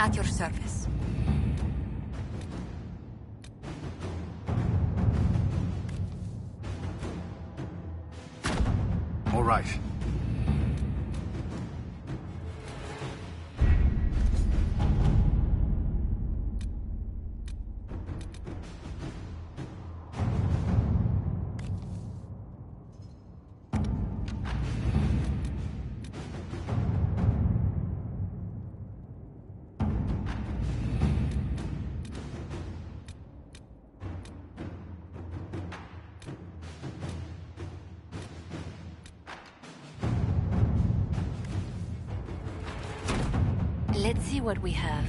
At your service. All right. Let's see what we have.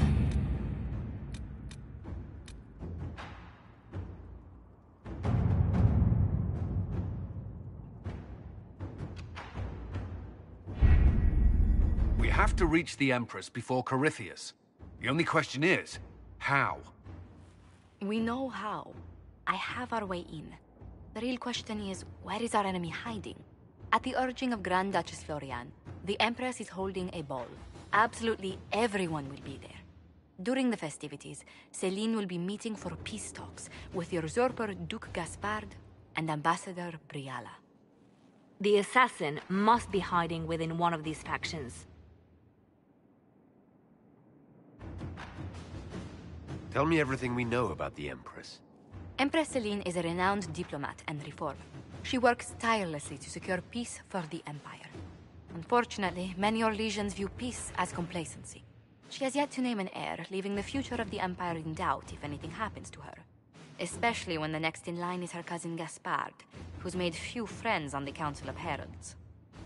We have to reach the Empress before Corypheus. The only question is, how? We know how. I have our way in. The real question is, where is our enemy hiding? At the urging of Grand Duchess Florian, the Empress is holding a ball. Absolutely everyone will be there. During the festivities, Céline will be meeting for peace talks with the usurper Duke Gaspard and Ambassador Briala. The assassin must be hiding within one of these factions. Tell me everything we know about the Empress. Empress Céline is a renowned diplomat and reformer. She works tirelessly to secure peace for the Empire. Unfortunately, many Orlesians view peace as complacency. She has yet to name an heir, leaving the future of the Empire in doubt if anything happens to her. Especially when the next in line is her cousin Gaspard, who's made few friends on the Council of Heralds.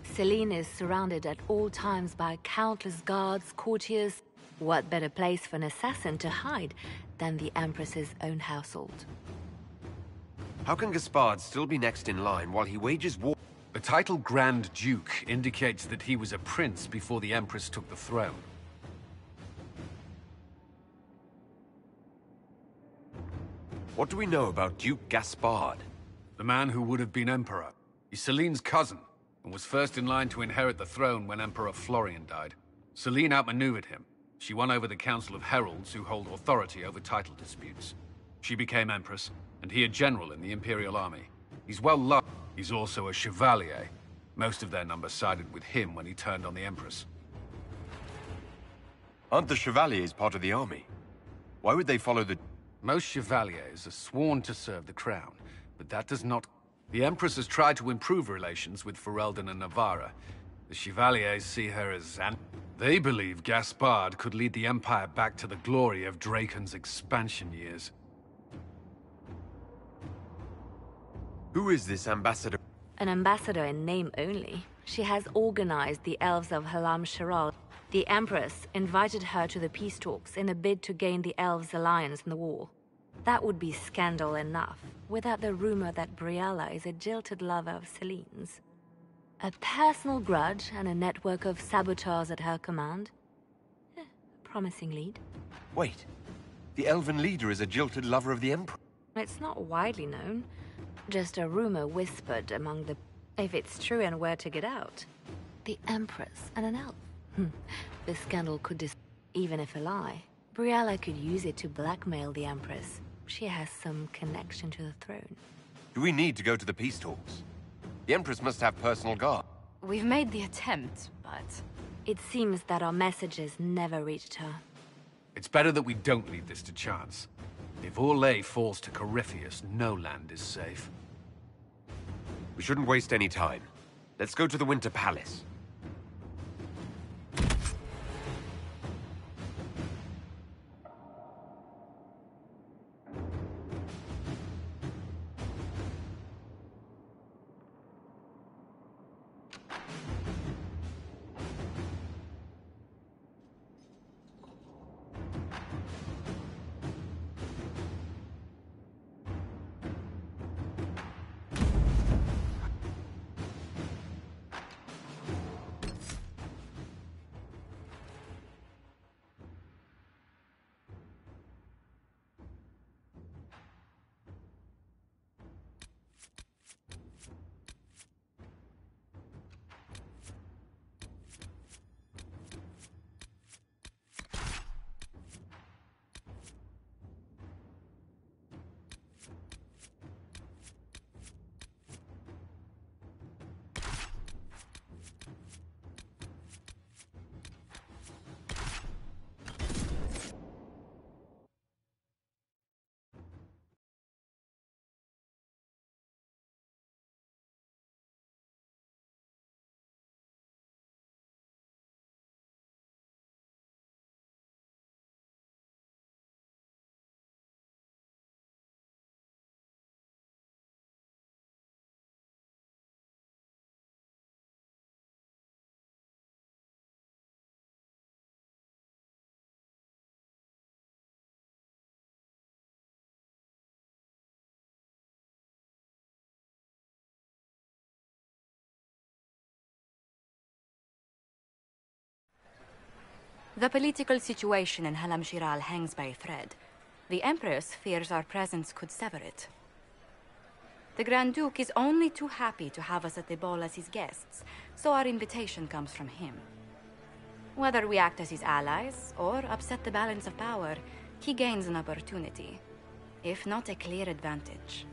Céline is surrounded at all times by countless guards, courtiers. What better place for an assassin to hide than the Empress's own household? How can Gaspard still be next in line while he wages war? The title Grand Duke indicates that he was a prince before the Empress took the throne. What do we know about Duke Gaspard? The man who would have been Emperor. He's Céline's cousin, and was first in line to inherit the throne when Emperor Florian died. Céline outmaneuvered him. She won over the Council of Heralds, who hold authority over title disputes. She became Empress, and he a general in the Imperial Army. He's well loved. He's also a chevalier. Most of their number sided with him when he turned on the Empress. Aren't the chevaliers part of the army? Why would they follow the... Most chevaliers are sworn to serve the crown, but that does not... The Empress has tried to improve relations with Ferelden and Navarra. The chevaliers see her as an... They believe Gaspard could lead the Empire back to the glory of Draken's expansion years. Who is this ambassador? An ambassador in name only. She has organized the elves of Halam Sharal. The Empress invited her to the peace talks in a bid to gain the elves' alliance in the war. That would be scandal enough, without the rumor that Briala is a jilted lover of Céline's. A personal grudge and a network of saboteurs at her command. Promising lead. Wait. The elven leader is a jilted lover of the Emperor. It's not widely known. Just a rumor whispered among the... If it's true and were to get out. The Empress and an elf. The scandal could even if a lie. Briala could use it to blackmail the Empress. She has some connection to the throne. Do we need to go to the peace talks? The Empress must have personal guard. We've made the attempt, but... It seems that our messages never reached her. It's better that we don't leave this to chance. If Orlais falls to Corypheus, no land is safe. We shouldn't waste any time. Let's go to the Winter Palace. The political situation in Halam Shiral hangs by a thread. The Empress fears our presence could sever it. The Grand Duke is only too happy to have us at the ball as his guests, so our invitation comes from him. Whether we act as his allies or upset the balance of power, he gains an opportunity, if not a clear advantage.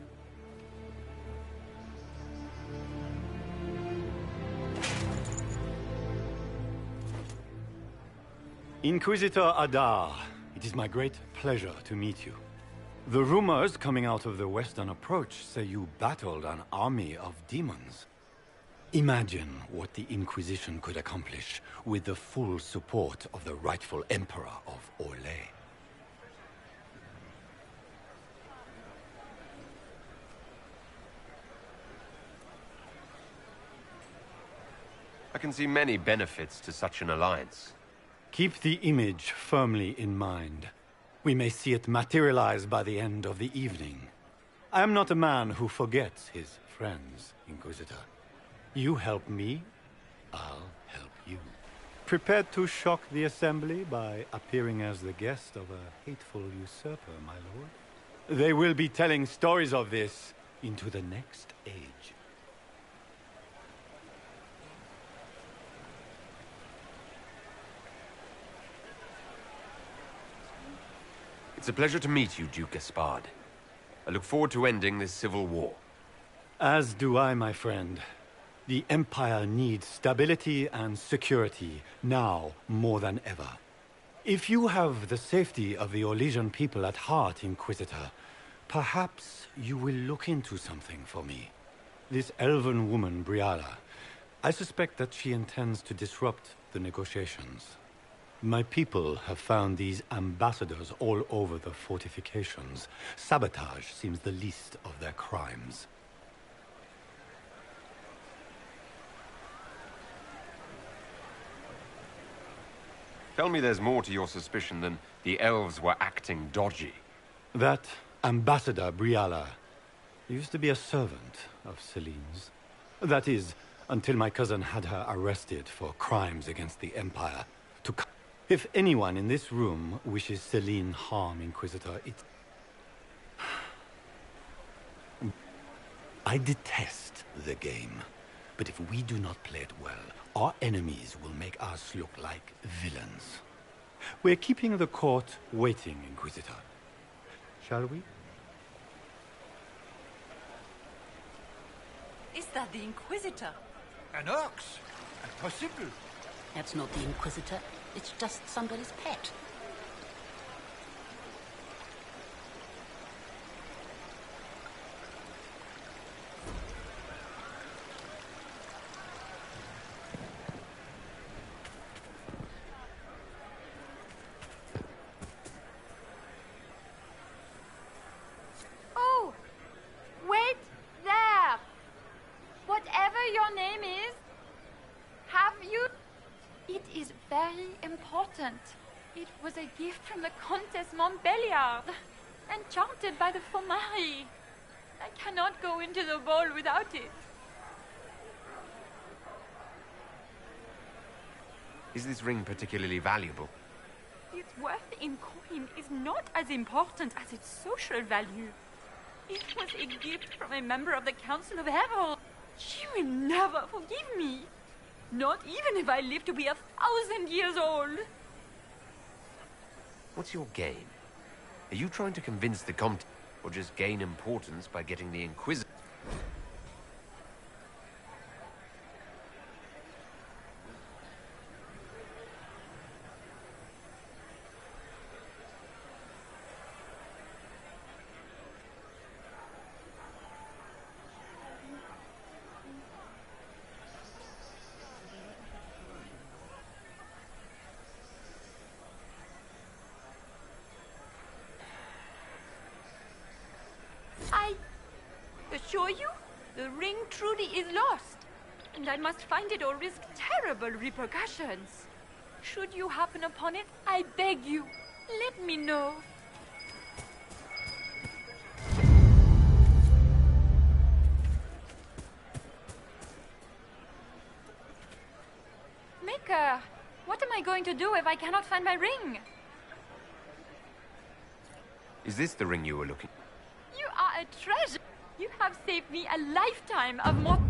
Inquisitor Adar, it is my great pleasure to meet you. The rumors coming out of the Western Approach say you battled an army of demons. Imagine what the Inquisition could accomplish with the full support of the rightful Emperor of Orlais. I can see many benefits to such an alliance. Keep the image firmly in mind. We may see it materialize by the end of the evening. I am not a man who forgets his friends, Inquisitor. You help me, I'll help you. Prepared to shock the Assembly by appearing as the guest of a hateful usurper, my lord? They will be telling stories of this into the next age. It's a pleasure to meet you, Duke Gaspard. I look forward to ending this civil war. As do I, my friend. The Empire needs stability and security, now more than ever. If you have the safety of the Orlesian people at heart, Inquisitor, perhaps you will look into something for me. This elven woman, Briala, I suspect that she intends to disrupt the negotiations. My people have found these ambassadors all over the fortifications. Sabotage seems the least of their crimes. Tell me there's more to your suspicion than the elves were acting dodgy. That Ambassador Briala used to be a servant of Celine's. That is, until my cousin had her arrested for crimes against the Empire. If anyone in this room wishes Celine harm, Inquisitor, it's... I detest the game, but if we do not play it well, our enemies will make us look like villains. We're keeping the court waiting, Inquisitor. Shall we? Is that the Inquisitor? An ox? Impossible. That's not the Inquisitor. It's just somebody's pet. Oh! Wait there! Whatever your name is, have you... It is very important. It was a gift from the Comtesse Montbéliard, enchanted by the Fomari. I cannot go into the ball without it. Is this ring particularly valuable? Its worth in coin is not as important as its social value. It was a gift from a member of the Council of Herald. She will never forgive me. Not even if I live to be 1,000 years old. What's your game? Are you trying to convince the Comte, or just gain importance by getting the Inquisitor? I assure you, the ring truly is lost, and I must find it or risk terrible repercussions. Should you happen upon it, I beg you, let me know. Maker, what am I going to do if I cannot find my ring? Is this the ring you were looking? You are a treasure. You have saved me a lifetime of more.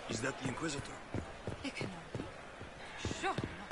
Is that the Inquisitor? It cannot be. Sure not.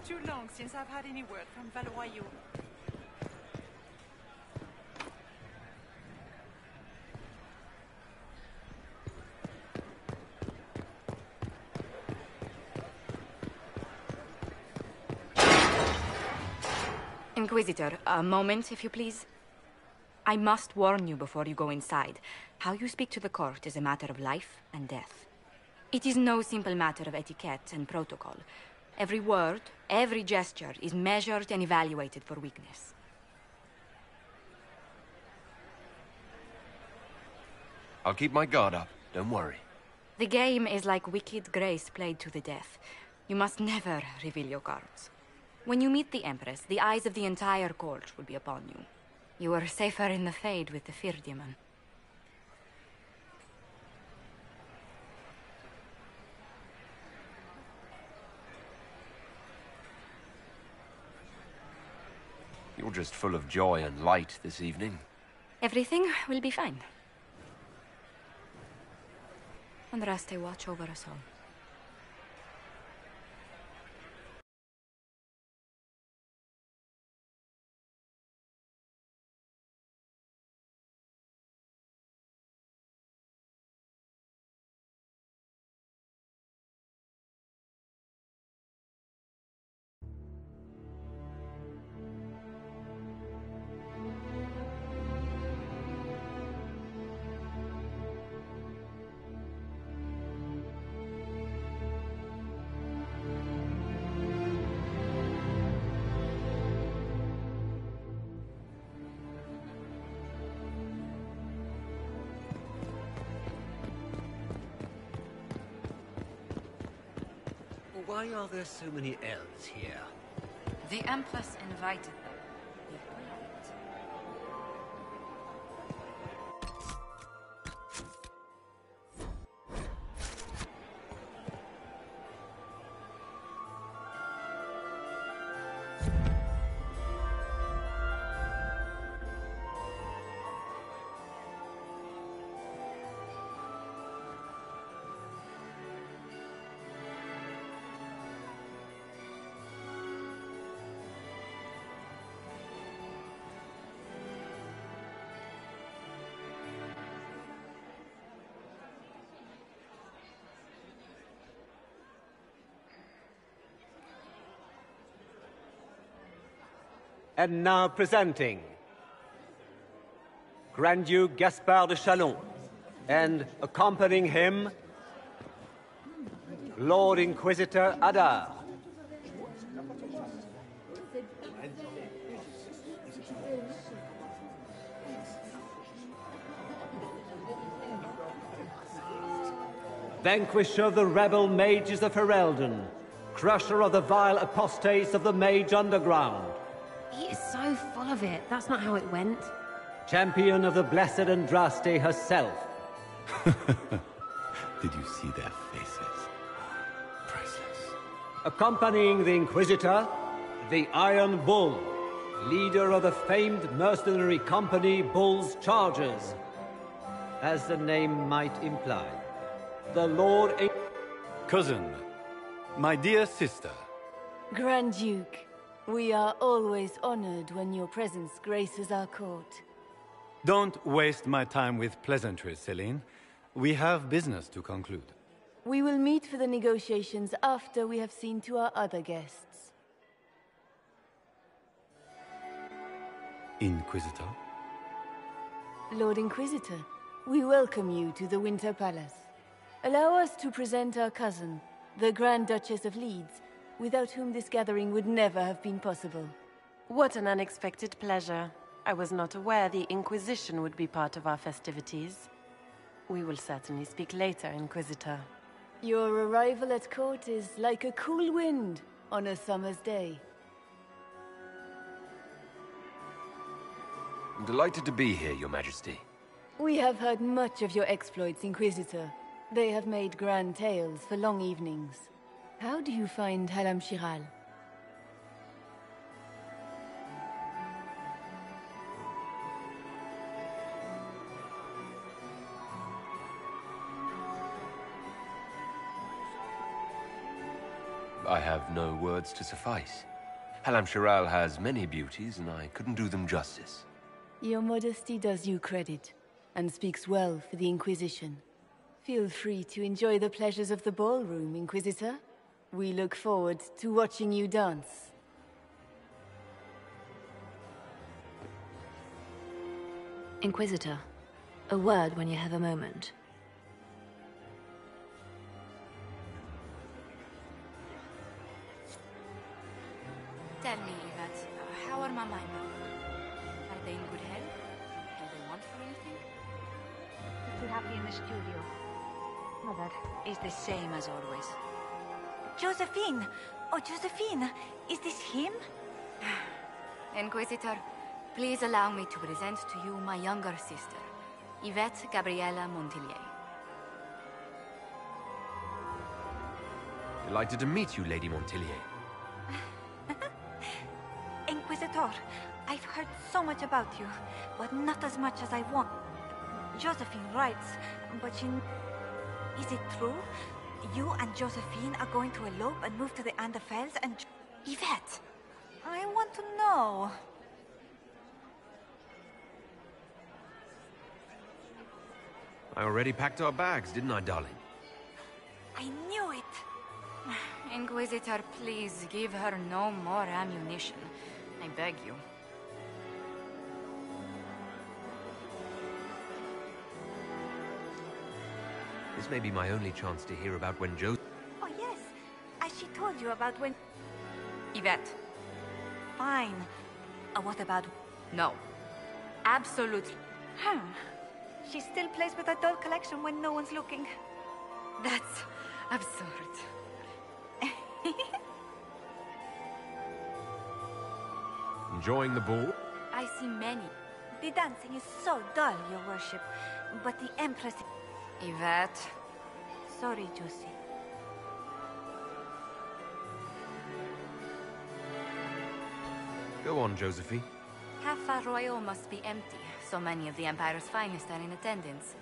too long since I've had any word from Valois. Inquisitor, a moment, if you please. I must warn you before you go inside. How you speak to the court is a matter of life and death. It is no simple matter of etiquette and protocol. Every word, every gesture is measured and evaluated for weakness. I'll keep my guard up, don't worry. The game is like wicked grace played to the death. You must never reveal your cards. When you meet the Empress, the eyes of the entire court will be upon you. You are safer in the Fade with the Fear Demon. You're just full of joy and light this evening. Everything will be fine. Andraste, watch over us all. Why are there so many elves here? The Empress invited them. Be polite. And now presenting Grand Duke Gaspard de Chalon, and accompanying him, Lord Inquisitor Adar. Vanquisher of the rebel mages of Ferelden, crusher of the vile apostates of the Mage Underground. He is so full of it. That's not how it went. Champion of the Blessed Andraste herself. Did you see their faces? Priceless. Accompanying the Inquisitor, the Iron Bull, leader of the famed mercenary company Bull's Chargers. As the name might imply, the Lord... Cousin, my dear sister. Grand Duke, we are always honored when your presence graces our court. Don't waste my time with pleasantries, Celine. We have business to conclude. We will meet for the negotiations after we have seen to our other guests. Inquisitor? Lord Inquisitor, we welcome you to the Winter Palace. Allow us to present our cousin, the Grand Duchess of Leeds, without whom this gathering would never have been possible. What an unexpected pleasure. I was not aware the Inquisition would be part of our festivities. We will certainly speak later, Inquisitor. Your arrival at court is like a cool wind on a summer's day. I'm delighted to be here, Your Majesty. We have heard much of your exploits, Inquisitor. They have made grand tales for long evenings. How do you find Halam Shiral? I have no words to suffice. Halam Shiral has many beauties, and I couldn't do them justice. Your modesty does you credit, and speaks well for the Inquisition. Feel free to enjoy the pleasures of the ballroom, Inquisitor. We look forward to watching you dance. Inquisitor, a word when you have a moment. Tell me, Yvette, how are Mama and Mom? Are they in good health? Do they want for anything? Pretty happy in the studio. Mother is the same as always. Josephine! Oh, Josephine! Is this him? Inquisitor, please allow me to present to you my younger sister, Yvette Gabriella Montillier. Delighted to meet you, Lady Montillier. Inquisitor, I've heard so much about you, but not as much as I want. Josephine writes, but she... Is it true? You and Josephine are going to elope and move to the Anderfels and... Yvette! I want to know. I already packed our bags, didn't I, darling? I knew it! Inquisitor, please give her no more ammunition. I beg you. This may be my only chance to hear about when Joe... Oh, yes. As she told you about when... Yvette. Fine. What about... No. Absolutely. She still plays with her doll collection when no one's looking. That's absurd. Enjoying the ball? I see many. The dancing is so dull, your worship. But the Empress... Yvette. Sorry, Josie. Go on, Josephine. Cafe Royal must be empty. So many of the Empire's finest are in attendance.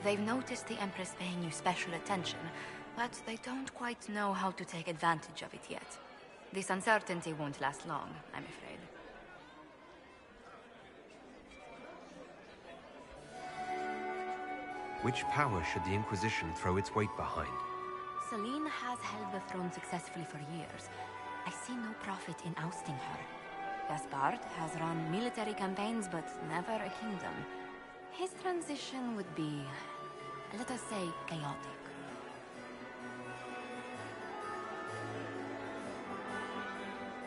They've noticed the Empress paying you special attention, but they don't quite know how to take advantage of it yet. This uncertainty won't last long, I'm afraid. Which power should the Inquisition throw its weight behind? Celine has held the throne successfully for years. I see no profit in ousting her. Gaspard has run military campaigns, but never a kingdom. His transition would be, let us say, chaotic.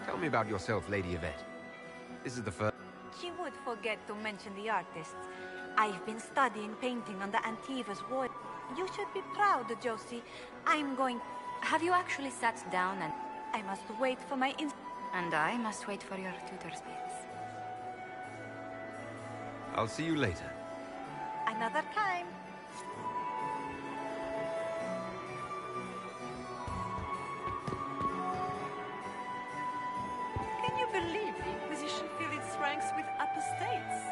Tell me about yourself, Lady Yvette. This is the first... She would forget to mention the artists. I've been studying painting on the Antiva's wall. You should be proud, Josie. I'm going... Have you actually sat down and... I must wait for my... And I must wait for your tutor's bits. I'll see you later. Another time. Can you believe the Inquisition fill its ranks with apostates?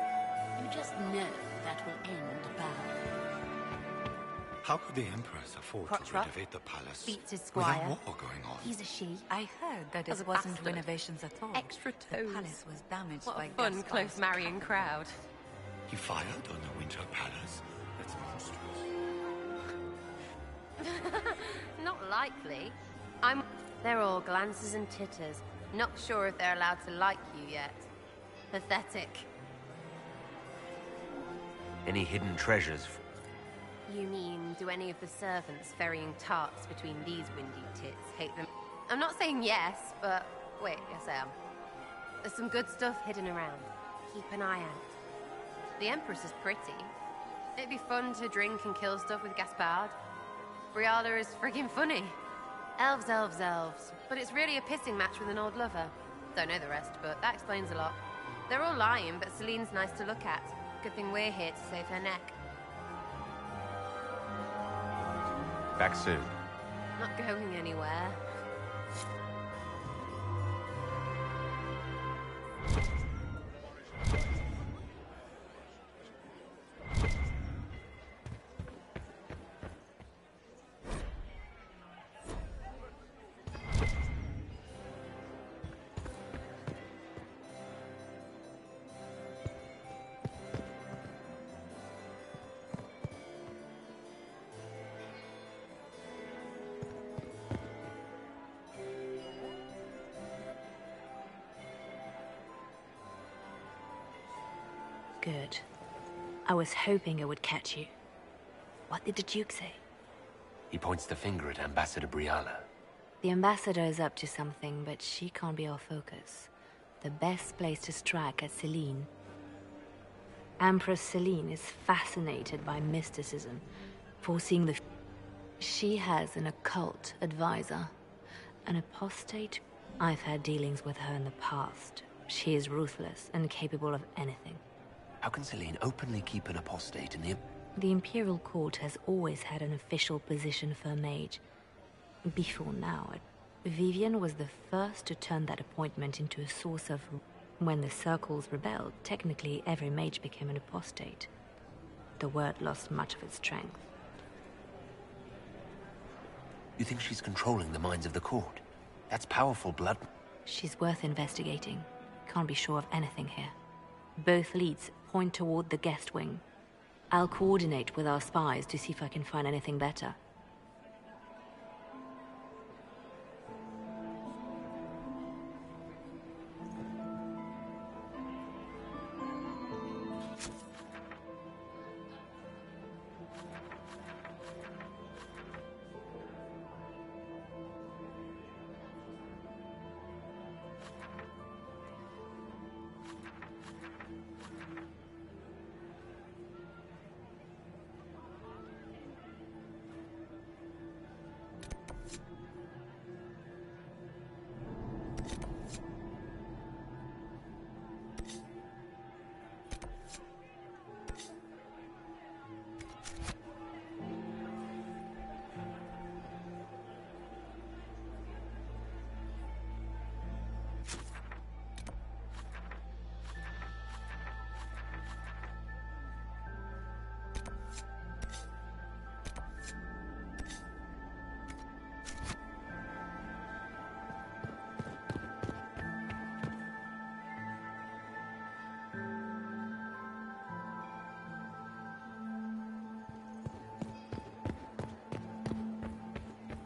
You just know that will end badly. How could the Empress afford to renovate the palace Beats his without squire. war going on? He's a she. I heard that it wasn't bastard. renovations at all. Extra The toes. palace was damaged What by a fun, Gaspar's close marrying crowd. He fired on the Winter Palace? That's monstrous. Not likely. They're all glances and titters. Not sure if they're allowed to like you yet. Pathetic. Any hidden treasures? You mean, do any of the servants ferrying tarts between these windy tits hate them? I'm not saying yes, but... Wait, yes I am. There's some good stuff hidden around. Keep an eye out. The Empress is pretty. It'd be fun to drink and kill stuff with Gaspard. Briala is friggin' funny. Elves, elves, elves. But it's really a pissing match with an old lover. Don't know the rest, but that explains a lot. They're all lying, but Celine's nice to look at. Good thing we're here to save her neck. Back soon. Not going anywhere. Good. I was hoping it would catch you. What did the Duke say? He points the finger at Ambassador Briala. The ambassador is up to something, but she can't be our focus. The best place to strike at Celine. Empress Celine is fascinated by mysticism, foreseeing the... She has an occult advisor, an apostate. I've had dealings with her in the past. She is ruthless and capable of anything. How can Celine openly keep an apostate in the... The Imperial Court has always had an official position for a mage. Before now, Vivian was the first to turn that appointment into a source of... When the Circles rebelled, technically every mage became an apostate. The word lost much of its strength. You think she's controlling the minds of the court? That's powerful blood. She's worth investigating. Can't be sure of anything here. Both leads point toward the guest wing. I'll coordinate with our spies to see if I can find anything better.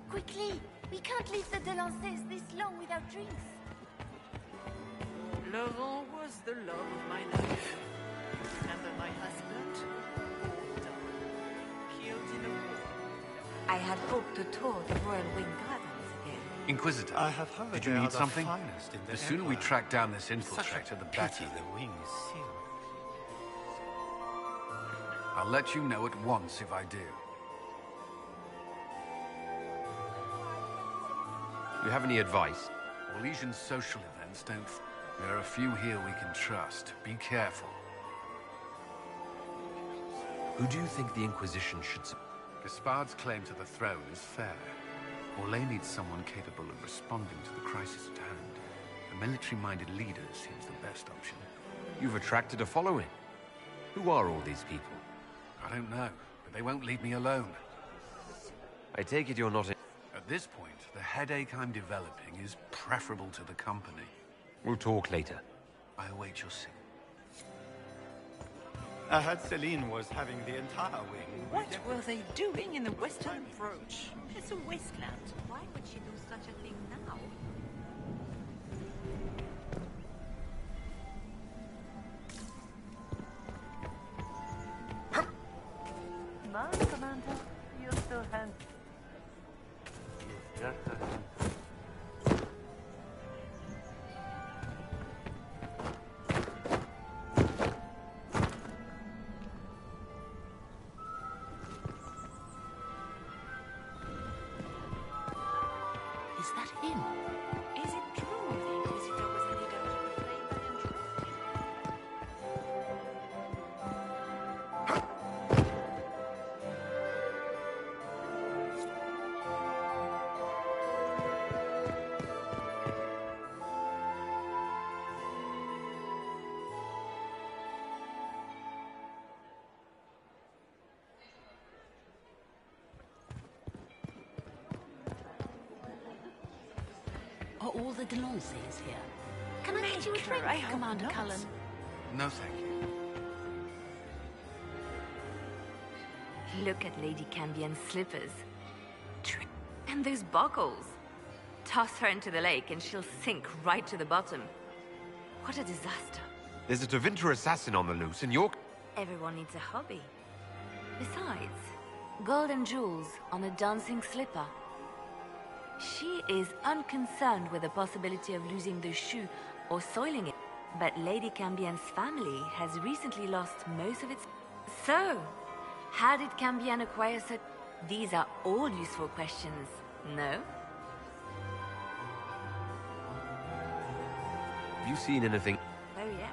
Quickly! We can't leave the Delances this long without drinks. Laurent was the love of my life. And then my husband, killed in a war. I had hoped to tour the Royal Wing Gardens again. Inquisitor, I have heard did you they need are the something? finest in The the sooner we Empire. track down this Such a infiltrator, the pity better. the wing is sealed. I'll let you know at once if I do. You have any advice? Orlesian social events don't... There are a few here we can trust. Be careful. Who do you think the Inquisition should... Gaspard's claim to the throne is fair. Orlais needs someone capable of responding to the crisis at hand. A military-minded leader seems the best option. You've attracted a following. Who are all these people? I don't know, but they won't leave me alone. I take it you're not in... At this point, the headache I'm developing is preferable to the company. We'll talk later. I await your signal. I heard Celine was having the entire wing. What were they doing in the Western Approach? It's a wasteland. Why would she do such a thing now? My Commander, you're still handsome. Is that him? Is it true the Inquisitor was the leader of the Flame Valiant? Are all the Delances here? Can I get you a drink, I hope Commander not. Cullen? No, thank you. Look at Lady Cambion's slippers. And those buckles. Toss her into the lake and she'll sink right to the bottom. What a disaster. There's a Tevinter assassin on the loose, and you're... Everyone needs a hobby. Besides, gold and jewels on a dancing slipper. She is unconcerned with the possibility of losing the shoe or soiling it. But Lady Cambien's family has recently lost most of its... So, how did Cambien acquire such... These are all useful questions, no? Have you seen anything? Oh yes.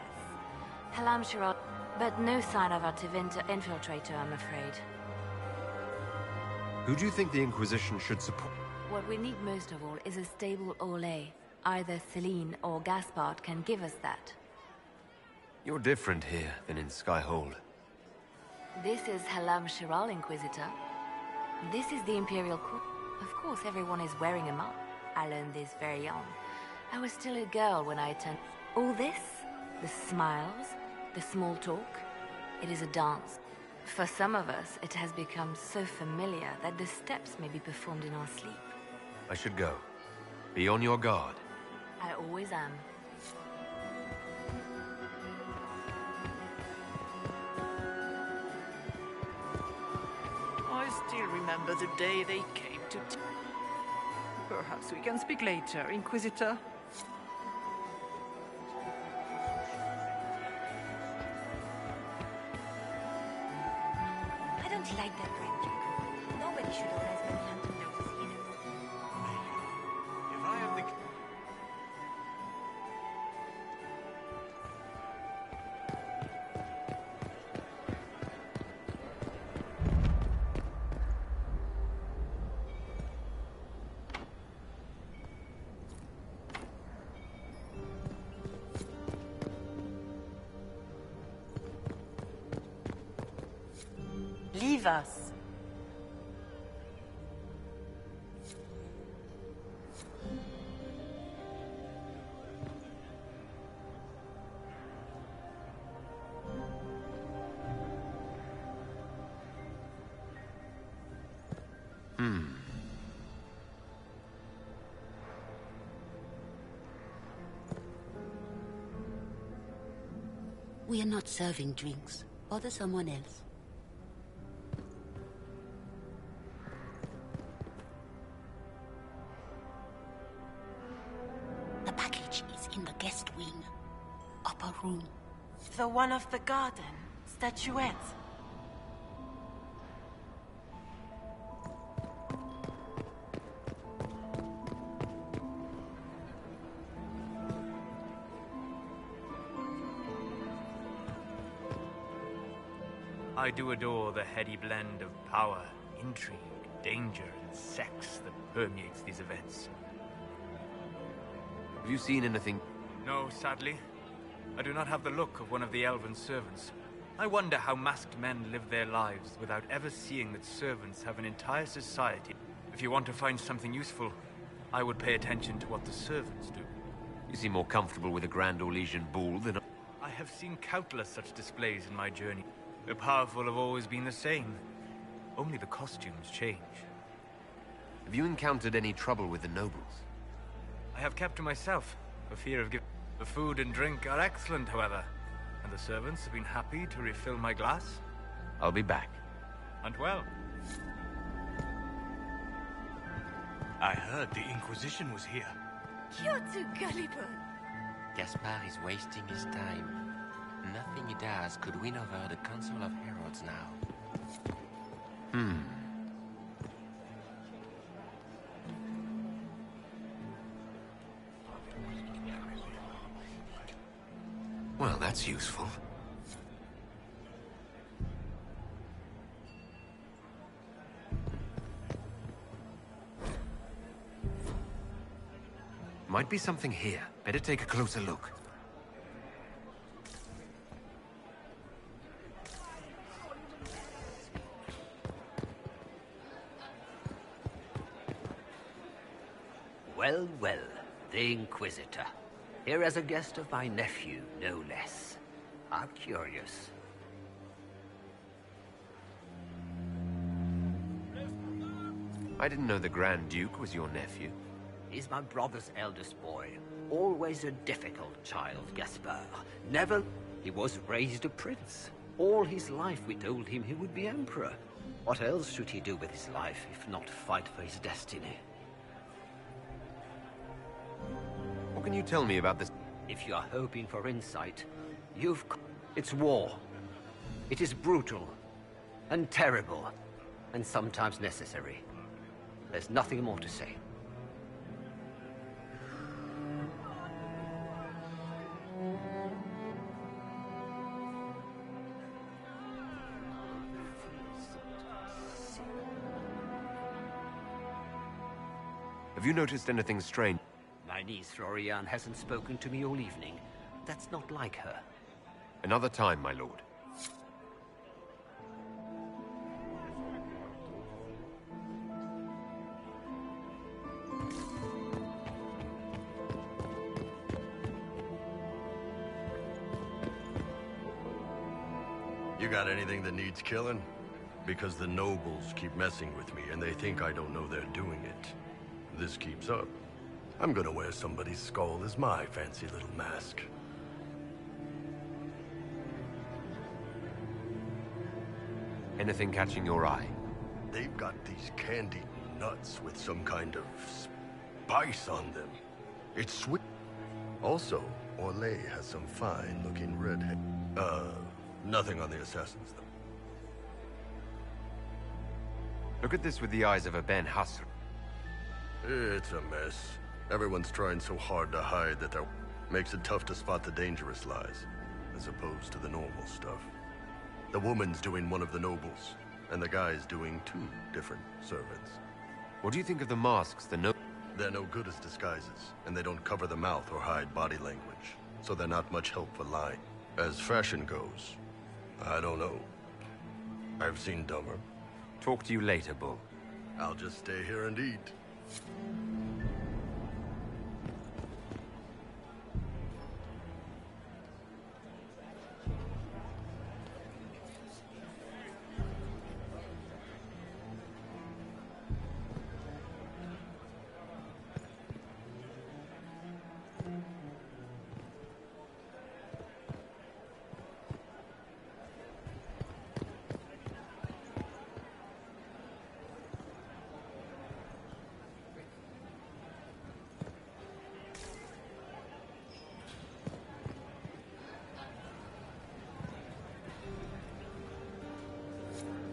Halam Shiral, but no sign of a Tevinter infiltrator, I'm afraid. Who do you think the Inquisition should support? What we need most of all is a stable Orlais. Either Celine or Gaspard can give us that. You're different here than in Skyhold. This is Halam Shiral, Inquisitor. This is the Imperial Court. Of course, everyone is wearing a mask. I learned this very young. I was still a girl when I attended. All this, the smiles, the small talk, it is a dance. For some of us, it has become so familiar that the steps may be performed in our sleep. I should go. Be on your guard. I always am. I still remember the day they came to... Perhaps we can speak later, Inquisitor. I don't like that Grand Duke. Nobody should always been him to notice he knows. If I am the... Leave us. We are not serving drinks. Bother someone else. The package is in the guest wing. Upper room. The one of the garden. Statuette. I do adore the heady blend of power, intrigue, danger, and sex that permeates these events. Have you seen anything? No, sadly. I do not have the look of one of the elven servants. I wonder how masked men live their lives without ever seeing that servants have an entire society. If you want to find something useful, I would pay attention to what the servants do. You seem more comfortable with a Grand Orlesian bull than... I have seen countless such displays in my journey. The powerful have always been the same. Only the costumes change. Have you encountered any trouble with the nobles? I have kept to myself, for fear of giving... The food and drink are excellent, however. And the servants have been happy to refill my glass. I'll be back. And well. I heard the Inquisition was here. You're too gullible. Gaspard is wasting his time. Nothing he does could win over the Council of Heralds now. Well, that's useful. Might be something here. Better take a closer look. Well, well, the Inquisitor. Here as a guest of my nephew, no less. How curious. I didn't know the Grand Duke was your nephew. He's my brother's eldest boy. Always a difficult child, Gaspard. Never... He was raised a prince. All his life we told him he would be emperor. What else should he do with his life, if not fight for his destiny? What can you tell me about this? If you are hoping for insight, you've... It's war. It is brutal, and terrible, and sometimes necessary. There's nothing more to say. Have you noticed anything strange? My niece Florian hasn't spoken to me all evening. That's not like her. Another time, my lord. You got anything that needs killing? Because the nobles keep messing with me, and they think I don't know they're doing it. This keeps up, I'm gonna wear somebody's skull as my fancy little mask. Anything catching your eye? They've got these candied nuts with some kind of spice on them. It's sweet. Also, Orlais has some fine-looking redhead. Nothing on the assassins, though. Look at this with the eyes of a Ben Husser. It's a mess. Everyone's trying so hard to hide that that makes it tough to spot the dangerous lies, as opposed to the normal stuff. The woman's doing one of the nobles, and the guy's doing two different servants. What do you think of the masks, They're no good as disguises, and they don't cover the mouth or hide body language, so they're not much help for lying. As fashion goes, I don't know. I've seen dumber. Talk to you later, Bull. I'll just stay here and eat.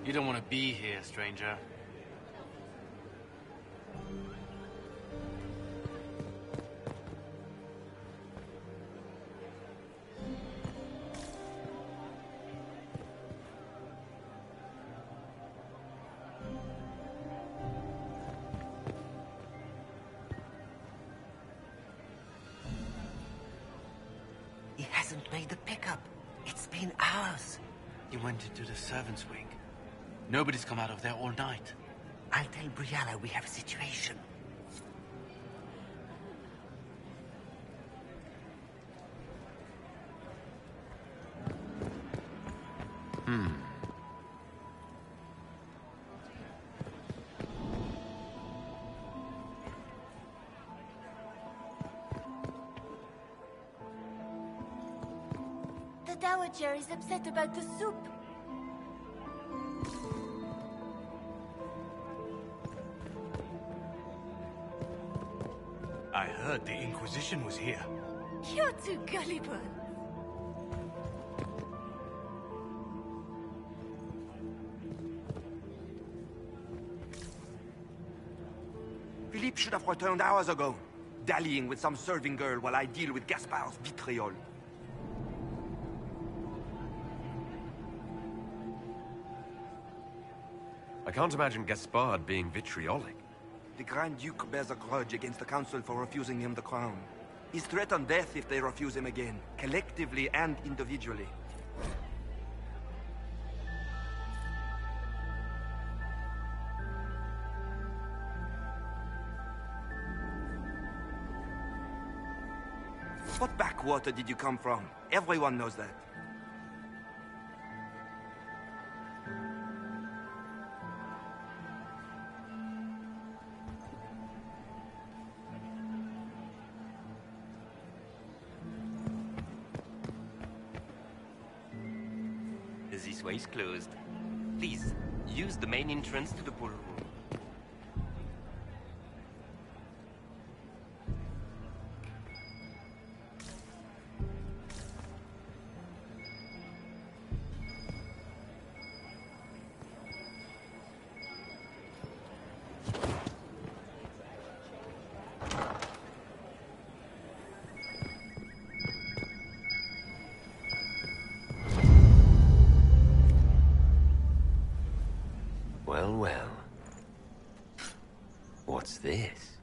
You don't want to be here, stranger. He hasn't made the pickup. It's been hours. He went into the servants' wing. Nobody's come out of there all night. I'll tell Brianna we have a situation. The Dowager is upset about the soup. I heard the Inquisition was here. You're too gullible. Philippe should have returned hours ago, dallying with some serving girl while I deal with Gaspard's vitriol. I can't imagine Gaspard being vitriolic. The Grand Duke bears a grudge against the Council for refusing him the crown. He's threatened death if they refuse him again, collectively and individually. What backwater did you come from? Everyone knows that. this way is closed. Please, use the main entrance to the ballroom. Well, well. What's this?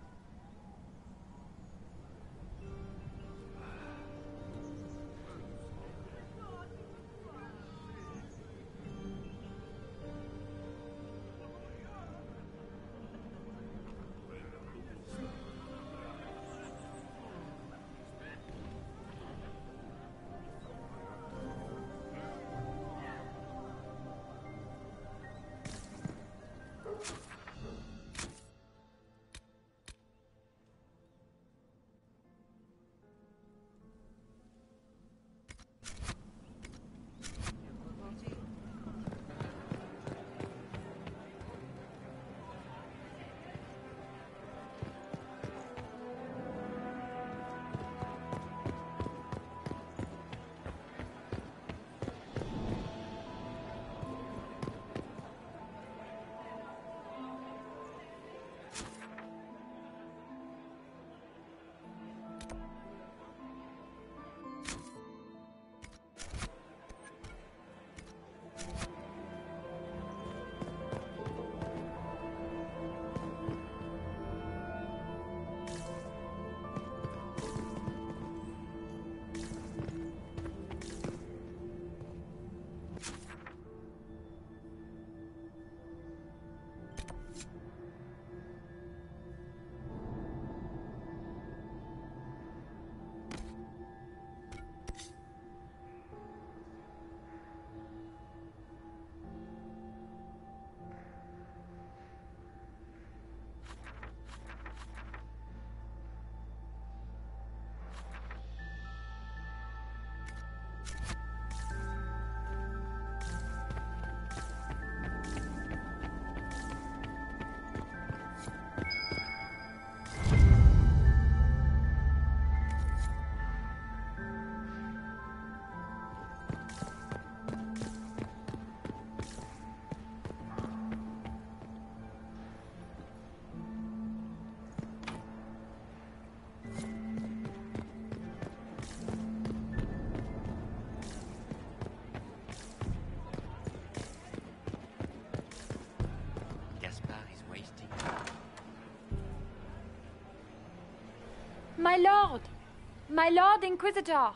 My Lord Inquisitor!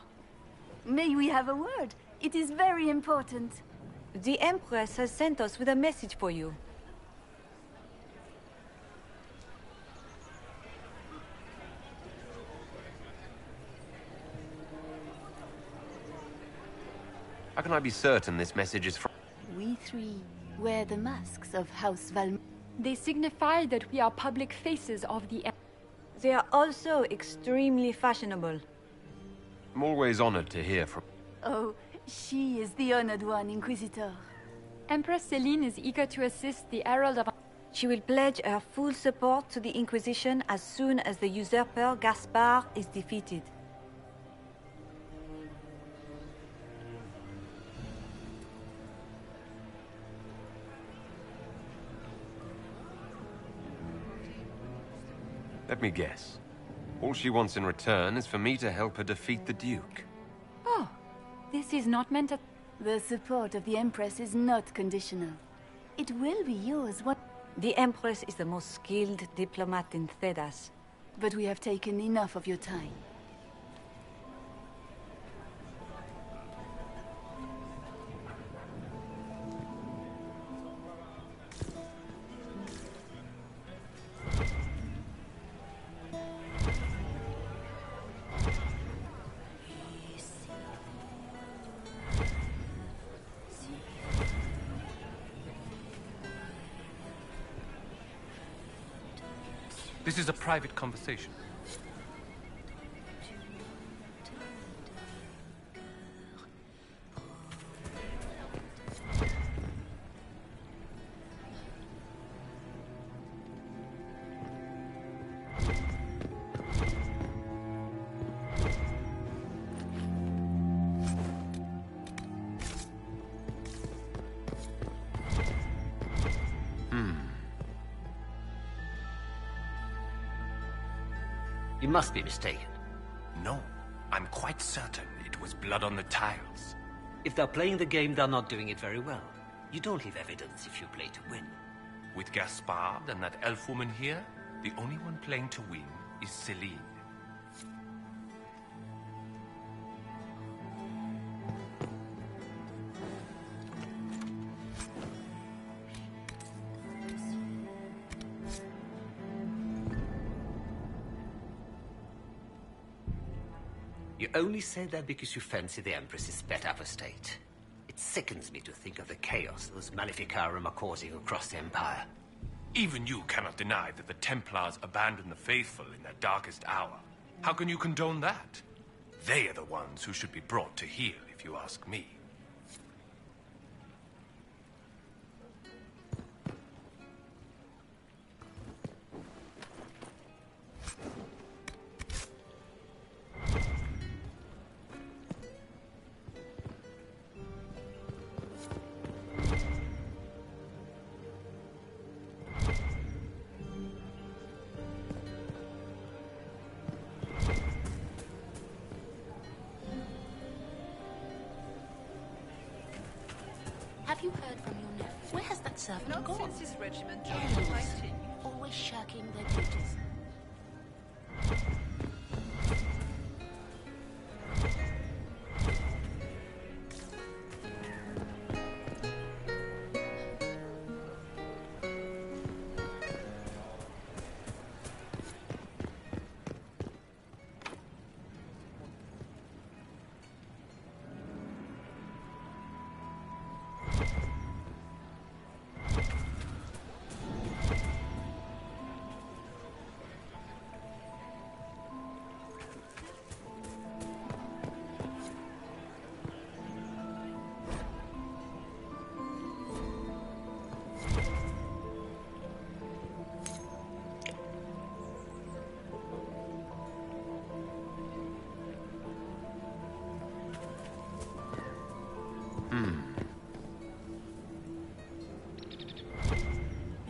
May we have a word? It is very important. The Empress has sent us with a message for you. How can I be certain this message is from... We three wear the masks of House Val... They signify that we are public faces of the... They are also extremely fashionable. I'm always honored to hear from... Oh, she is the honored one, Inquisitor. Empress Celine is eager to assist the Herald of... She will pledge her full support to the Inquisition as soon as the usurper Gaspard is defeated. Let me guess. All she wants in return is for me to help her defeat the Duke. Oh, this is not meant to... The support of the Empress is not conditional. It will be yours what... The Empress is the most skilled diplomat in Thedas. But we have taken enough of your time. This is a private conversation. You must be mistaken. No, I'm quite certain it was blood on the tiles. If they're playing the game, they're not doing it very well. You don't leave evidence if you play to win. With Gaspard and that elf woman here, the only one playing to win is Celine. You only say that because you fancy the Empress's pet apostate. It sickens me to think of the chaos those Maleficarum are causing across the Empire. Even you cannot deny that the Templars abandoned the faithful in their darkest hour. How can you condone that? They are the ones who should be brought to heel, if you ask me. Have you heard from your nephew? Where has that servant Not gone? since his regiment joined fighting. Always shirking their duties.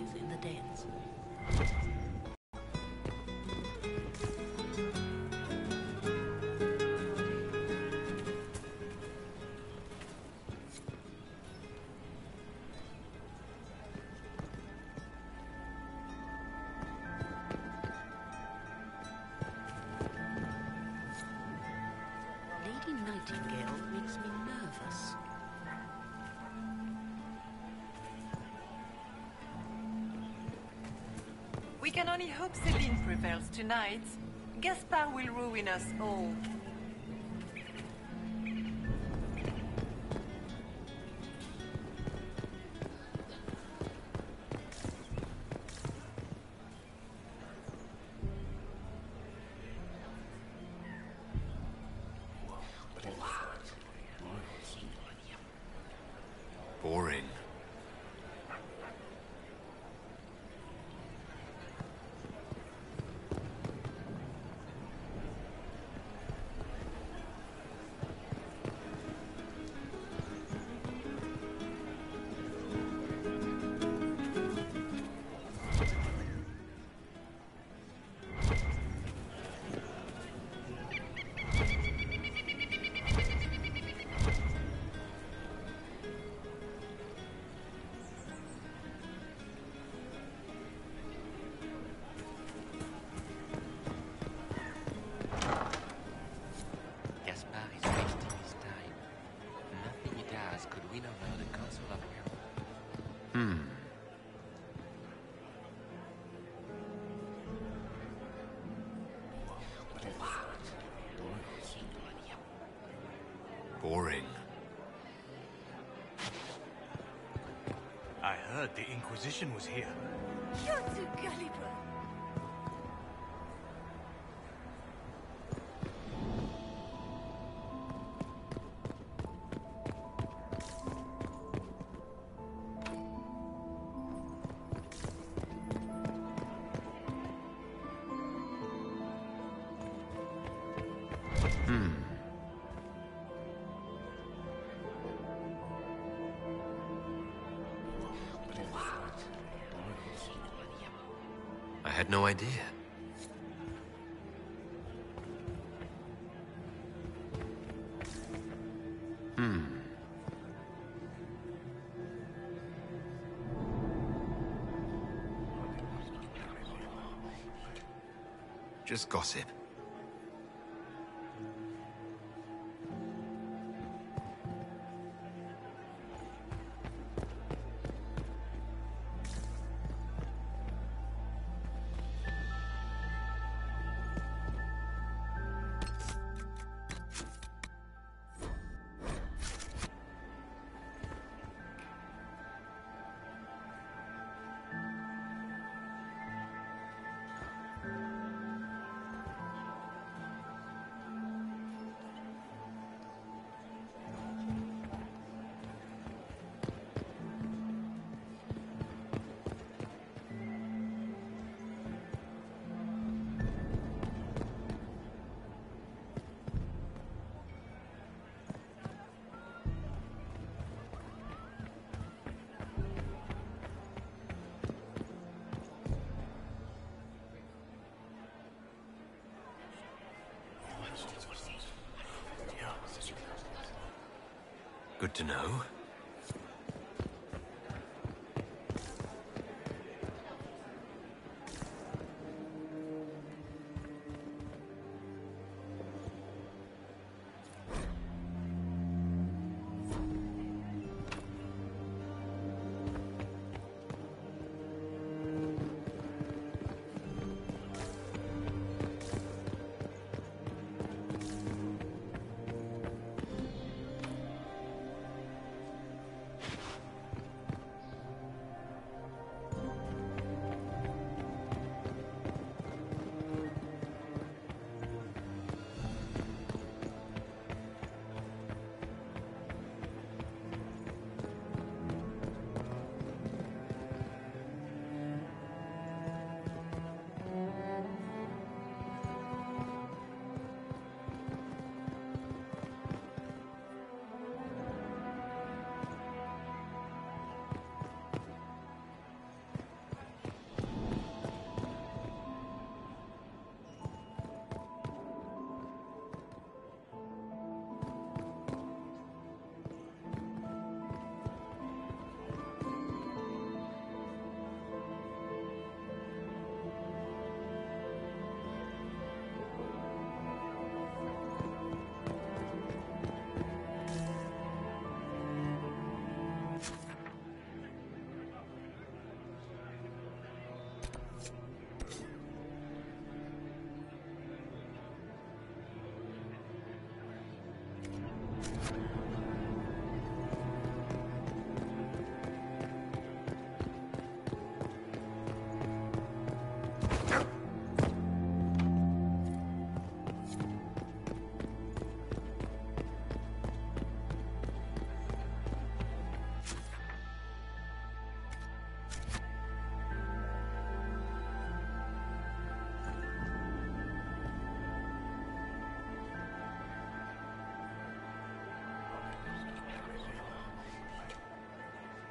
Is in the dens. Lady Nightingale makes me nervous. We can only hope Celine prevails tonight. Gaspard will ruin us all. Boring. Gaspard is wasting his time. Nothing he does could win over the Council of Heralds. Boring. I heard the Inquisition was here. You're too gullible. I had no idea. Just gossip. Good to know.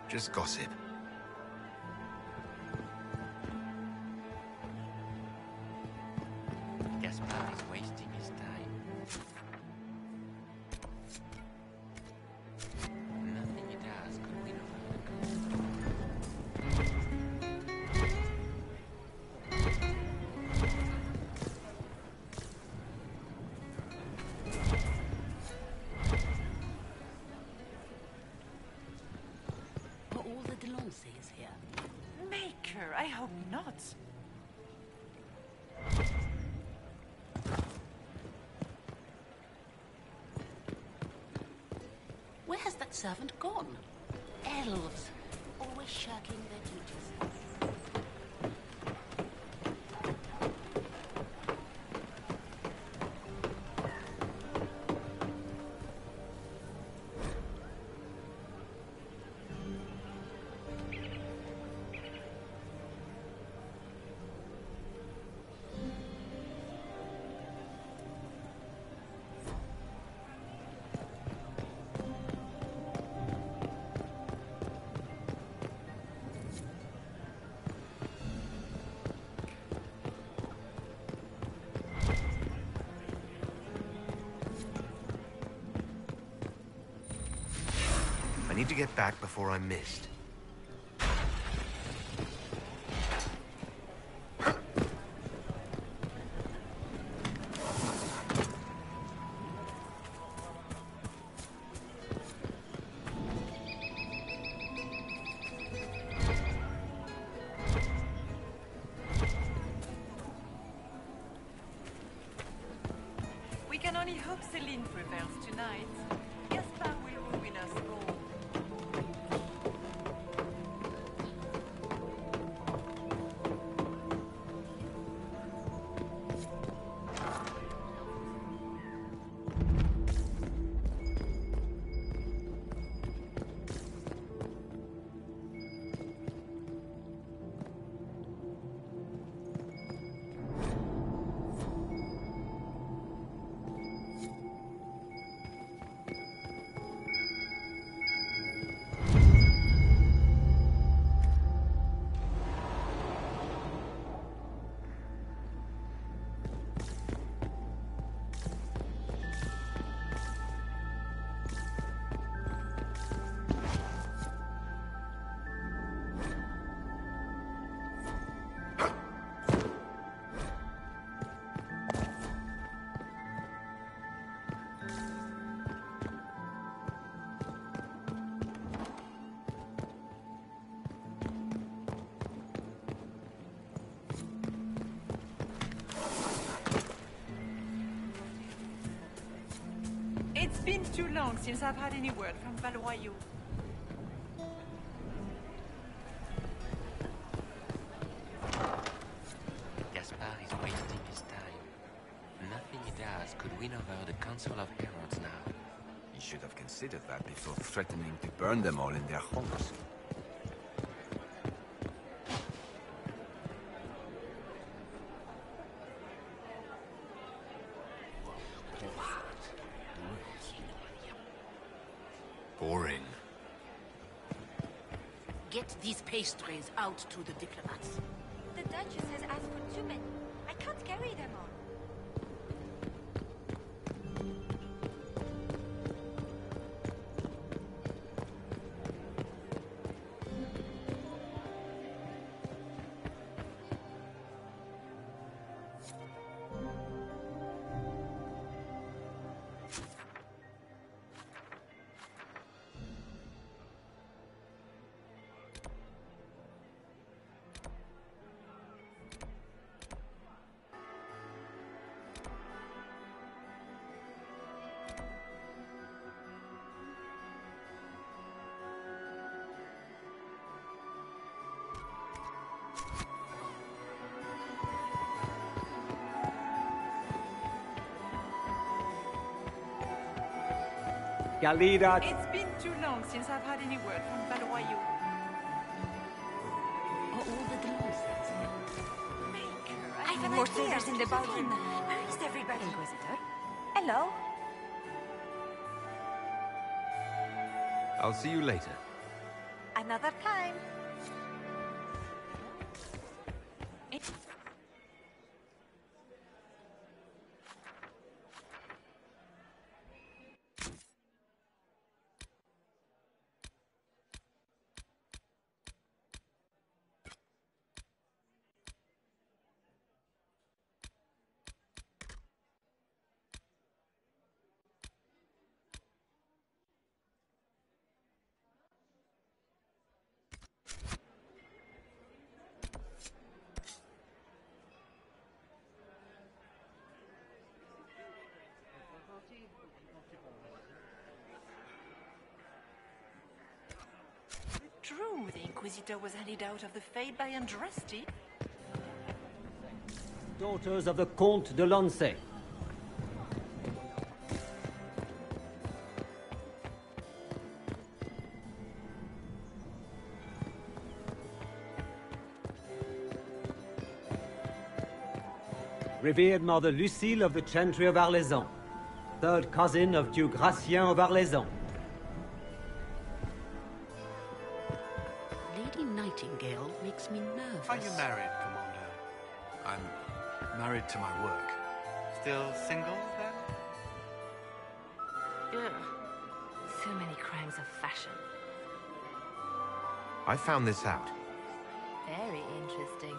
Just gossip. Gaspar is wasting his time. Nothing he does could win over the council. Are all the Delancey's here? Maker, I hope not. Where has that servant gone? Elves, always shirking their duties. I need to get back before I'm missed. only hope Celine prevails tonight. Gaspard will ruin us all. It's been too long since I've had any word from Valoyaux. Gaspard is wasting his time. Nothing he does could win over the Council of Heralds now. He should have considered that before threatening to burn them all in their homes. Boring. Get these pastries out to the diplomats. The Duchess has asked for too many. I can't carry them all. Galida. It's been too long since I've had any word from Valoyaux. Are all the gnomes I've an idea in the balcony. Where is everybody? Inquisitor? Hello? I'll see you later. Another time. True, the Inquisitor was handed out of the Fade by Andraste. Daughters of the Comte de Lancey. Revered Mother Lucille of the Chantry of Arlezan, third cousin of Duke Gratien of Arlezan. Lady Nightingale makes me nervous. Are you married, Commander? I'm married to my work. Still single, then? Ugh. So many crimes of fashion. I found this out. Very interesting.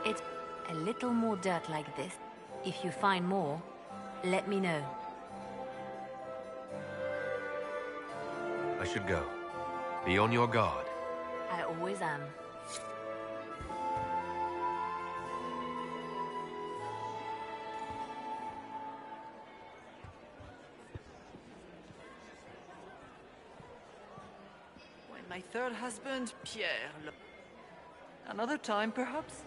It's a little more dirt like this. If you find more, let me know. I should go. Be on your guard. I always am. My third husband, Pierre. Another time, perhaps?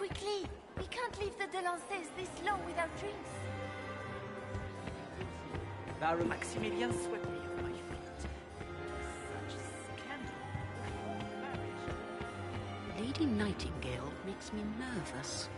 Quickly! We can't leave the Delancés this long without drinks. Baron Maximilian swept me off my feet. Such scandal. Lady Nightingale makes me nervous.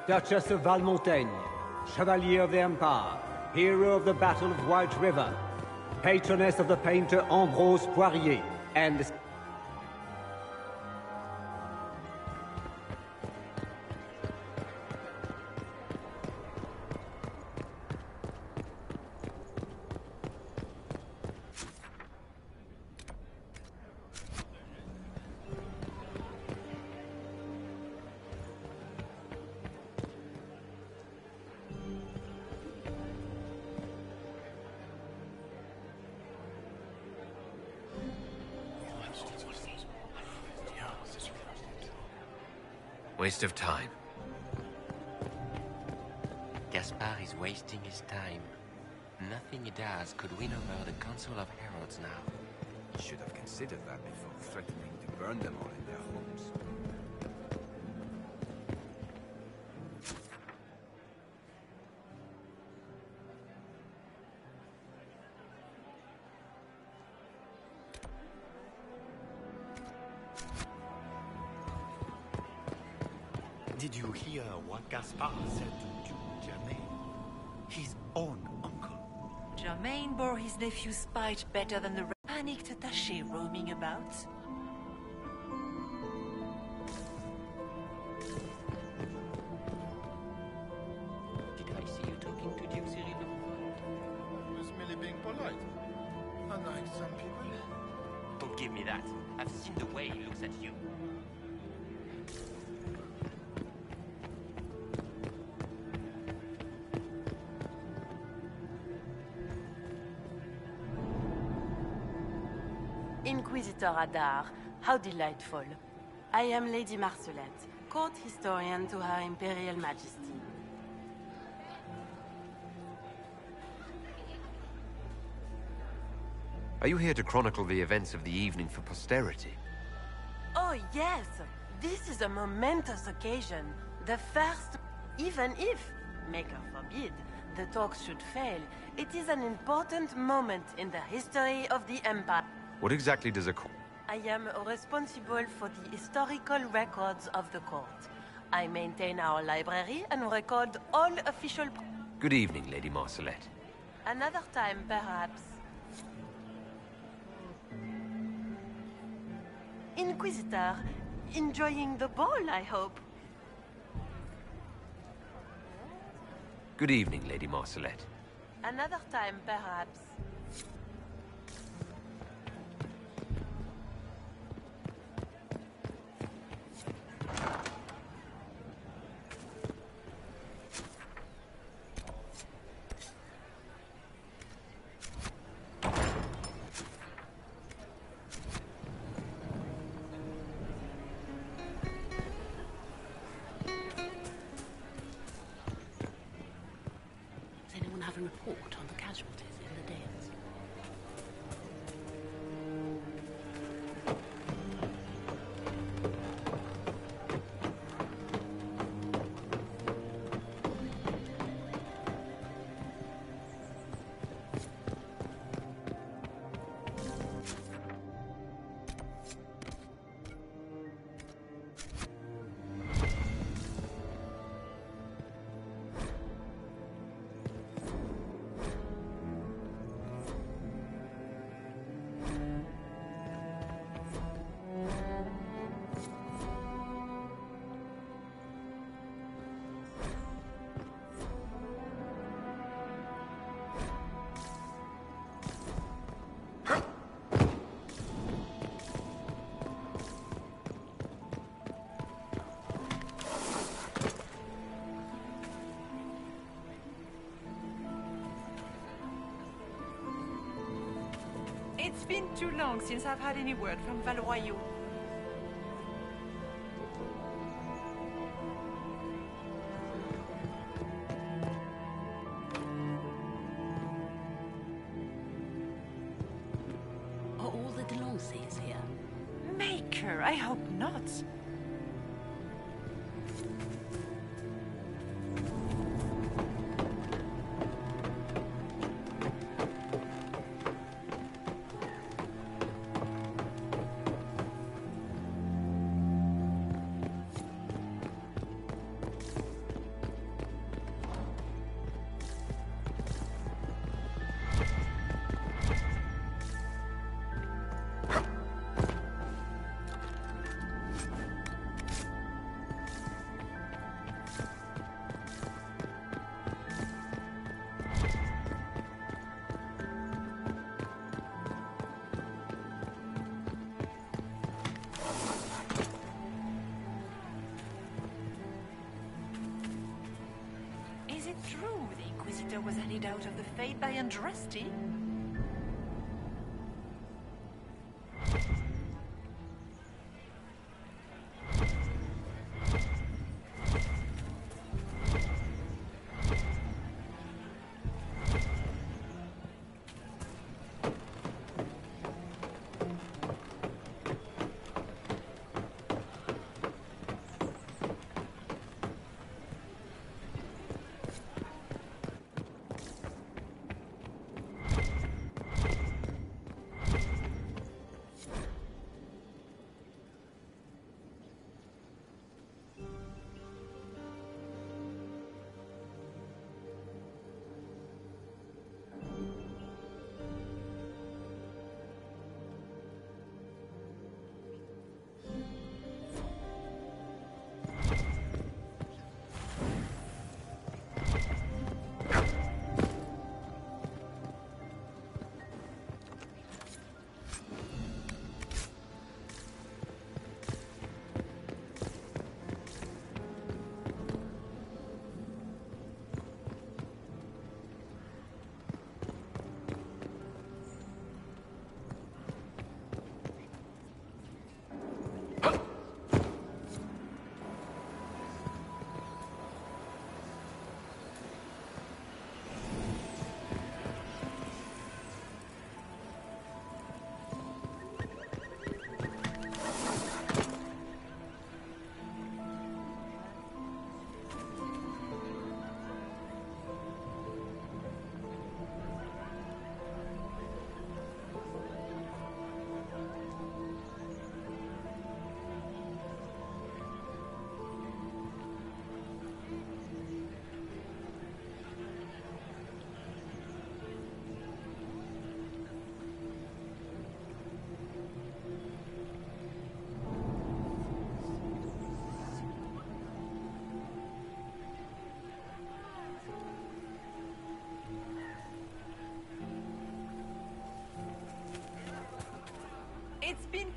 Duchess of Valmontaigne, Chevalier of the Empire, hero of the Battle of White River, patroness of the painter Ambrose Poirier, and Waste of time. Gaspar is wasting his time. Nothing he does could win over the Council of Heralds now. He should have considered that before threatening to burn them all in their homes. Did you hear what Gaspar said to Duke Germain? His own uncle. Germain bore his nephew's spite better than the panicked attaché roaming about. Did I see you talking to Duke Cyril? He was merely being polite. Unlike some people. Don't give me that. I've seen the way he looks at you. Inquisitor Adar, how delightful. I am Lady Marcelette, court historian to Her Imperial Majesty. Are you here to chronicle the events of the evening for posterity? Oh yes, this is a momentous occasion. The first, even if, Maker forbid, the talks should fail, it is an important moment in the history of the Empire. What exactly does a I am responsible for the historical records of the court. I maintain our library and record all official... Good evening, Lady Marcelette. Another time, perhaps. Inquisitor, enjoying the ball, I hope. Good evening, Lady Marcelette. Another time, perhaps. Does anyone have a report on the casualties in the Dales? It's been too long since I've had any word from Valois. Are all the Delancys here? Maker, I hope not. Is it true the Inquisitor was handed out of the Fate by Andraste?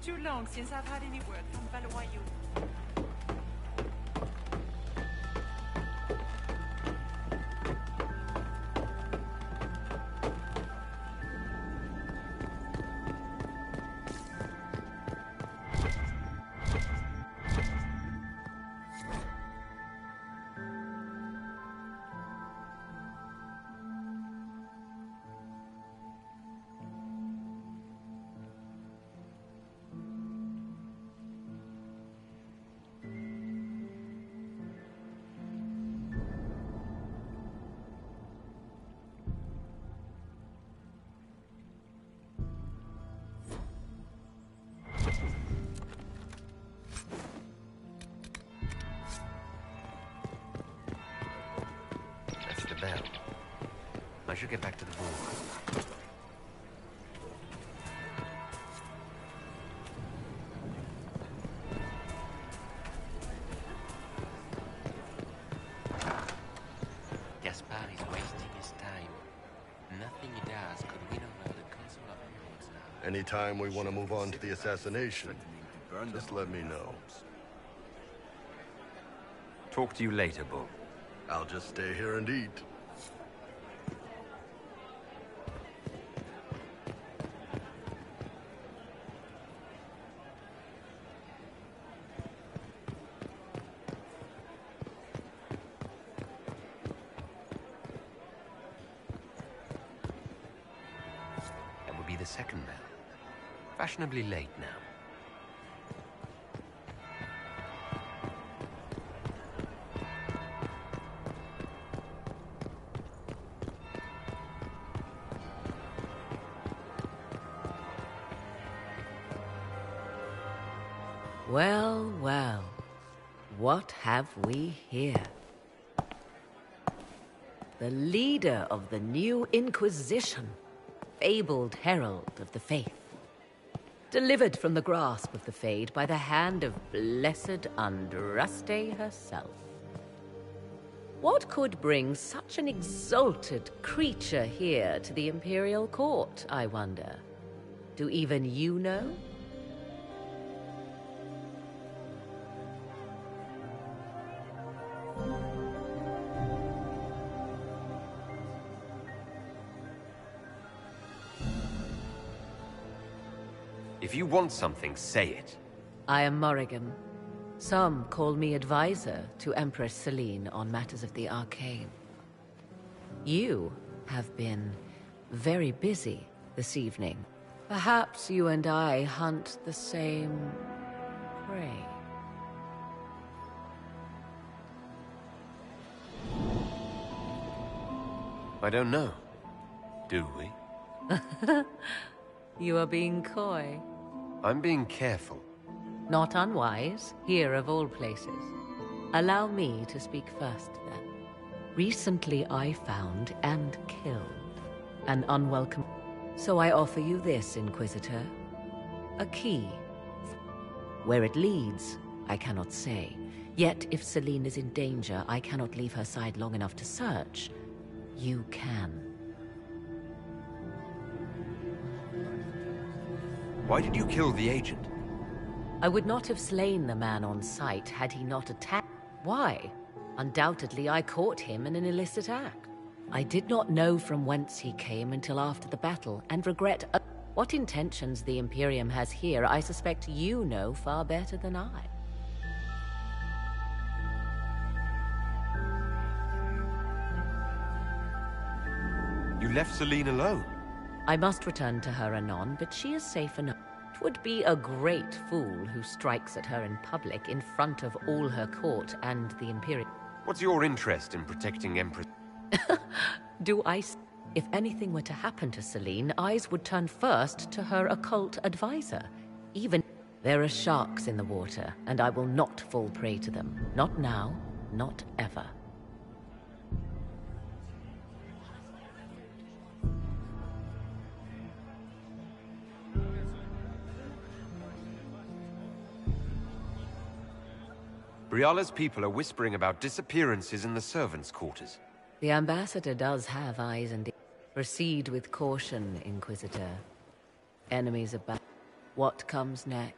too long since I've had any word from Valois. Bell. I should get back to the ball. Gaspard is wasting his time. Nothing he does could win over the Council of Heralds now. Anytime we want to move on to the assassination, just let me know. Talk to you later, Bull. I'll just stay here and eat. That would be the second bell. Fashionably late now. Well, well, what have we here? The leader of the new Inquisition, fabled herald of the faith, delivered from the grasp of the Fade by the hand of blessed Andraste herself. What could bring such an exalted creature here to the Imperial Court, I wonder? Do even you know? If you want something, say it. I am Morrigan. Some call me advisor to Empress Celine on matters of the arcane. You have been very busy this evening. Perhaps you and I hunt the same prey. I don't know. Do we? You are being coy. I'm being careful. Not unwise, here of all places. Allow me to speak first, then. Recently I found and killed an unwelcome... So I offer you this, Inquisitor. A key. Where it leads, I cannot say. Yet if Celine is in danger, I cannot leave her side long enough to search. You can. Why did you kill the agent? I would not have slain the man on sight had he not attacked. Why? Undoubtedly, I caught him in an illicit act. I did not know from whence he came until after the battle, and regret what intentions the Imperium has here. I suspect you know far better than I. You left Celine alone? I must return to her anon, but she is safe enough. It would be a great fool who strikes at her in public in front of all her court and the Imperium. What's your interest in protecting Empress? Do I... If anything were to happen to Celine, eyes would turn first to her occult advisor. Even... There are sharks in the water, and I will not fall prey to them. Not now, not ever. Briala's people are whispering about disappearances in the servants' quarters. The ambassador does have eyes and... Proceed with caution, Inquisitor. Enemies about... What comes next?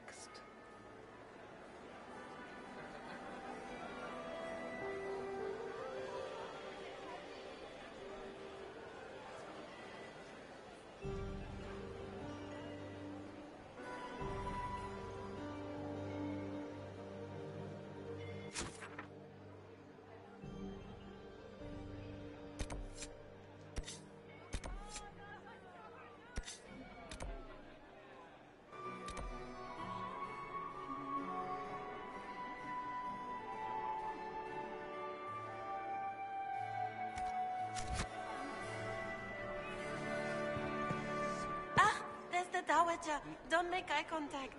Dowager, don't make eye contact.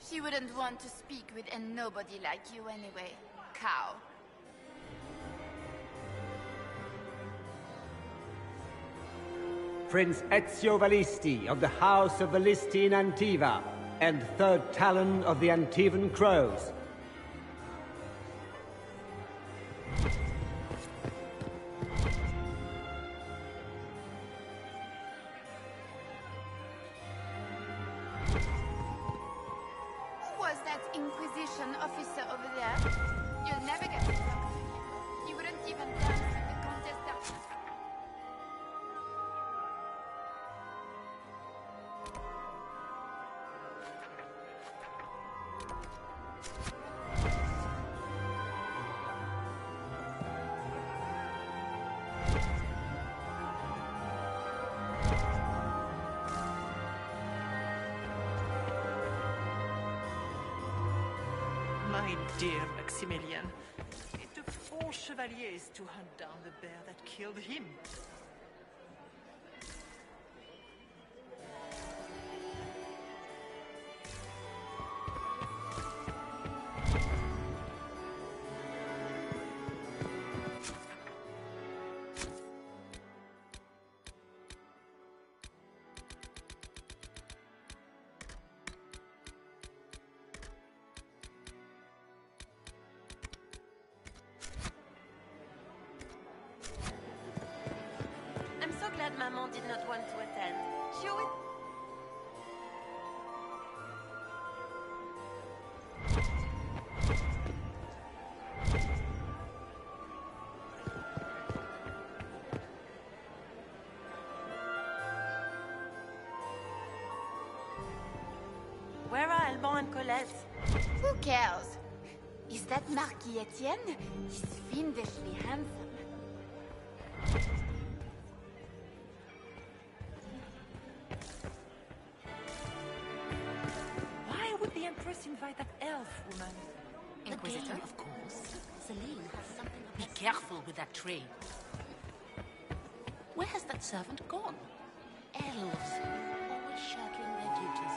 She wouldn't want to speak with a nobody like you anyway, cow. Prince Ezio Valisti of the House of Valisti in Antiva, and third Talon of the Antivan Crows. Inquisition officer over there. You'll never get to talk to him. He wouldn't even dance with the Countess. My dear Maximilian, it took 4 chevaliers to hunt down the bear that killed him. Maman did not want to attend. She would... Where are Alban and Colette? Who cares? Is that Marquis Etienne? He's fiendishly handsome. Invite that elf woman. Inquisitor? Of course. Celine has something up. Be careful with that tree. Where has that servant gone? Elves, always shirking their duties.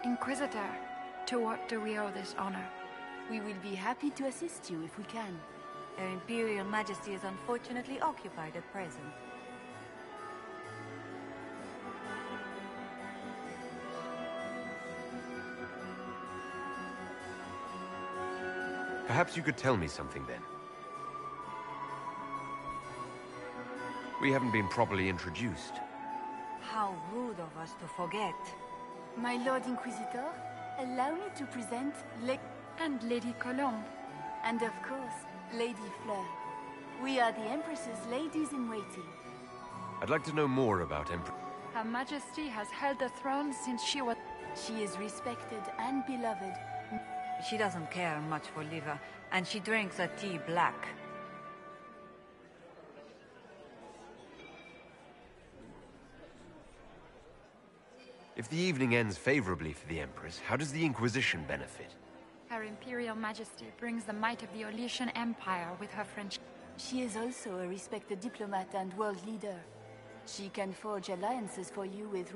Inquisitor, to what do we owe this honor? We will be happy to assist you if we can. Her Imperial Majesty is unfortunately occupied at present. Perhaps you could tell me something then. We haven't been properly introduced. How rude of us to forget. My Lord Inquisitor, allow me to present and Lady Colombe. And of course, Lady Fleur. We are the Empress's ladies-in-waiting. I'd like to know more about Empress. Her Majesty has held the throne since she was... She is respected and beloved. She doesn't care much for liver, and she drinks her tea black. If the evening ends favorably for the Empress, how does the Inquisition benefit? Her Imperial Majesty brings the might of the Olesian Empire with her French... She is also a respected diplomat and world leader. She can forge alliances for you with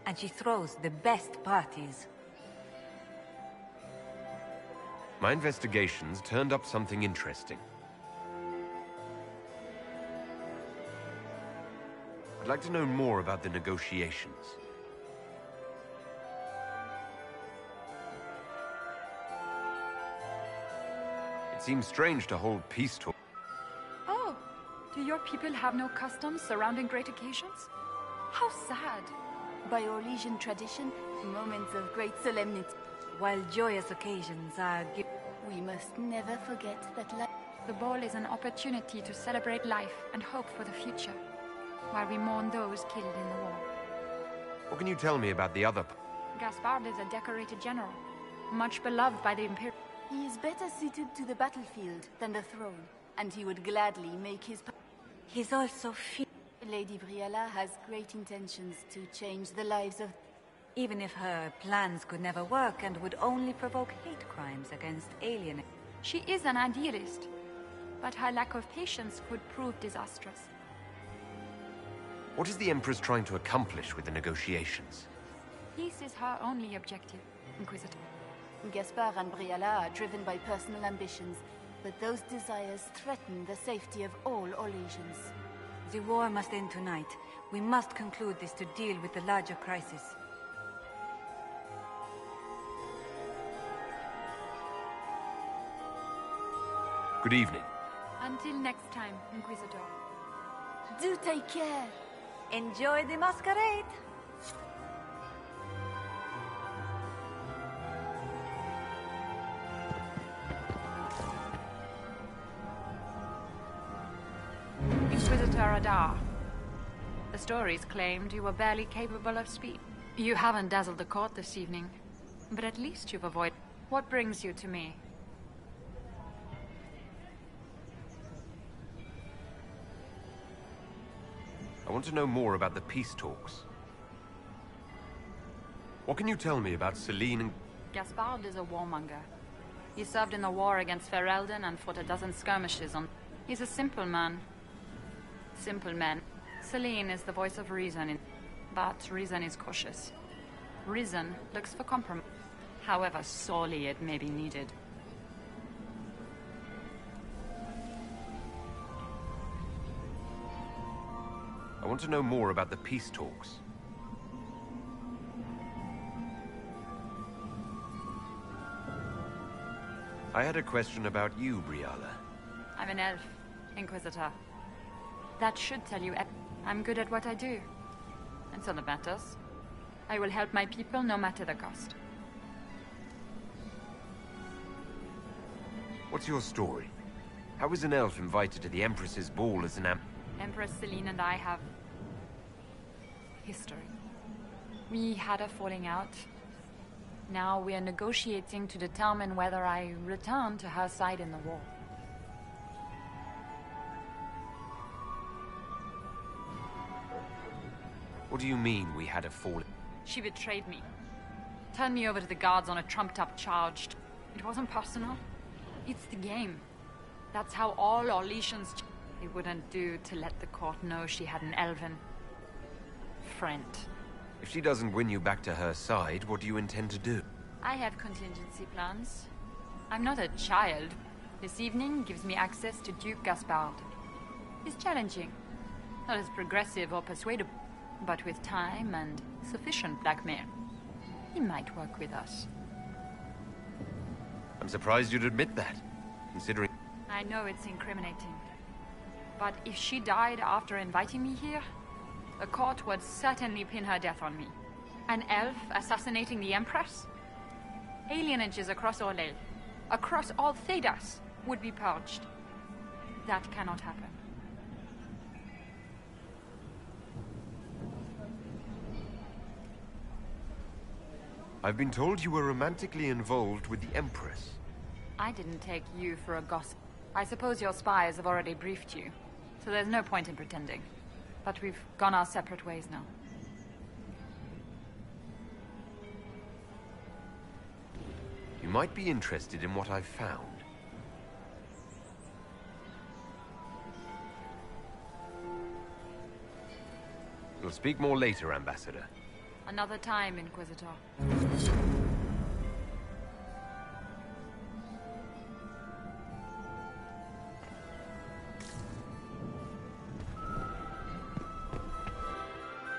and she throws the best parties. My investigations turned up something interesting. I'd like to know more about the negotiations. It seems strange to hold peace talks. Oh, Do your people have no customs surrounding great occasions? How sad. By Orlesian tradition, moments of great solemnity, while joyous occasions are given. We must never forget that life. The ball is an opportunity to celebrate life and hope for the future, while we mourn those killed in the war. What can you tell me about the other? Gaspard is a decorated general, much beloved by the Imperial. He is better suited to the battlefield than the throne, and he would gladly make his... He's also Lady Briala has great intentions to change the lives of... Even if her plans could never work and would only provoke hate crimes against alien... She is an idealist, but her lack of patience could prove disastrous. What is the Empress trying to accomplish with the negotiations? Peace is her only objective, Inquisitor. Gaspard and Briala are driven by personal ambitions, but those desires threaten the safety of all Orlesians. The war must end tonight. We must conclude this to deal with the larger crisis. Good evening. Until next time, Inquisitor. Do take care. Enjoy the masquerade. Inquisitor Adar. The stories claimed you were barely capable of speech. You haven't dazzled the court this evening, but at least you've avoided. What brings you to me? I want to know more about the peace talks. What can you tell me about Celine and... Gaspard is a warmonger. He served in the war against Ferelden and fought a dozen skirmishes on... He's a simple man. Simple men. Celine is the voice of reason, but reason is cautious. Reason looks for compromise, however sorely it may be needed. I want to know more about the peace talks. I had a question about you, Briala. I'm an elf, Inquisitor. That should tell you I'm good at what I do. And so that matters. I will help my people no matter the cost. What's your story? How is an elf invited to the Empress's ball as an Empress Celine and I have... history. We had a falling out. Now we are negotiating to determine whether I return to her side in the war. What do you mean we had a falling? She betrayed me. Turned me over to the guards on a trumped-up charge. It wasn't personal. It's the game. That's how all Orlesians... It wouldn't do to let the court know she had an elven friend. If she doesn't win you back to her side, what do you intend to do? I have contingency plans. I'm not a child. This evening gives me access to Duke Gaspard. He's challenging. Not as progressive or persuadable, but with time and sufficient blackmail, he might work with us. I'm surprised you'd admit that, considering... I know it's incriminating. But if she died after inviting me here, the court would certainly pin her death on me. An elf assassinating the Empress? Alienages across Orlais, across all Thedas, would be purged. That cannot happen. I've been told you were romantically involved with the Empress. I didn't take you for a gossip. I suppose your spies have already briefed you, so there's no point in pretending. But we've gone our separate ways now. You might be interested in what I've found. We'll speak more later, Ambassador. Another time, Inquisitor.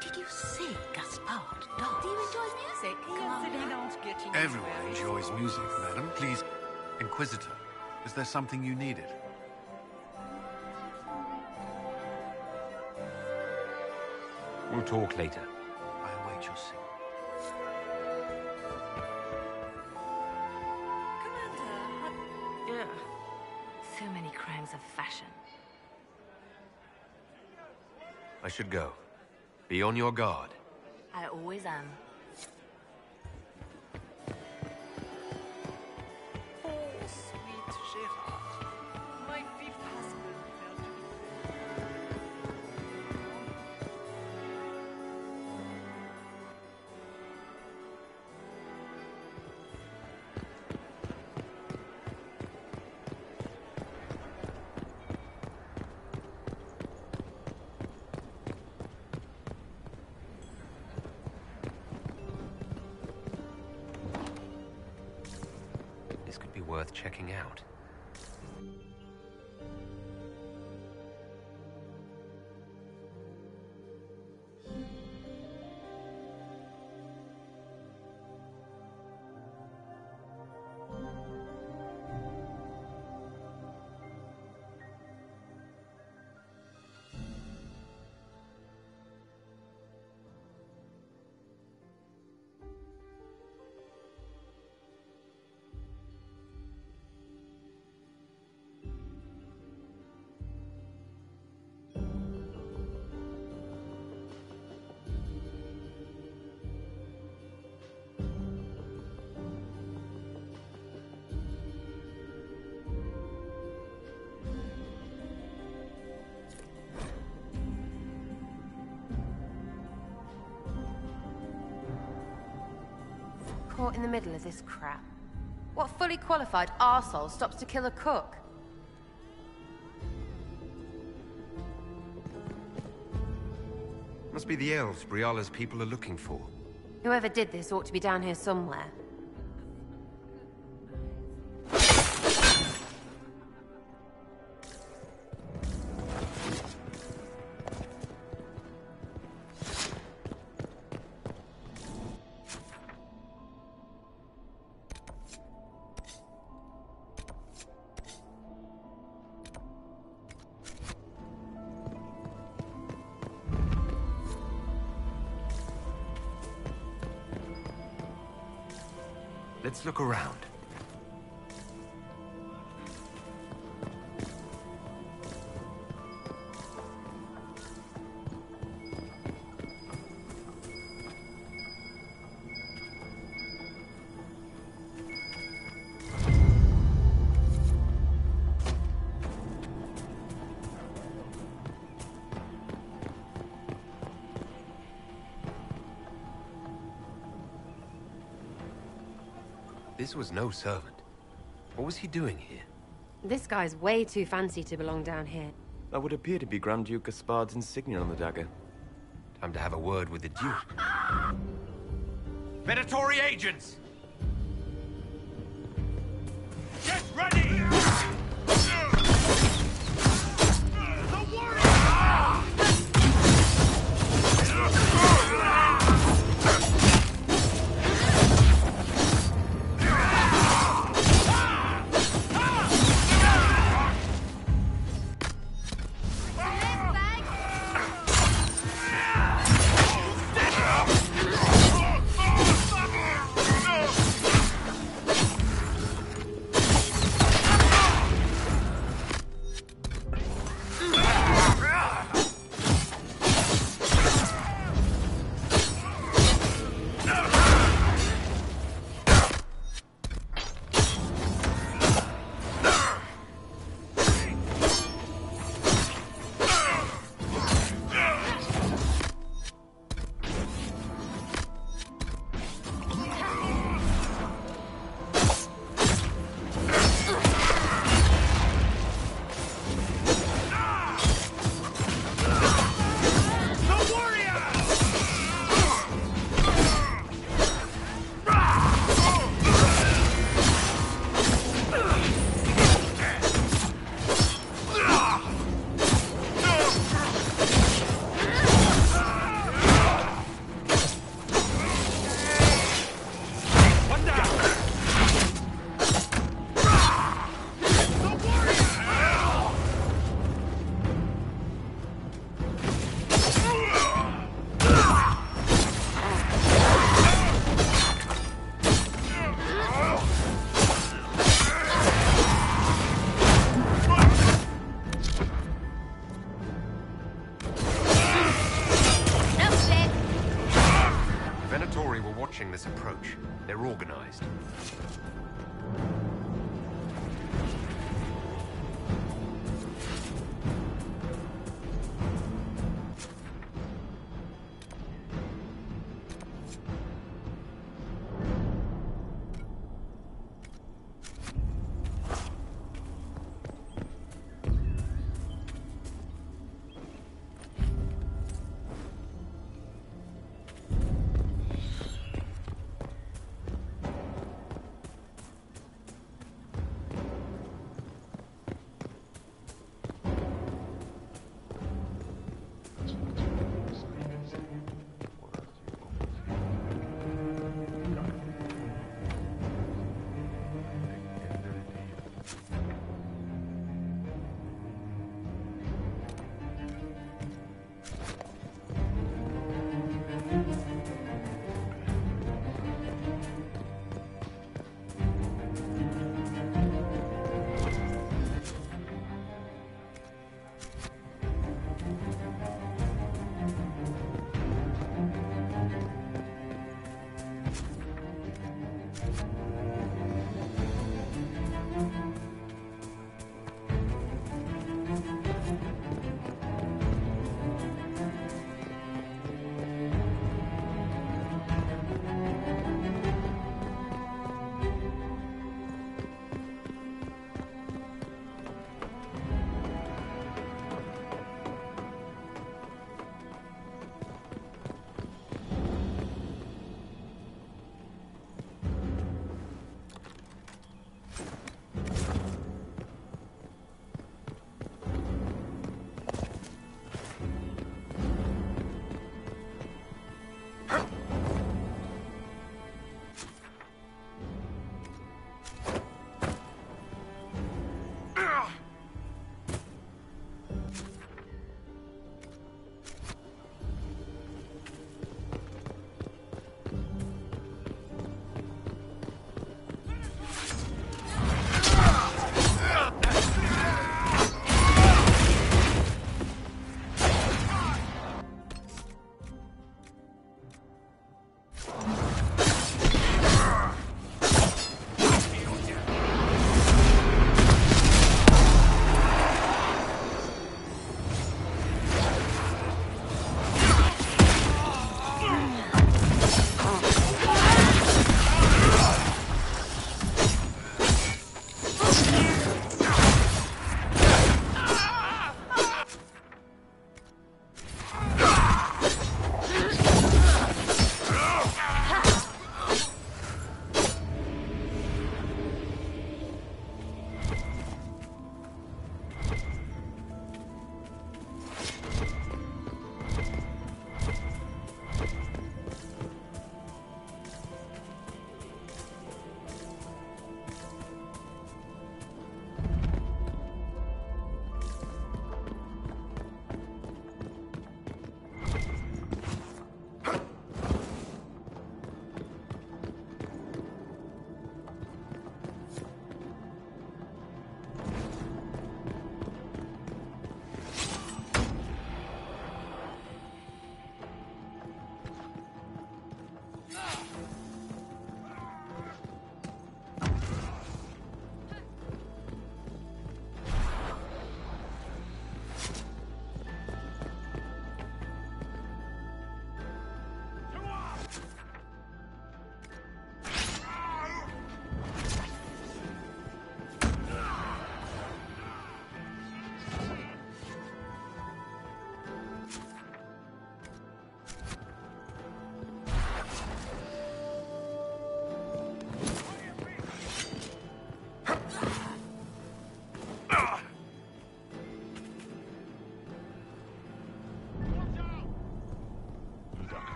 Did you say Gaspard dance? Do you enjoy music? Everyone enjoys music, madam. Please, Inquisitor, is there something you needed? We'll talk later. I await your signal. Ugh. So many crimes of fashion. I should go. Be on your guard. I always am. Oh, sweet Gerard. My fifth husband fell to This could be worth checking out. Caught in the middle of this crap. What fully qualified arsehole stops to kill a cook? Must be the elves Briala's people are looking for. Whoever did this ought to be down here somewhere. Let's look around. This was no servant. What was he doing here? This guy's way too fancy to belong down here. That would appear to be Grand Duke Gaspard's insignia on the dagger. Time to have a word with the Duke. Predatory agents! Get ready! No! They're organized.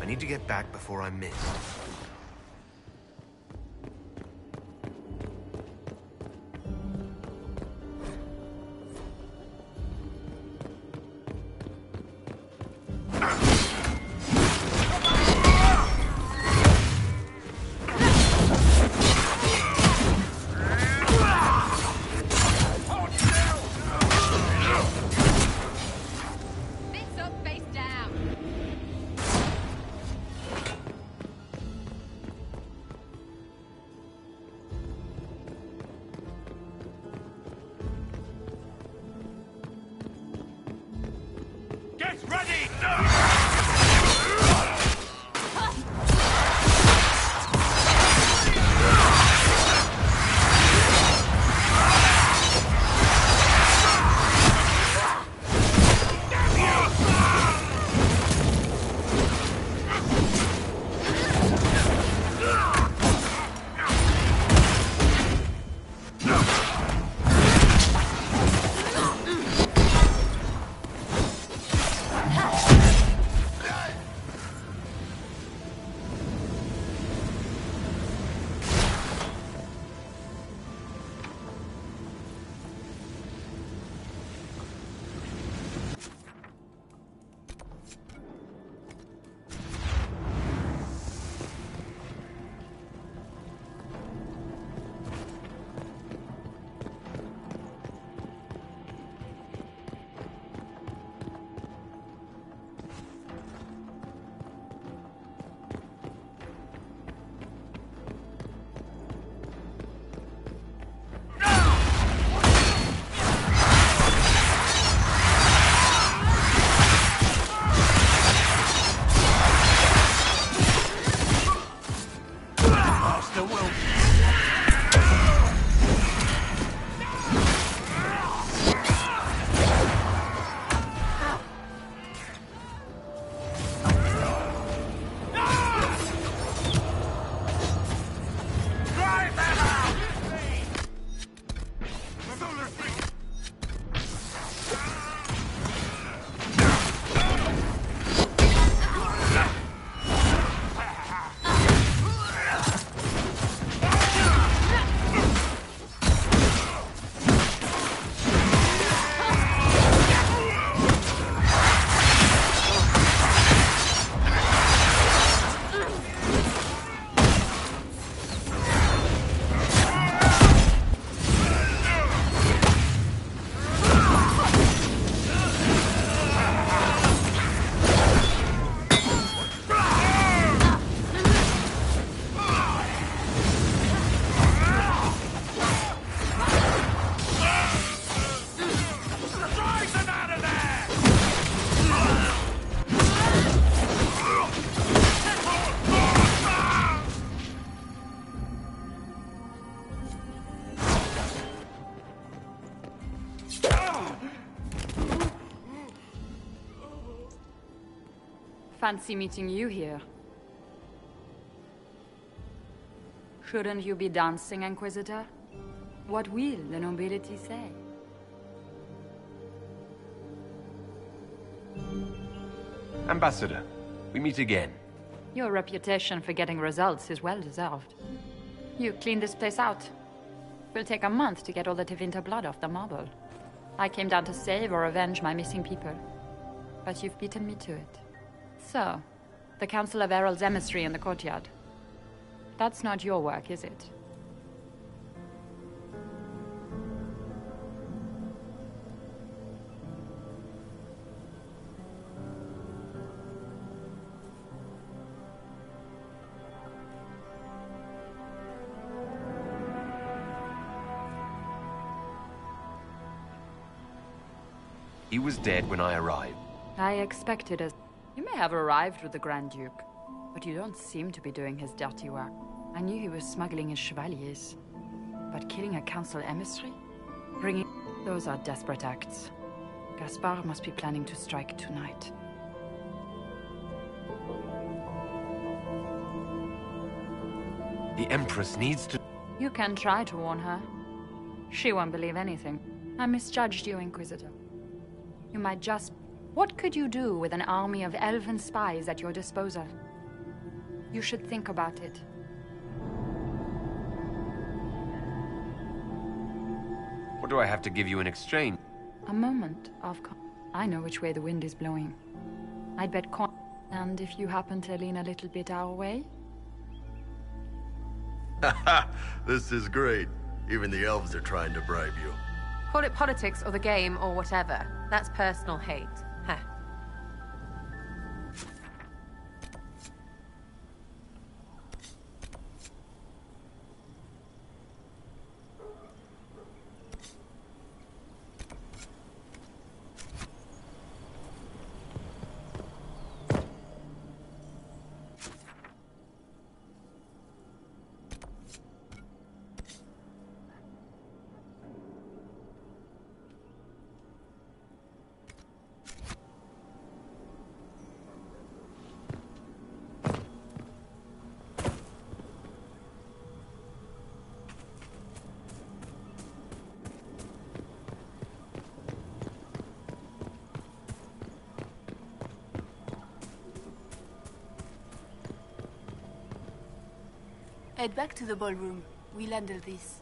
need to get back before I'm missed. Fancy meeting you here. Shouldn't you be dancing, Inquisitor? What will the nobility say? Ambassador, we meet again. Your reputation for getting results is well deserved. You cleaned this place out. Will take a month to get all the Tevinter blood off the marble. I came down to save or avenge my missing people. But you've beaten me to it. So, the Council of Herald's emissary in the courtyard. That's not your work, is it? He was dead when I arrived. I expected as... You may have arrived with the Grand Duke, but you don't seem to be doing his dirty work. I knew he was smuggling his chevaliers. But killing a council emissary? Bringing... Those are desperate acts. Gaspard must be planning to strike tonight. The Empress needs to... You can try to warn her. She won't believe anything. I misjudged you, Inquisitor. You might just... What could you do with an army of elven spies at your disposal? You should think about it. What do I have to give you in exchange? A moment of I know which way the wind is blowing. I'd bet coin. And if you happen to lean a little bit our way? This is great. Even the elves are trying to bribe you. Call it politics or the game or whatever. That's personal hate. Huh. Head back to the ballroom. We'll handle this.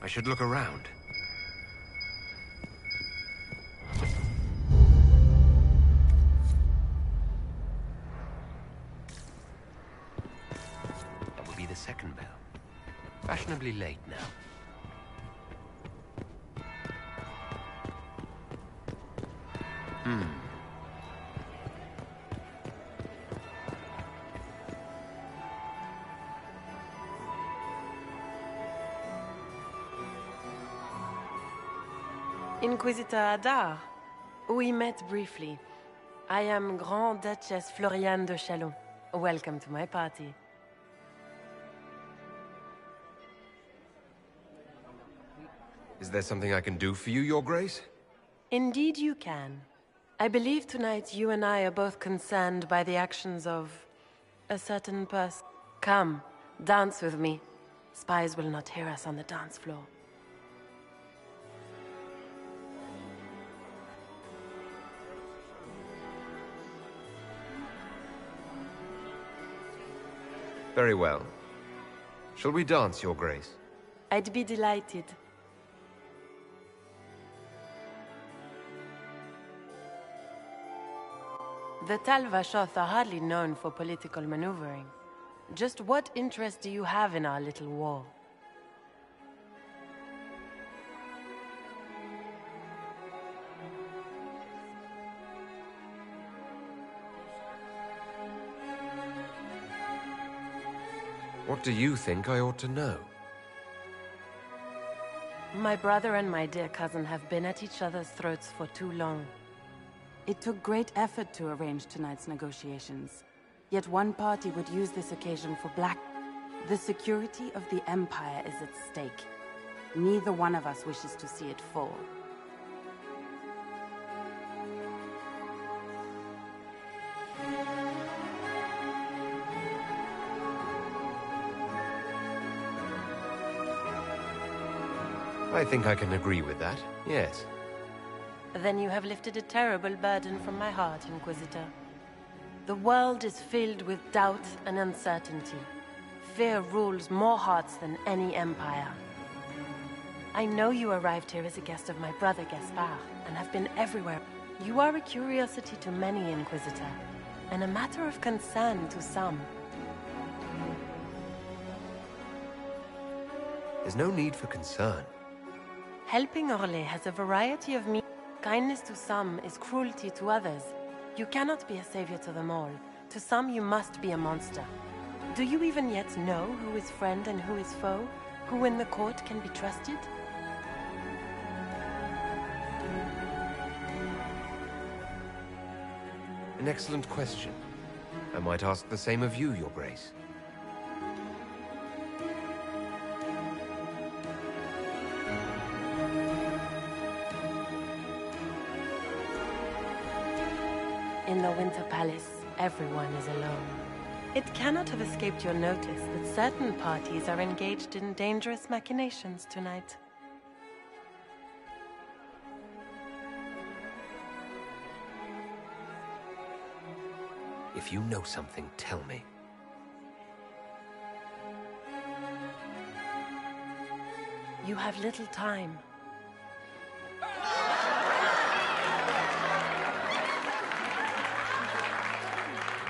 I should look around. That will be the second bell. Fashionably late now. Inquisitor Adar. We met briefly. I am Grand Duchess Floriane de Chalon. Welcome to my party. Is there something I can do for you, Your Grace? Indeed you can. I believe tonight you and I are both concerned by the actions of a certain person. Come, dance with me. Spies will not hear us on the dance floor. Very well. Shall we dance, Your Grace? I'd be delighted. The Tal-Vashoth are hardly known for political maneuvering. Just what interest do you have in our little war? What do you think I ought to know? My brother and my dear cousin have been at each other's throats for too long. It took great effort to arrange tonight's negotiations. Yet one party would use this occasion for black. The security of the Empire is at stake. Neither one of us wishes to see it fall. I think I can agree with that, yes. Then you have lifted a terrible burden from my heart, Inquisitor. The world is filled with doubt and uncertainty. Fear rules more hearts than any empire. I know you arrived here as a guest of my brother Gaspard, and have been everywhere. You are a curiosity to many, Inquisitor, and a matter of concern to some. There's no need for concern. Helping Orlais has a variety of means. Kindness to some is cruelty to others. You cannot be a savior to them all. To some you must be a monster. Do you even yet know who is friend and who is foe? Who in the court can be trusted? An excellent question. I might ask the same of you, Your Grace. In the Winter Palace, everyone is alone. It cannot have escaped your notice that certain parties are engaged in dangerous machinations tonight. If you know something, tell me. You have little time.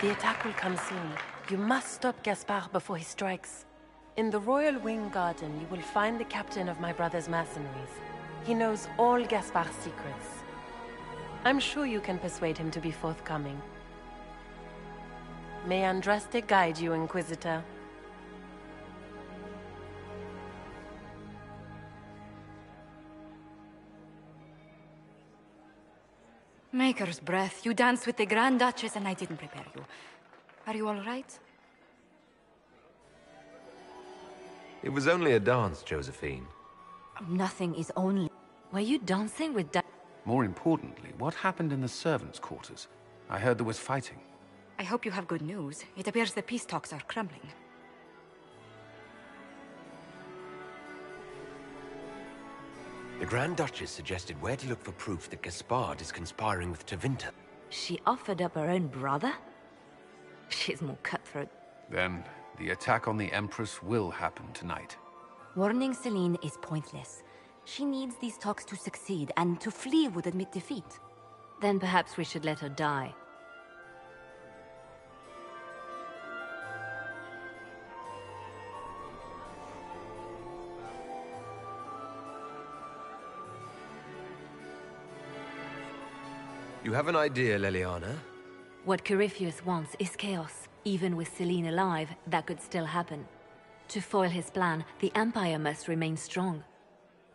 The attack will come soon. You must stop Gaspard before he strikes. In the Royal Wing Garden, you will find the captain of my brother's mercenaries. He knows all Gaspard's secrets. I'm sure you can persuade him to be forthcoming. May Andraste guide you, Inquisitor. Maker's breath. You danced with the Grand Duchess and I didn't prepare you. Are you all right? It was only a dance, Josephine. Nothing is only... Were you dancing with More importantly, what happened in the servants' quarters? I heard there was fighting. I hope you have good news. It appears the peace talks are crumbling. The Grand Duchess suggested where to look for proof that Gaspard is conspiring with Tevinter. She offered up her own brother? She's more cutthroat. Then, the attack on the Empress will happen tonight. Warning Celine is pointless. She needs these talks to succeed, and to flee would admit defeat. Then perhaps we should let her die. You have an idea, Leliana? What Corypheus wants is chaos. Even with Celine alive, that could still happen. To foil his plan, the Empire must remain strong.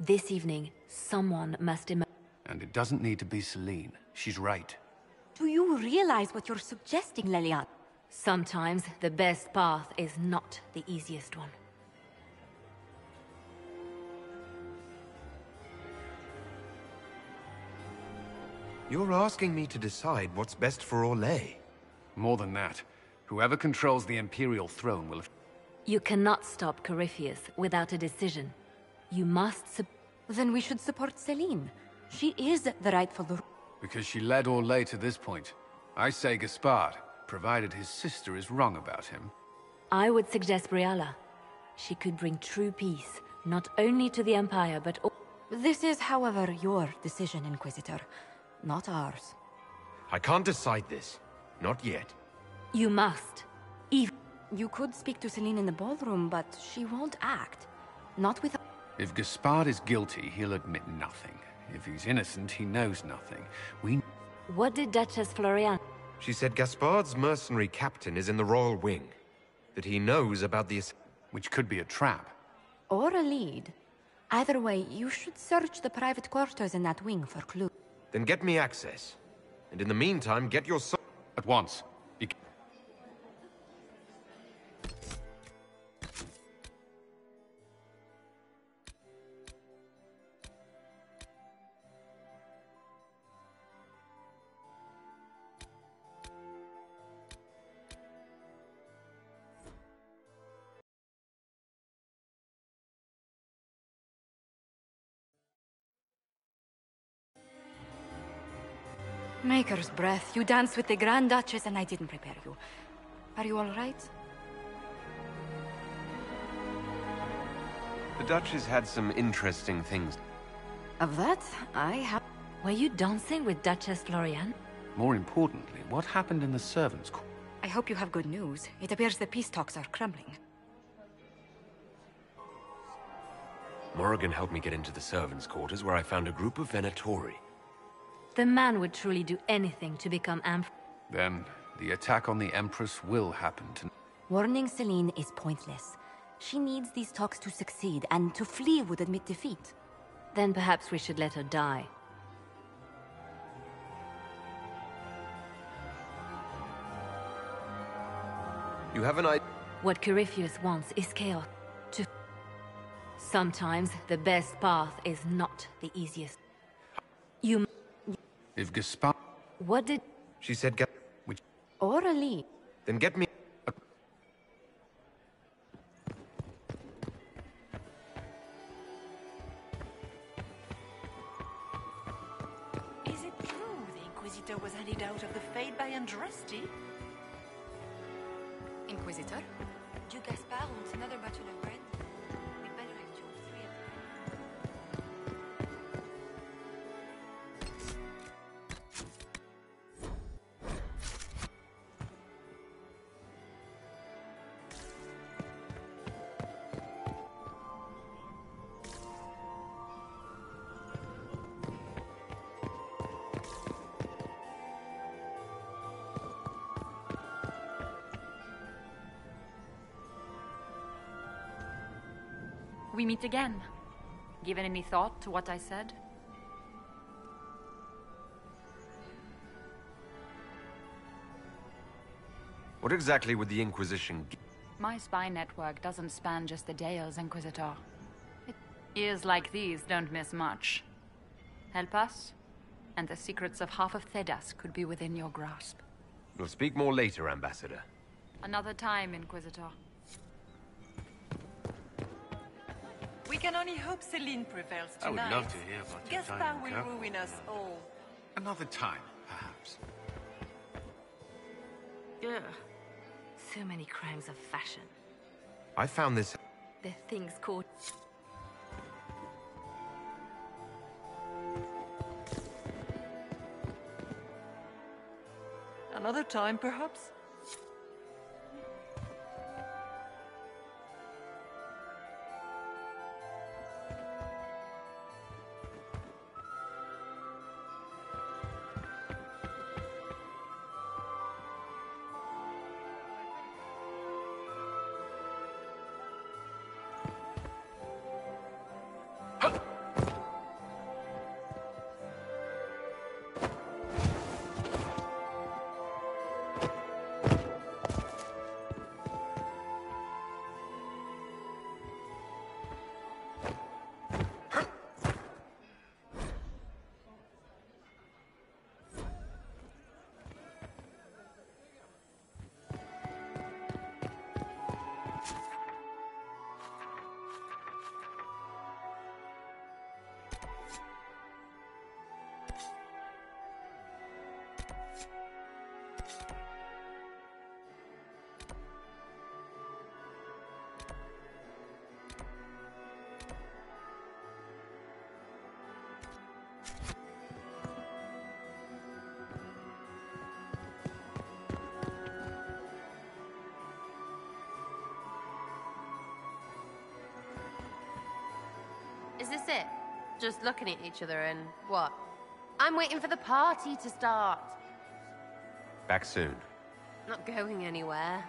This evening, someone must emerge. And it doesn't need to be Celine. She's right. Do you realize what you're suggesting, Leliana? Sometimes the best path is not the easiest one. You're asking me to decide what's best for Orlais. More than that, whoever controls the Imperial throne will have... You cannot stop Corypheus without a decision. You must Then we should support Celine. She is the rightful... Because she led Orlais to this point. I say Gaspard, provided his sister is wrong about him. I would suggest Briala. She could bring true peace, not only to the Empire, but... This is, however, your decision, Inquisitor. Not ours. I can't decide this. Not yet. You must. You could speak to Celine in the ballroom, but she won't act. Not with... If Gaspard is guilty, he'll admit nothing. If he's innocent, he knows nothing. What did Duchess Florian... She said Gaspard's mercenary captain is in the royal wing. That he knows about the... Which could be a trap. Or a lead. Either way, you should search the private quarters in that wing for clues. Then get me access. And in the meantime, get your son... At once. Maker's breath. You danced with the Grand Duchess and I didn't prepare you. Are you all right? The Duchess had some interesting things. Of that, I have... Were you dancing with Duchess Florian? More importantly, what happened in the servants' quarters? I hope you have good news. It appears the peace talks are crumbling. Morrigan helped me get into the servants' quarters where I found a group of Venatori. The man would truly do anything to become Emperor. Then, the attack on the Empress will happen to... Warning Celine is pointless. She needs these talks to succeed, and to flee would admit defeat. Then perhaps we should let her die. You have an idea? What Corypheus wants is chaos. Sometimes the best path is not the easiest. If Gaspard... What did... She said Which... Or a lead. Then get me... Is it true the Inquisitor was handed out of the Fade by Andraste? Inquisitor? Du Gaspard wants another bottle of bread. We'd better have 2 or 3 of them. We meet again. Given any thought to what I said? What exactly would the Inquisition... My spy network doesn't span just the Dales, Inquisitor. Ears like these don't miss much. Help us, and the secrets of half of Thedas could be within your grasp. We'll speak more later, Ambassador. Another time, Inquisitor. We can only hope Celine prevails tonight. I would love to hear about your Gaspard time, will Cap. ruin us all. Another time, perhaps. Ugh. So many crimes of fashion. I found this... They're things called... Another time, perhaps? Is this it? Just looking at each other and what? I'm waiting for the party to start. Back soon. Not going anywhere.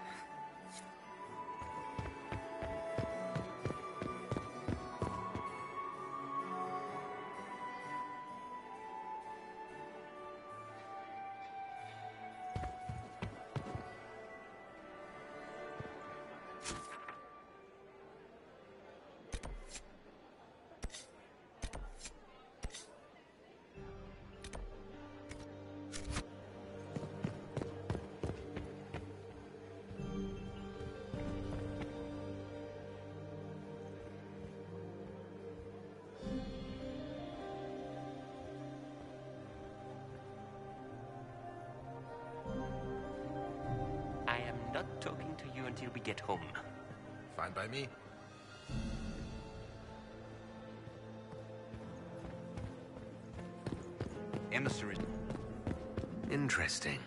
Not talking to you until we get home. Fine by me. Emissary. Interesting.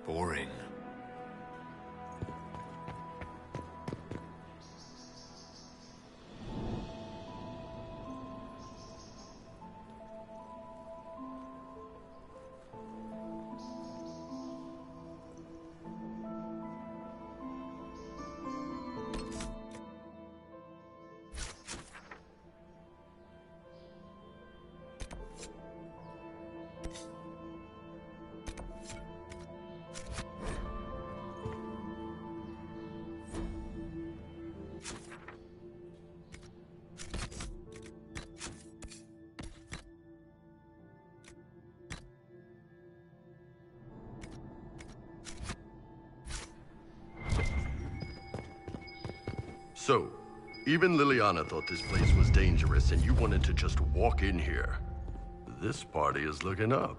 Boring. So, even Liliana thought this place was dangerous and you wanted to just walk in here. This party is looking up.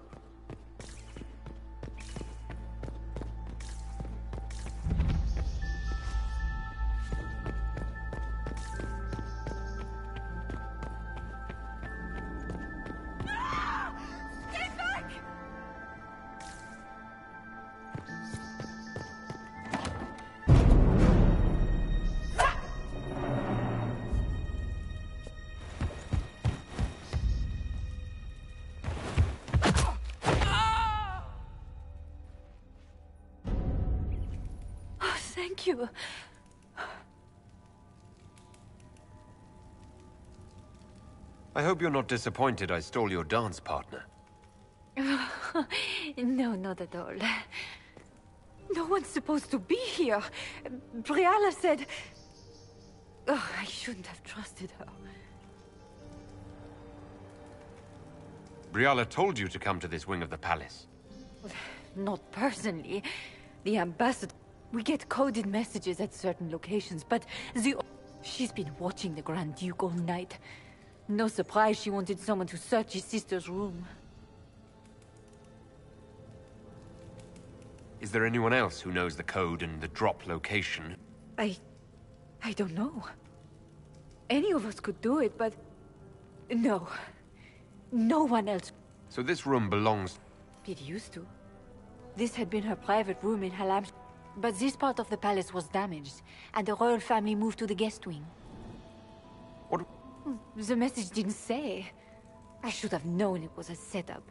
Thank you. I hope you're not disappointed I stole your dance partner. No, not at all. No one's supposed to be here. Briala said... Oh, I shouldn't have trusted her. Briala told you to come to this wing of the palace. Not personally. The ambassador... We get coded messages at certain locations, but she's been watching the Grand Duke all night. No surprise she wanted someone to search his sister's room. Is there anyone else who knows the code and the drop location? I don't know. Any of us could do it, but... No. No one else. So this room belongs... It used to. This had been her private room in Halam... But this part of the palace was damaged, and the royal family moved to the guest wing. What? The message didn't say. I should have known it was a setup.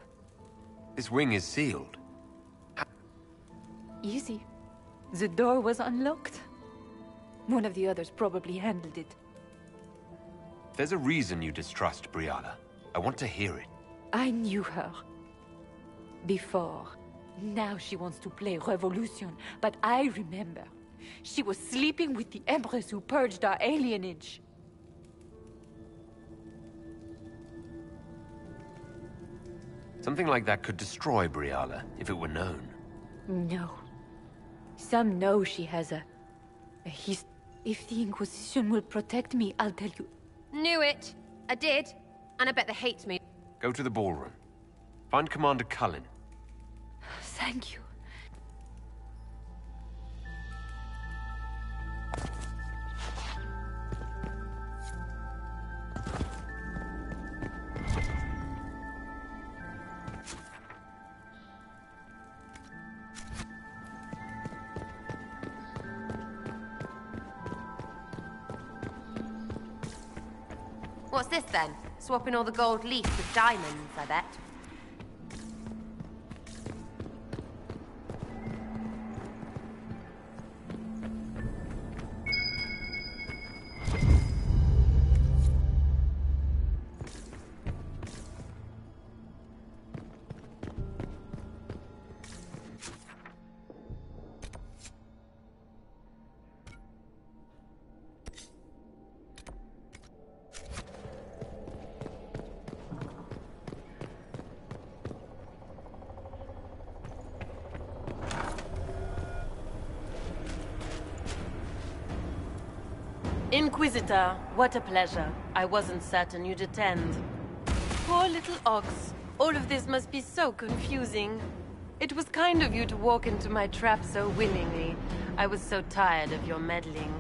This wing is sealed. Easy. The door was unlocked. One of the others probably handled it. There's a reason you distrust Briala. I want to hear it. I knew her. Before. Now she wants to play revolution, but I remember. She was sleeping with the Empress who purged our alienage. Something like that could destroy Briala, if it were known. No. Some know she has a If the Inquisition will protect me, I'll tell you. Knew it. I did. And I bet they hate me. Go to the ballroom. Find Commander Cullen. Thank you. What's this then? Swapping all the gold leaf with diamonds, I bet. Inquisitor, what a pleasure. I wasn't certain you'd attend. Poor little ox. All of this must be so confusing. It was kind of you to walk into my trap so willingly. I was so tired of your meddling.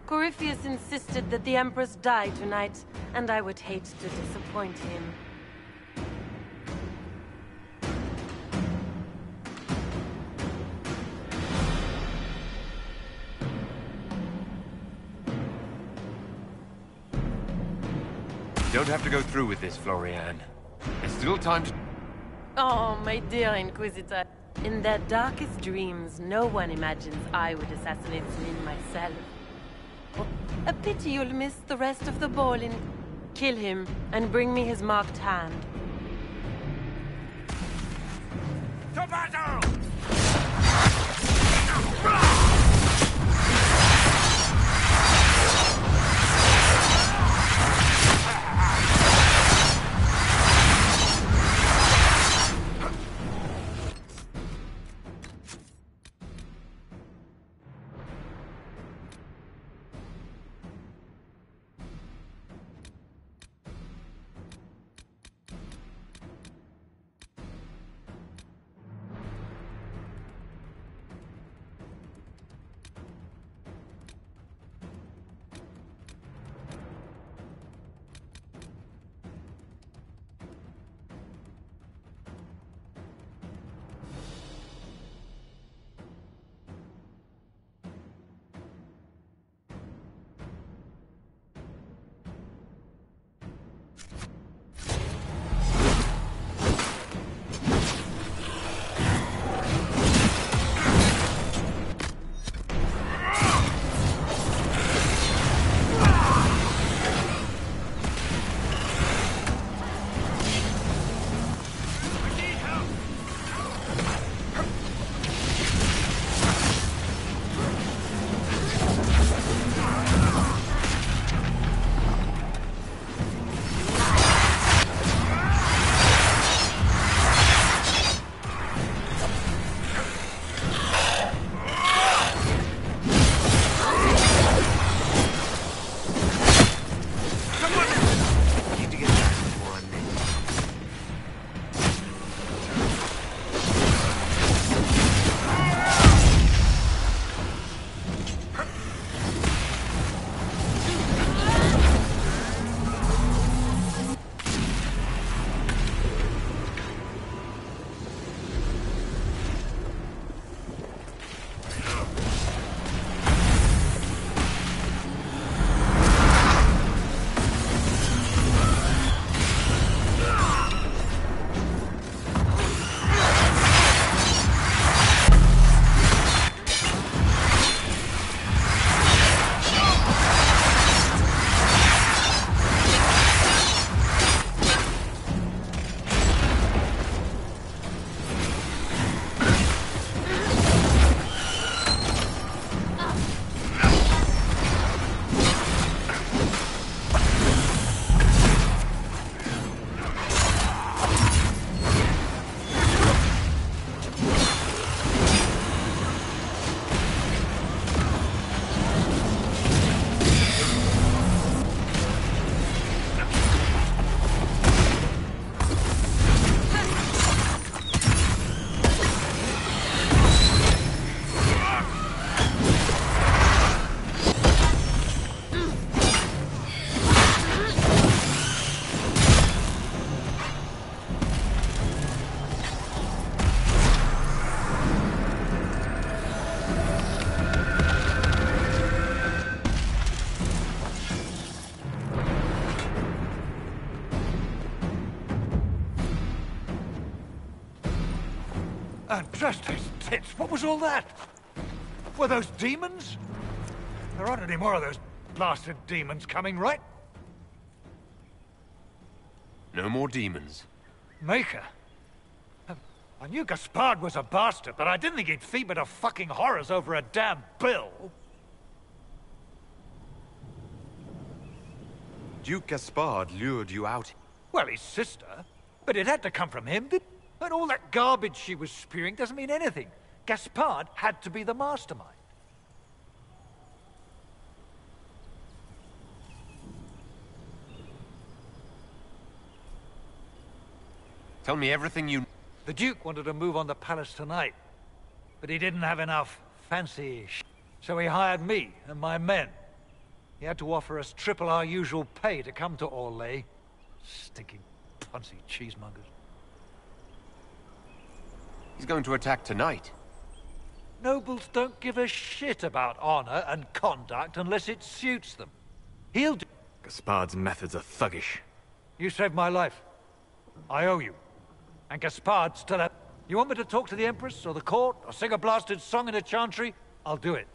Corypheus insisted that the Empress die tonight, and I would hate to disappoint him. You don't have to go through with this, Florian. There's still time to... Oh, my dear Inquisitor. In their darkest dreams, no one imagines I would assassinate Celine myself. Oh, a pity you'll miss the rest of the ball in... Kill him, and bring me his marked hand. To battle! And just his tits, what was all that? Were those demons? There aren't any more of those blasted demons coming, right? No more demons. Maker? I knew Gaspard was a bastard, but I didn't think he'd feed me to fucking horrors over a damn bill. Duke Gaspard lured you out. Well, his sister. But it had to come from him, didn't it? And all that garbage she was spewing doesn't mean anything. Gaspard had to be the mastermind. Tell me everything you... The Duke wanted to move on the palace tonight, but he didn't have enough fancy sh*, so he hired me and my men. He had to offer us triple our usual pay to come to Orlais. Stinking punsy cheesemongers. He's going to attack tonight. Nobles don't give a shit about honor and conduct unless it suits them. He'll do... Gaspard's methods are thuggish. You saved my life. I owe you. And Gaspard still up. You want me to talk to the Empress or the court or sing a blasted song in a chantry? I'll do it.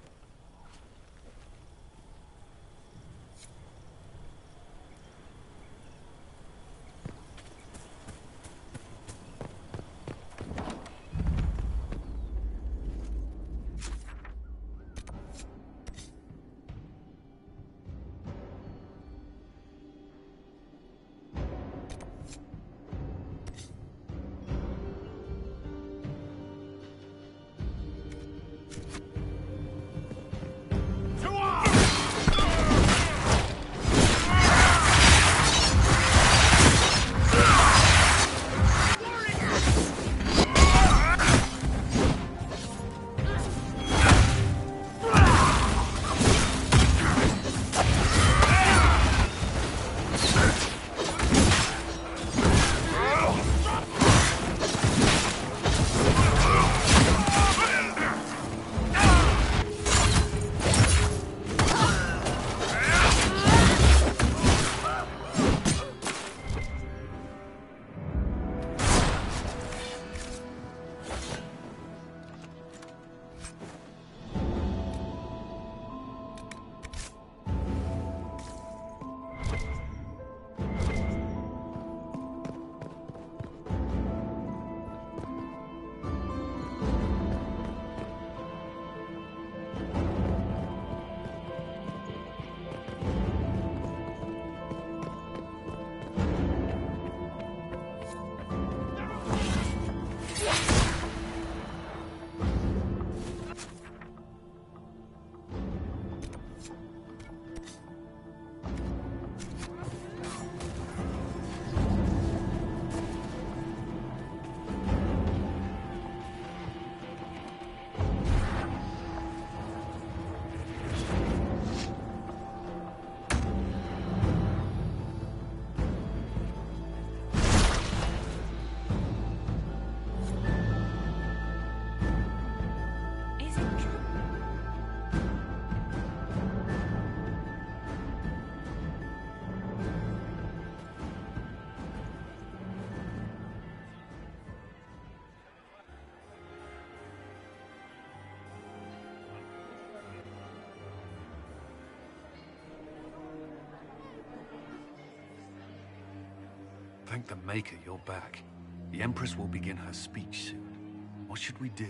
Thank the Maker you're back. The Empress will begin her speech soon. What should we do?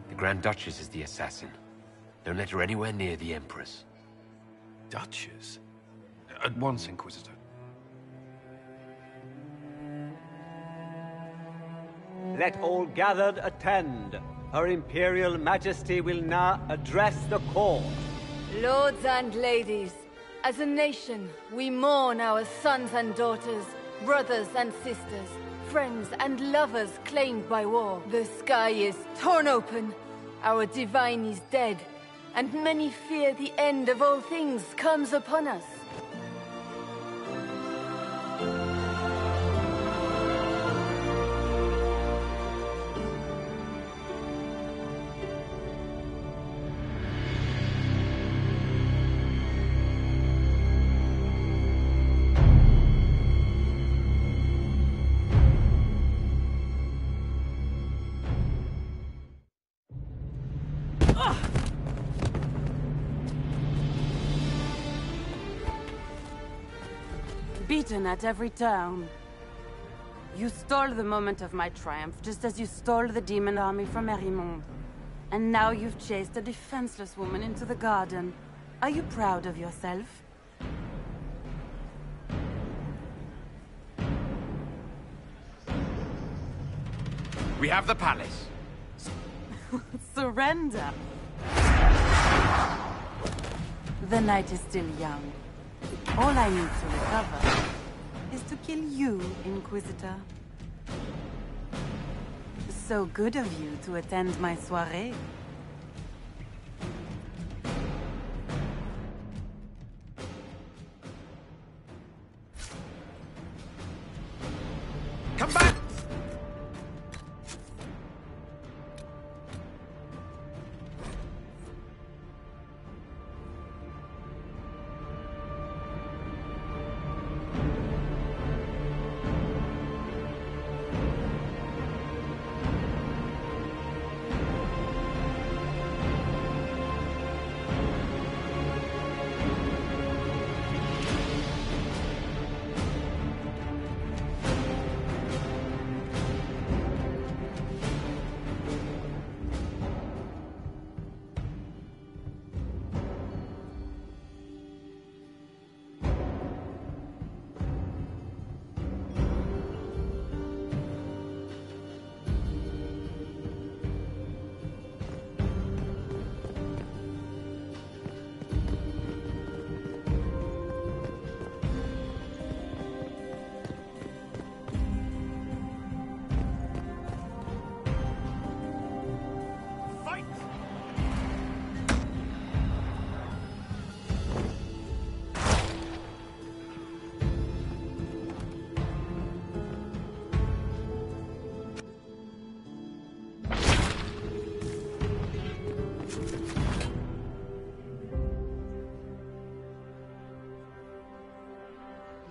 The Grand Duchess is the assassin. Don't let her anywhere near the Empress. Duchess? At once, Inquisitor. Let all gathered attend. Her Imperial Majesty will now address the court. Lords and ladies, as a nation, we mourn our sons and daughters, brothers and sisters, friends and lovers claimed by war. The sky is torn open, our divine is dead, and many fear the end of all things comes upon us. beaten at every turn. You stole the moment of my triumph, just as you stole the demon army from Erimond. And now you've chased a defenseless woman into the garden. Are you proud of yourself? We have the palace. Surrender. The night is still young. All I need to recover is to kill you, Inquisitor. So good of you to attend my soirée. Come back!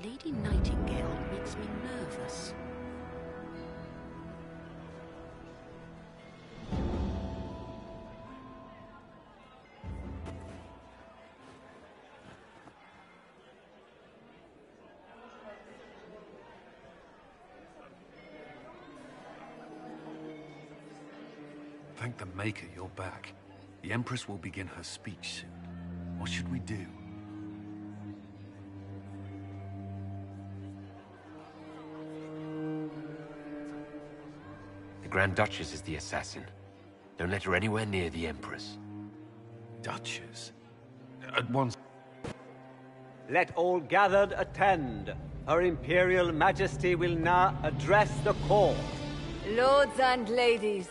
Lady Nightingale makes me nervous. Thank the Maker you're back. The Empress will begin her speech soon. What should we do? The Grand Duchess is the assassin. Don't let her anywhere near the Empress. Duchess? At once. Let all gathered attend. Her Imperial Majesty will now address the court. Lords and ladies,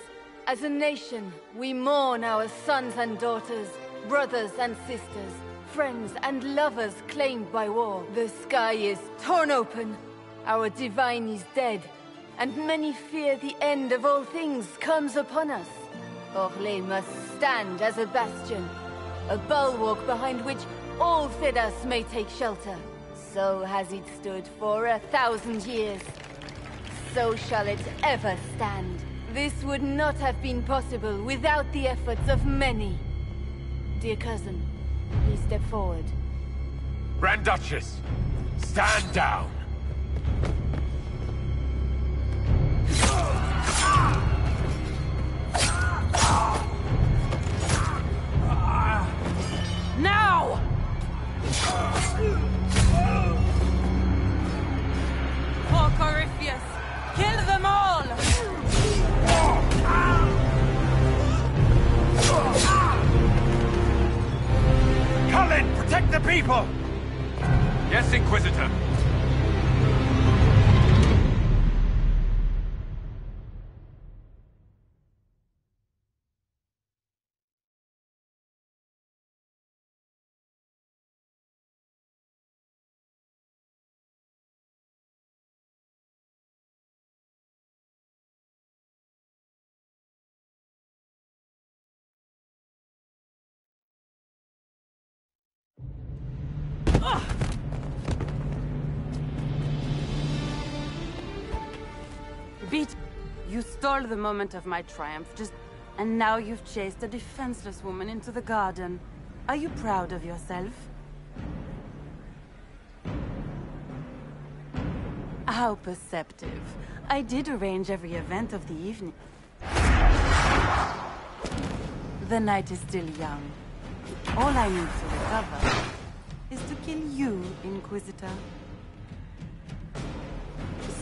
as a nation, we mourn our sons and daughters, brothers and sisters, friends and lovers claimed by war. The sky is torn open. Our divine is dead. And many fear the end of all things comes upon us. Orlais must stand as a bastion, a bulwark behind which all Fedas may take shelter. So has it stood for 1,000 years. So shall it ever stand. This would not have been possible without the efforts of many. Dear cousin, please step forward. Grand Duchess, stand down! Now! For Corypheus, kill them all! Cullen, protect the people! Yes, Inquisitor. Beat. You stole the moment of my triumph, and now you've chased a defenseless woman into the garden. Are you proud of yourself? How perceptive. I did arrange every event of the evening. The night is still young. All I need to recover is to kill you, Inquisitor.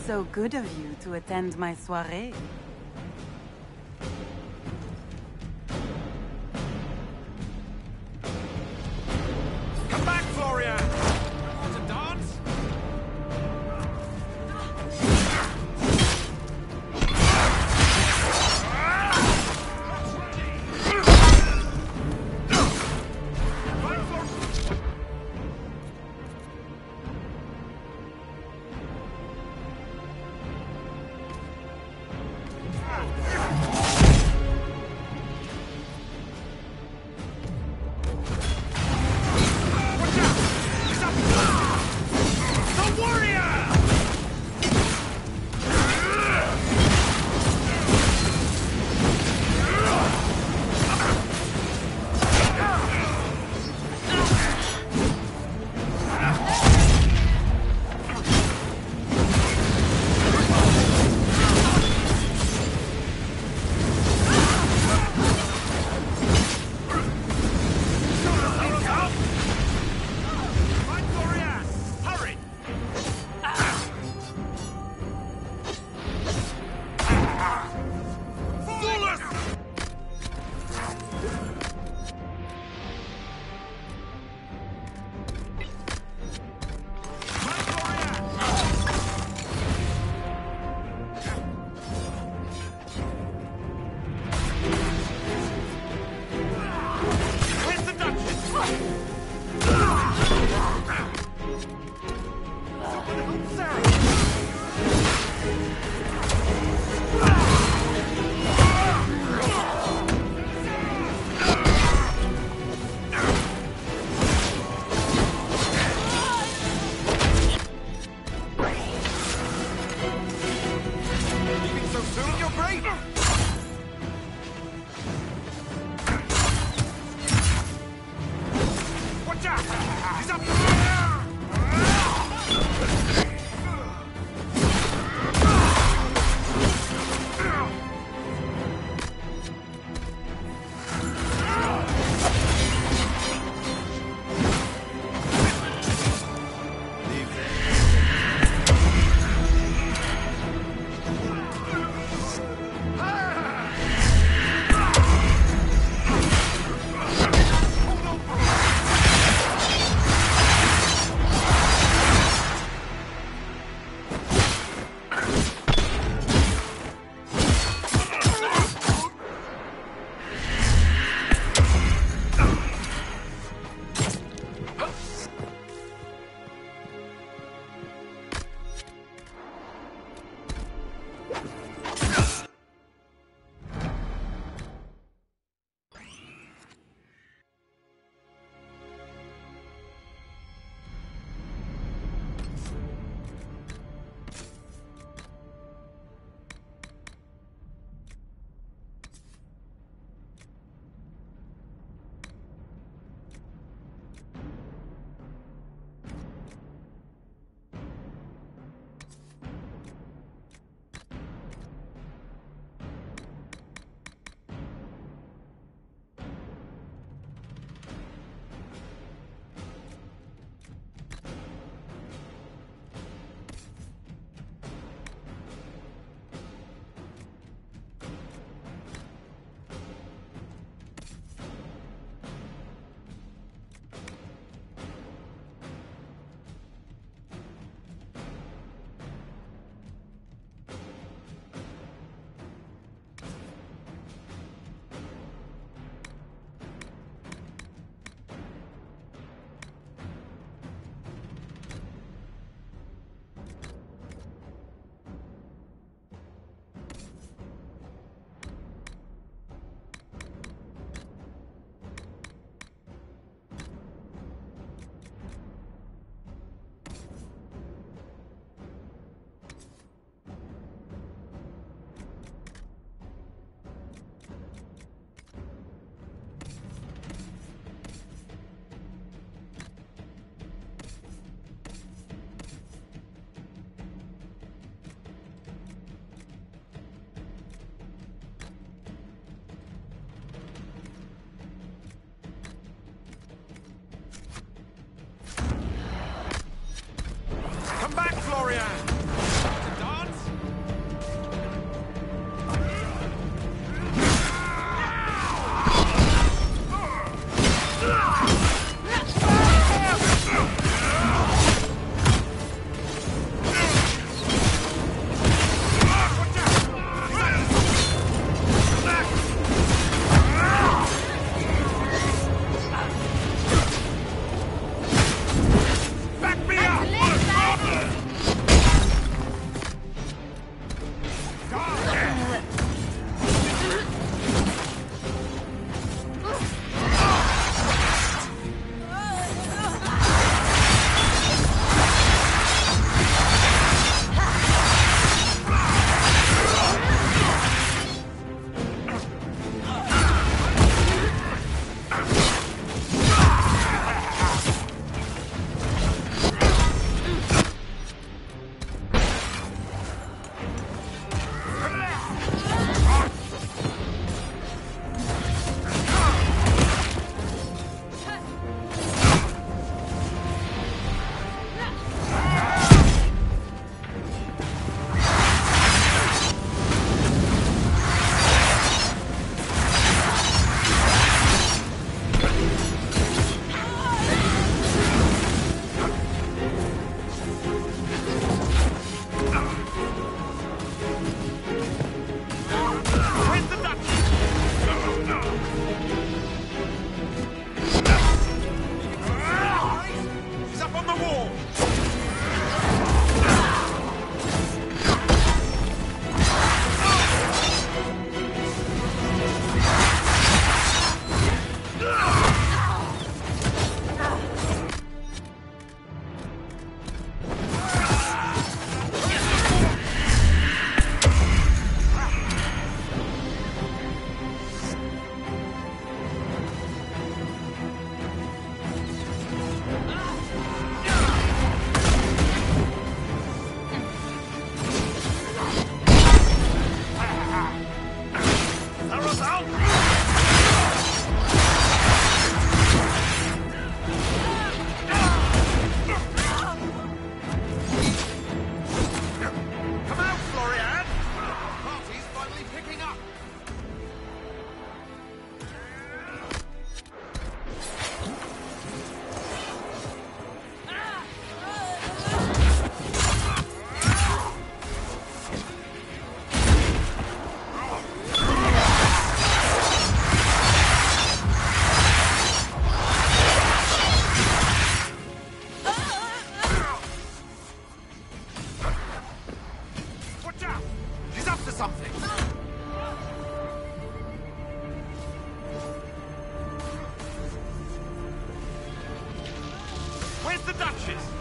So good of you to attend my soirée. Come back, Florian! Want to dance? something. Where's the Duchess?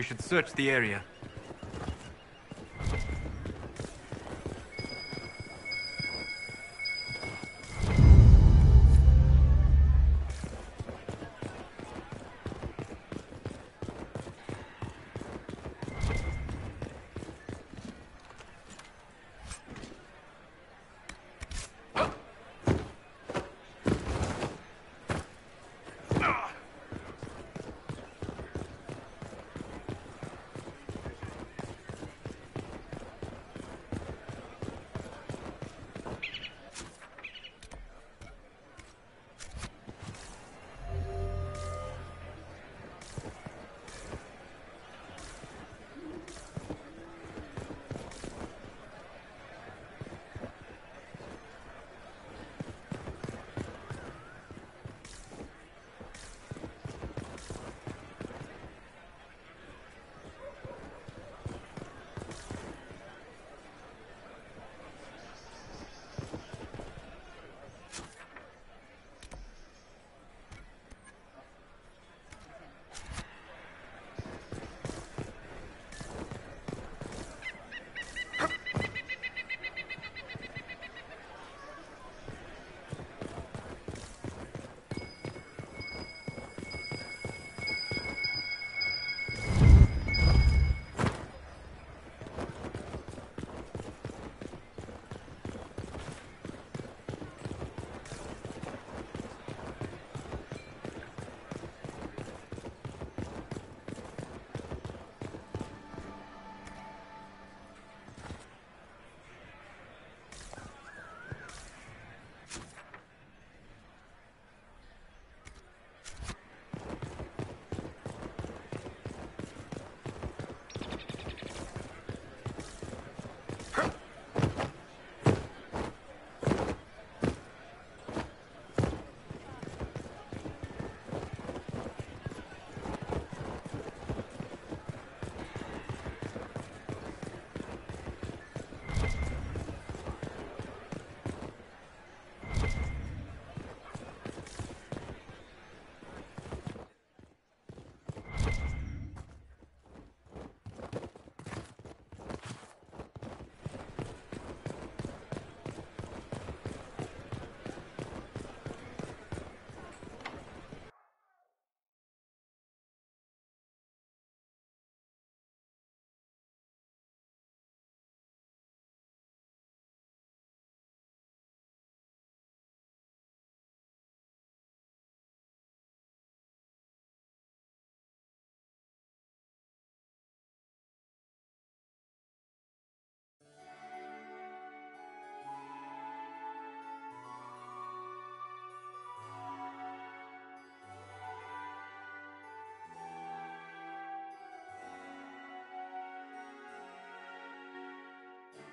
should search the area.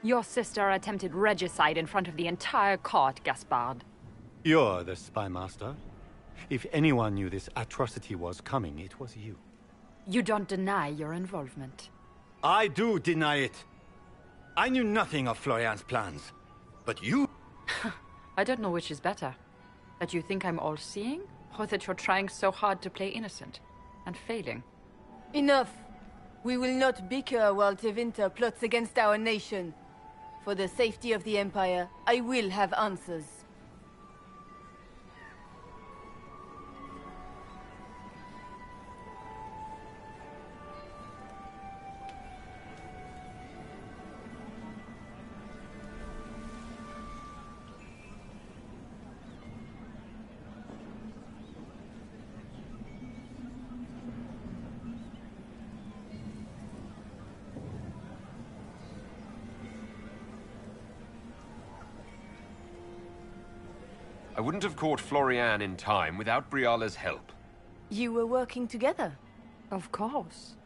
Your sister attempted regicide in front of the entire court, Gaspard. You're the spy master. If anyone knew this atrocity was coming, it was you. You don't deny your involvement. I do deny it. I knew nothing of Florian's plans. But you... I don't know which is better. That you think I'm all-seeing, or that you're trying so hard to play innocent, and failing. Enough. We will not bicker while Tevinter plots against our nation. For the safety of the Empire, I will have answers. I wouldn't have caught Florian in time without Briala's help. You were working together? Of course.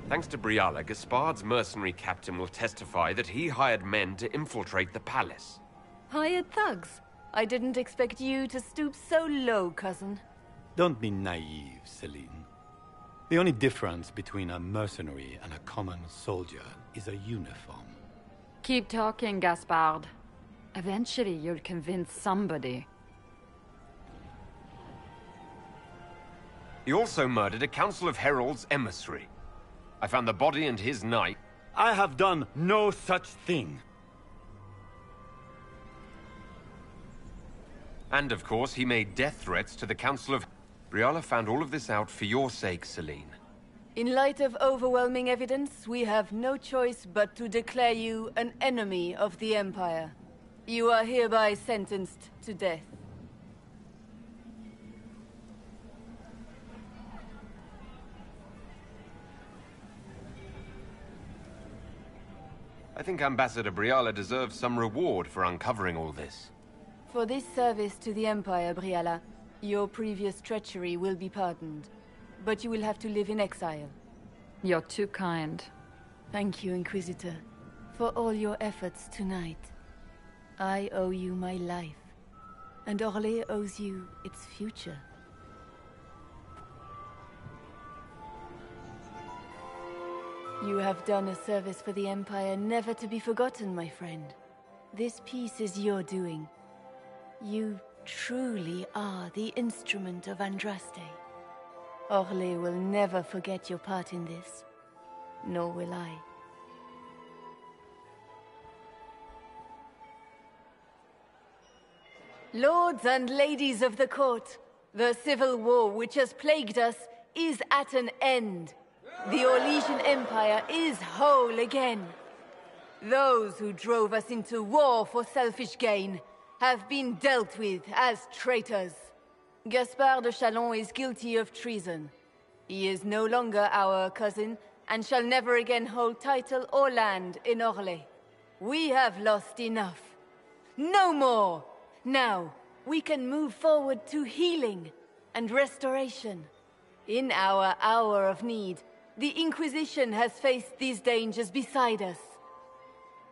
Thanks to Briala, Gaspard's mercenary captain will testify that he hired men to infiltrate the palace. Hired thugs? I didn't expect you to stoop so low, cousin. Don't be naive, Celine. The only difference between a mercenary and a common soldier is a uniform. Keep talking, Gaspard. Eventually, you'll convince somebody. He also murdered a Council of Heralds emissary. I found the body and his knight. I have done no such thing. And of course, he made death threats to the Council of... Briala found all of this out for your sake, Celine. In light of overwhelming evidence, we have no choice but to declare you an enemy of the Empire. You are hereby sentenced to death. I think Ambassador Briala deserves some reward for uncovering all this. For this service to the Empire, Briala, your previous treachery will be pardoned. But you will have to live in exile. You're too kind. Thank you, Inquisitor, for all your efforts tonight. I owe you my life, and Orlais owes you its future. You have done a service for the Empire never to be forgotten, my friend. This piece is your doing. You truly are the instrument of Andraste. Orlais will never forget your part in this, nor will I. Lords and ladies of the court, the civil war which has plagued us is at an end. The Orlesian Empire is whole again. Those who drove us into war for selfish gain have been dealt with as traitors. Gaspard de Chalon is guilty of treason. He is no longer our cousin, and shall never again hold title or land in Orlais. We have lost enough. No more! Now, we can move forward to healing and restoration. In our hour of need, the Inquisition has faced these dangers beside us.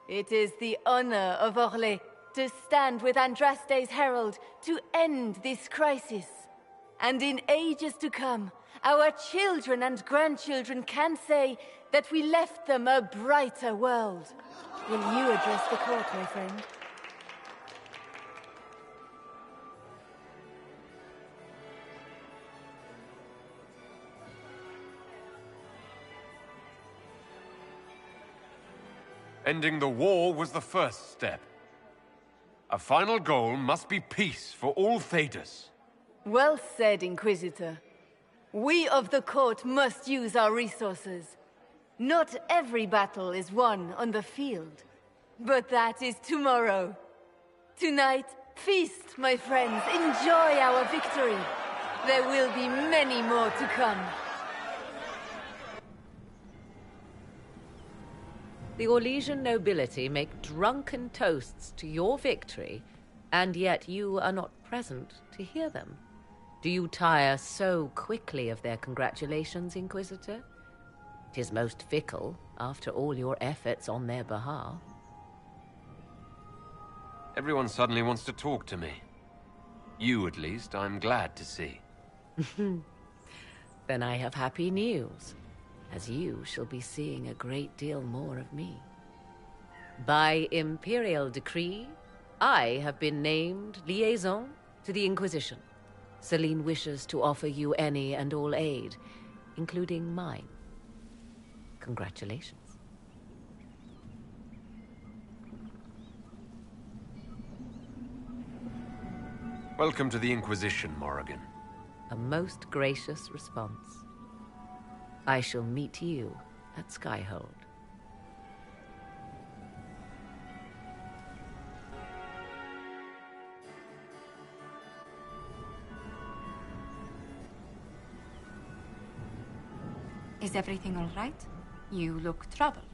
It is the honor of Orlais to stand with Andraste's herald to end this crisis. And in ages to come, our children and grandchildren can say that we left them a brighter world. Will you address the court, my friend? Ending the war was the first step. A final goal must be peace for all Thedas. Well said, Inquisitor. We of the court must use our resources. Not every battle is won on the field, but that is tomorrow. Tonight, feast, my friends. Enjoy our victory. There will be many more to come. The Orlesian nobility make drunken toasts to your victory, and yet you are not present to hear them. Do you tire so quickly of their congratulations, Inquisitor? 'Tis most fickle, after all your efforts on their behalf. Everyone suddenly wants to talk to me. You, at least, I'm glad to see. Then I have happy news, as you shall be seeing a great deal more of me. By imperial decree, I have been named liaison to the Inquisition. Celine wishes to offer you any and all aid, including mine. Congratulations. Welcome to the Inquisition, Morrigan. A most gracious response. I shall meet you at Skyhold. Is everything all right? You look troubled.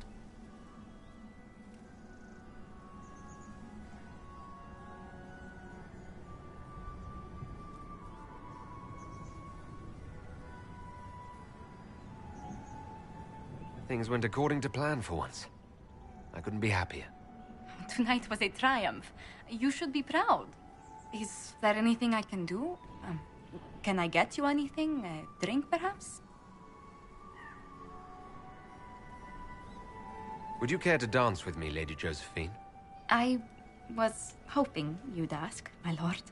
Things went according to plan for once. I couldn't be happier. Tonight was a triumph. You should be proud. Is there anything I can do? Can I get you anything? A drink, perhaps? Would you care to dance with me, Lady Josephine? I Was hoping you'd ask, my lord.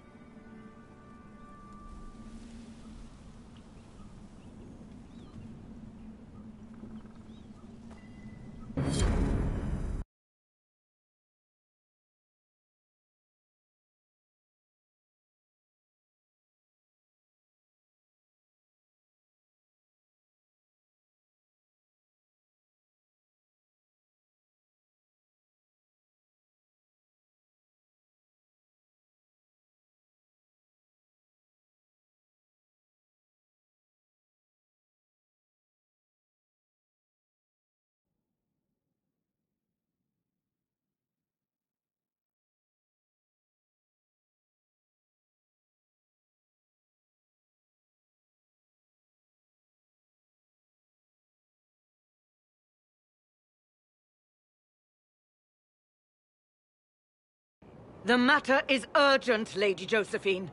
The matter is urgent, Lady Josephine.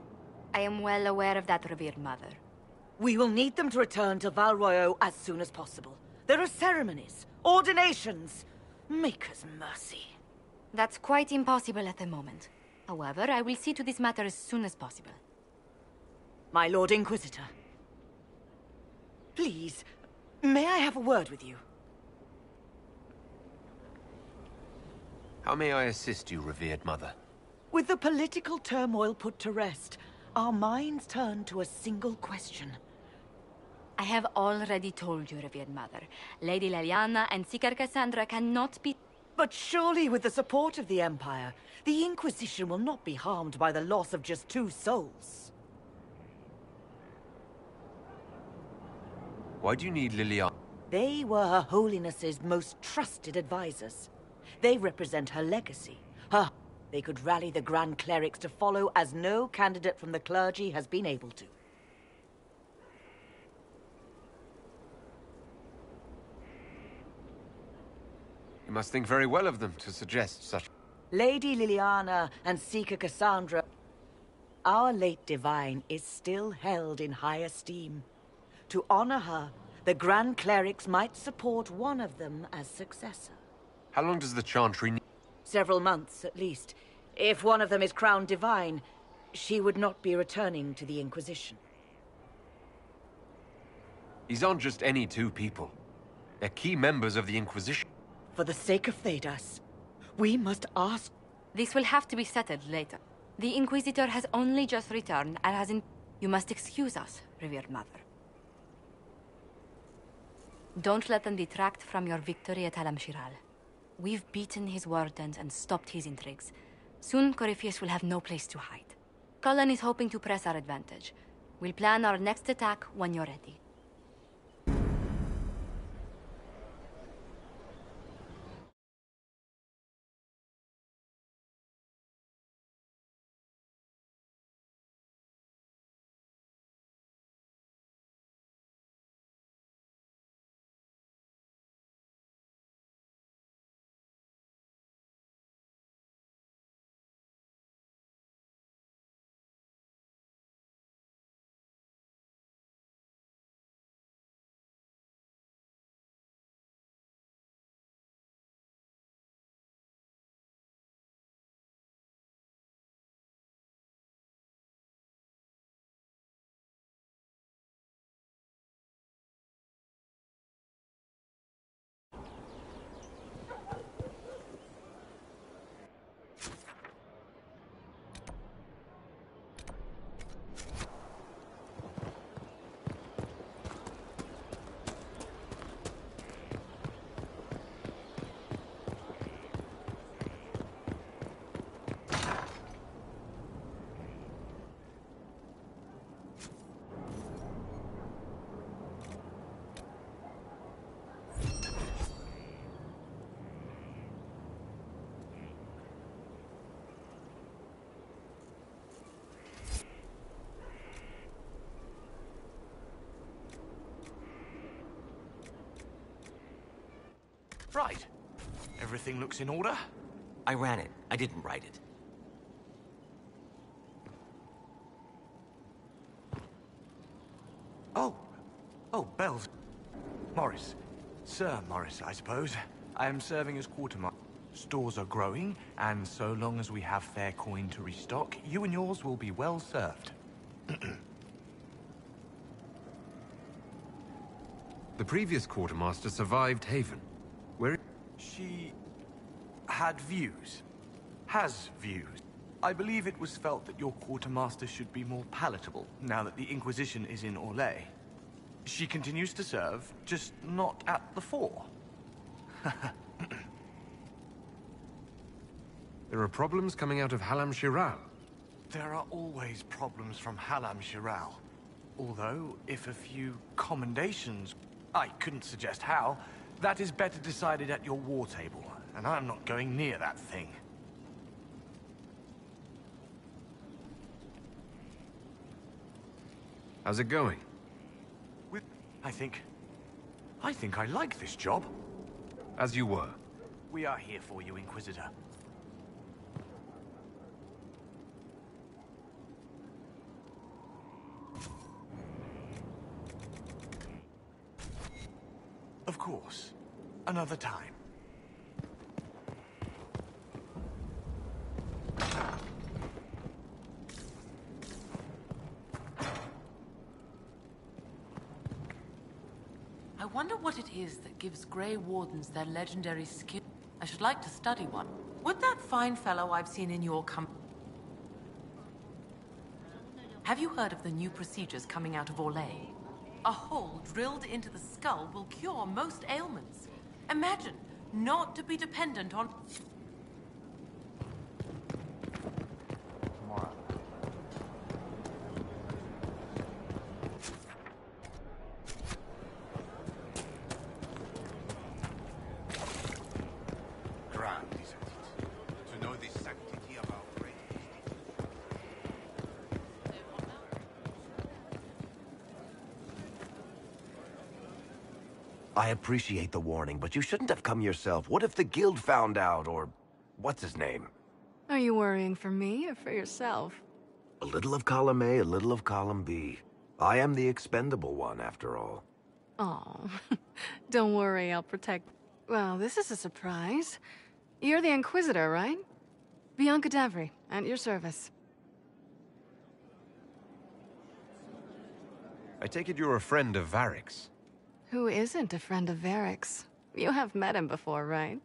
I am well aware of that, revered mother. We will need them to return to Val Royeaux as soon as possible. There are ceremonies, ordinations. Make us mercy. That's quite impossible at the moment. However, I will see to this matter as soon as possible. My Lord Inquisitor. Please, may I have a word with you? How may I assist you, revered mother? With the political turmoil put to rest, our minds turn to a single question. I have already told you, revered mother. Lady Leliana and Seeker Cassandra cannot be... But surely with the support of the Empire, the Inquisition will not be harmed by the loss of just 2 souls. Why do you need Liliana? They were Her Holiness's most trusted advisors. They represent her legacy. They could rally the Grand Clerics to follow as no candidate from the clergy has been able to. You must think very well of them to suggest such... Lady Liliana and Seeker Cassandra, our late divine is still held in high esteem. To honor her, the Grand Clerics might support one of them as successor. How long does the Chantry need? Several months, at least. If one of them is crowned divine, she would not be returning to the Inquisition. These aren't just any 2 people. They're key members of the Inquisition. For the sake of Thedas, we must ask... This will have to be settled later. The Inquisitor has only just returned and hasn't... You must excuse us, revered mother. Don't let them detract from your victory at Alam-Shiral. We've beaten his wardens and stopped his intrigues. Soon, Corypheus will have no place to hide. Cullen is hoping to press our advantage. We'll plan our next attack when you're ready. Right. Everything looks in order. I ran it. I didn't write it. Oh, bells. Morris. Sir Morris, I suppose. I am serving as quartermaster. Stores are growing, and so long as we have fair coin to restock, you and yours will be well served. The previous quartermaster survived Haven. Where... She had views. Has views. I believe it was felt that your quartermaster should be more palatable, now that the Inquisition is in Orlais. She continues to serve, just not at the fore. There are problems coming out of Halam Shiral. There are always problems from Halam Shiral. Although, if a few commendations... I couldn't suggest how. That is better decided at your war table, and I'm not going near that thing. How's it going? I think I like this job. As you were. We are here for you, Inquisitor. Of course. Another time. I wonder what it is that gives Grey Wardens their legendary skill. I should like to study one. Would that fine fellow I've seen in your company... Have you heard of the new procedures coming out of Orlais? A hole drilled into the skull will cure most ailments. Imagine, not to be dependent on... Grand, isn't it? To know the sanctity of our faith. I appreciate the warning, but you shouldn't have come yourself. What if the guild found out, or... what's his name? Are you worrying for me or for yourself? A little of column A, a little of column B. I am the expendable one, after all. Oh, don't worry, I'll protect... Well, this is a surprise. You're the Inquisitor, right? Bianca Davry, at your service. I take it you're a friend of Varric's. Who isn't a friend of Varric's? You have met him before, right?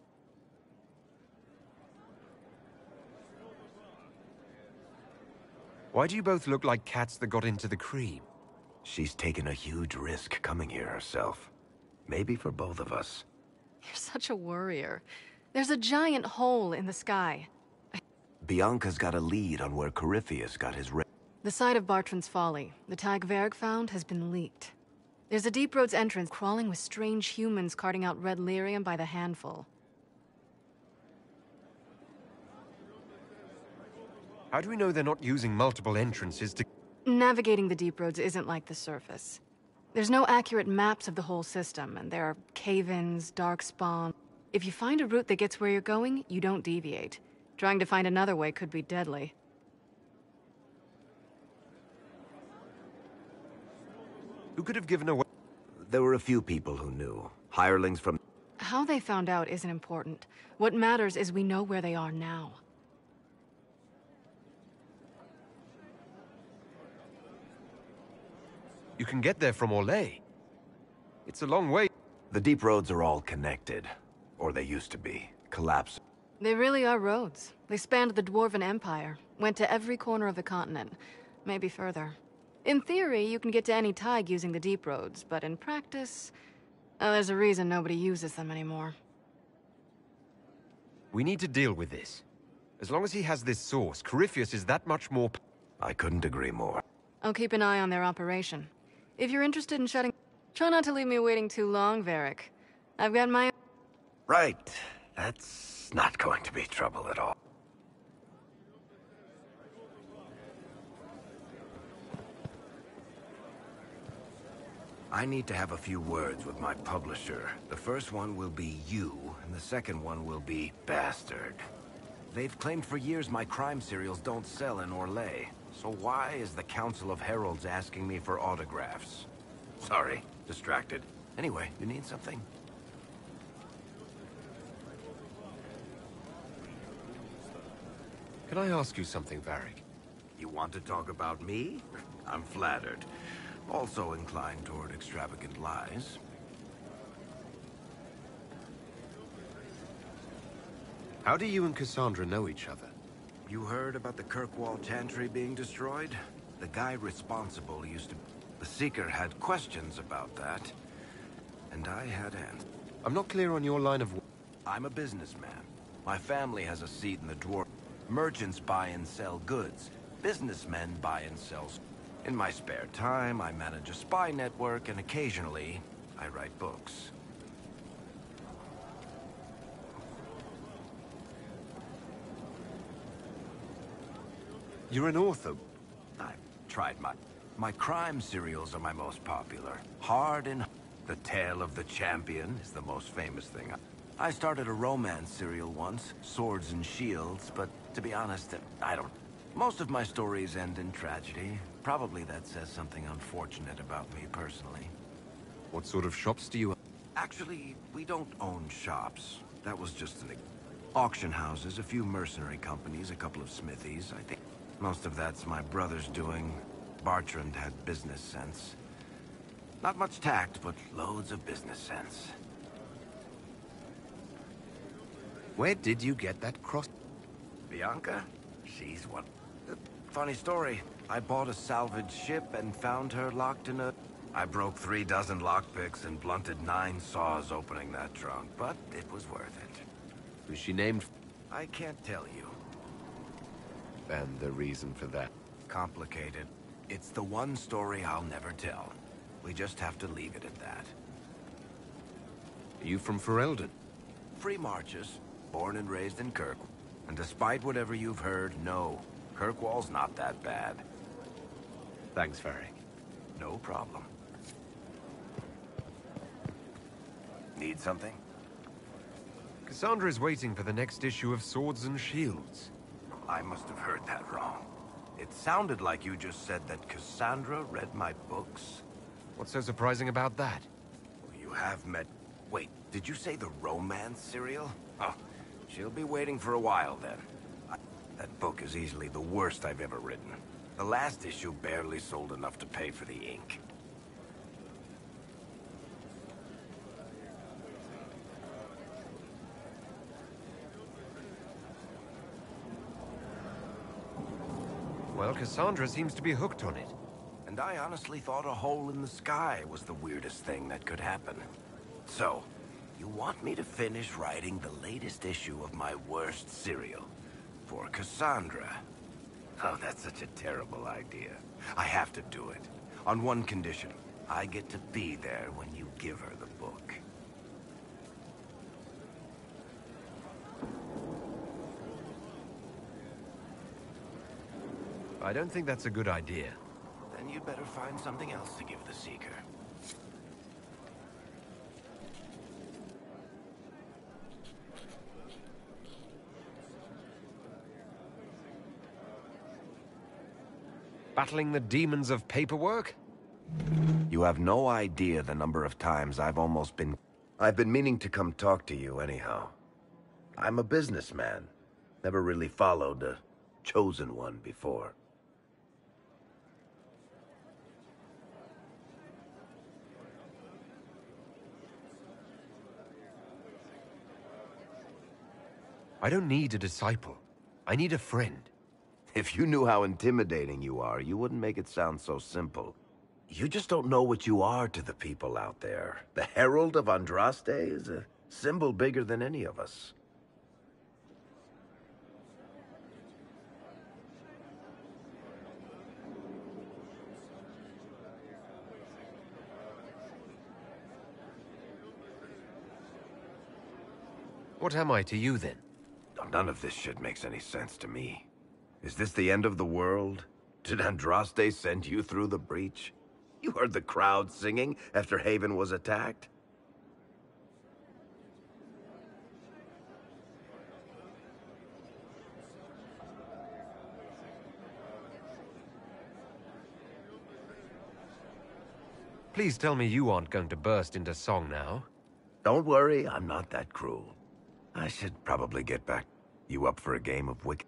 Why do you both look like cats that got into the cream? She's taken a huge risk coming here herself. Maybe for both of us. You're such a worrier. There's a giant hole in the sky. Bianca's got a lead on where Corypheus got his The site of Bartrand's Folly, the tag Varric found, has been leaked. There's a deep roads entrance crawling with strange humans carting out red lyrium by the handful. How do we know they're not using multiple entrances to... Navigating the deep roads isn't like the surface. There's no accurate maps of the whole system, and there are cave-ins, dark spawn. If you find a route that gets where you're going, you don't deviate. Trying to find another way could be deadly. Who could have given away? There were a few people who knew. Hirelings from... How they found out isn't important. What matters is we know where they are now. You can get there from Orlais. It's a long way. The deep roads are all connected. Or they used to be. Collapsed. They really are roads. They spanned the Dwarven Empire, went to every corner of the continent, maybe further. In theory, you can get to any tide using the deep roads, but in practice, there's a reason nobody uses them anymore. We need to deal with this. As long as he has this source, Corypheus is that much more... I couldn't agree more. I'll keep an eye on their operation. If you're interested in shutting... Try not to leave me waiting too long, Varric. I've got my... Right. That's not going to be trouble at all. I need to have a few words with my publisher. The first one will be you, and the second one will be Bastard. They've claimed for years my crime serials don't sell in Orlais. So why is the Council of Heralds asking me for autographs? Sorry, distracted. Anyway, you need something? Can I ask you something, Varric? You want to talk about me? I'm flattered. Also inclined toward extravagant lies. How do you and Cassandra know each other? You heard about the Kirkwall Chantry being destroyed? The guy responsible used to... The Seeker had questions about that, and I had answers. I'm not clear on your line of... I'm a businessman. My family has a seat in the dwarf. Merchants buy and sell goods. Businessmen buy and sell... In my spare time, I manage a spy network, and occasionally, I write books. You're an author. I've tried my crime serials are my most popular. Hard and... The Tale of the Champion is the most famous thing. I started a romance serial once, Swords and Shields, but to be honest, I don't... Most of my stories end in tragedy. Probably that says something unfortunate about me personally. What sort of shops do you... Actually, we don't own shops. That was just an... Auction houses, a few mercenary companies, a couple of smithies, I think. Most of that's my brother's doing. Bartrand had business sense. Not much tact, but loads of business sense. Where did you get that cross? Bianca? She's one. Funny story. I bought a salvage ship and found her locked in a... I broke 3 dozen lockpicks and blunted 9 saws opening that trunk, but it was worth it. Was she named? I can't tell you. And the reason for that? Complicated. It's the one story I'll never tell. We just have to leave it at that. Are you from Ferelden? Free Marches, born and raised in Kirk. And despite whatever you've heard, no. Kirkwall's not that bad. Thanks, Varric. No problem. Need something? Cassandra's waiting for the next issue of Swords and Shields. I must have heard that wrong. It sounded like you just said that Cassandra read my books. What's so surprising about that? You have met... Wait, did you say the romance serial? Oh, she'll be waiting for a while then. That book is easily the worst I've ever written. The last issue barely sold enough to pay for the ink. Well, Cassandra seems to be hooked on it. And I honestly thought a hole in the sky was the weirdest thing that could happen. So, you want me to finish writing the latest issue of my worst serial for Cassandra? Oh, that's such a terrible idea. I have to do it. On one condition. I get to be there when you give her the book. I don't think that's a good idea. Then you'd better find something else to give the Seeker. Battling the demons of paperwork? You have no idea the number of times I've been meaning to come talk to you anyhow. I'm a businessman. Never really followed a chosen one before. I don't need a disciple. I need a friend. If you knew how intimidating you are, you wouldn't make it sound so simple. You just don't know what you are to the people out there. The Herald of Andraste is a symbol bigger than any of us. What am I to you, then? None of this shit makes any sense to me. Is this the end of the world? Did Andraste send you through the breach? You heard the crowd singing after Haven was attacked? Please tell me you aren't going to burst into song now. Don't worry, I'm not that cruel. I should probably get back. You up for a game of Wick?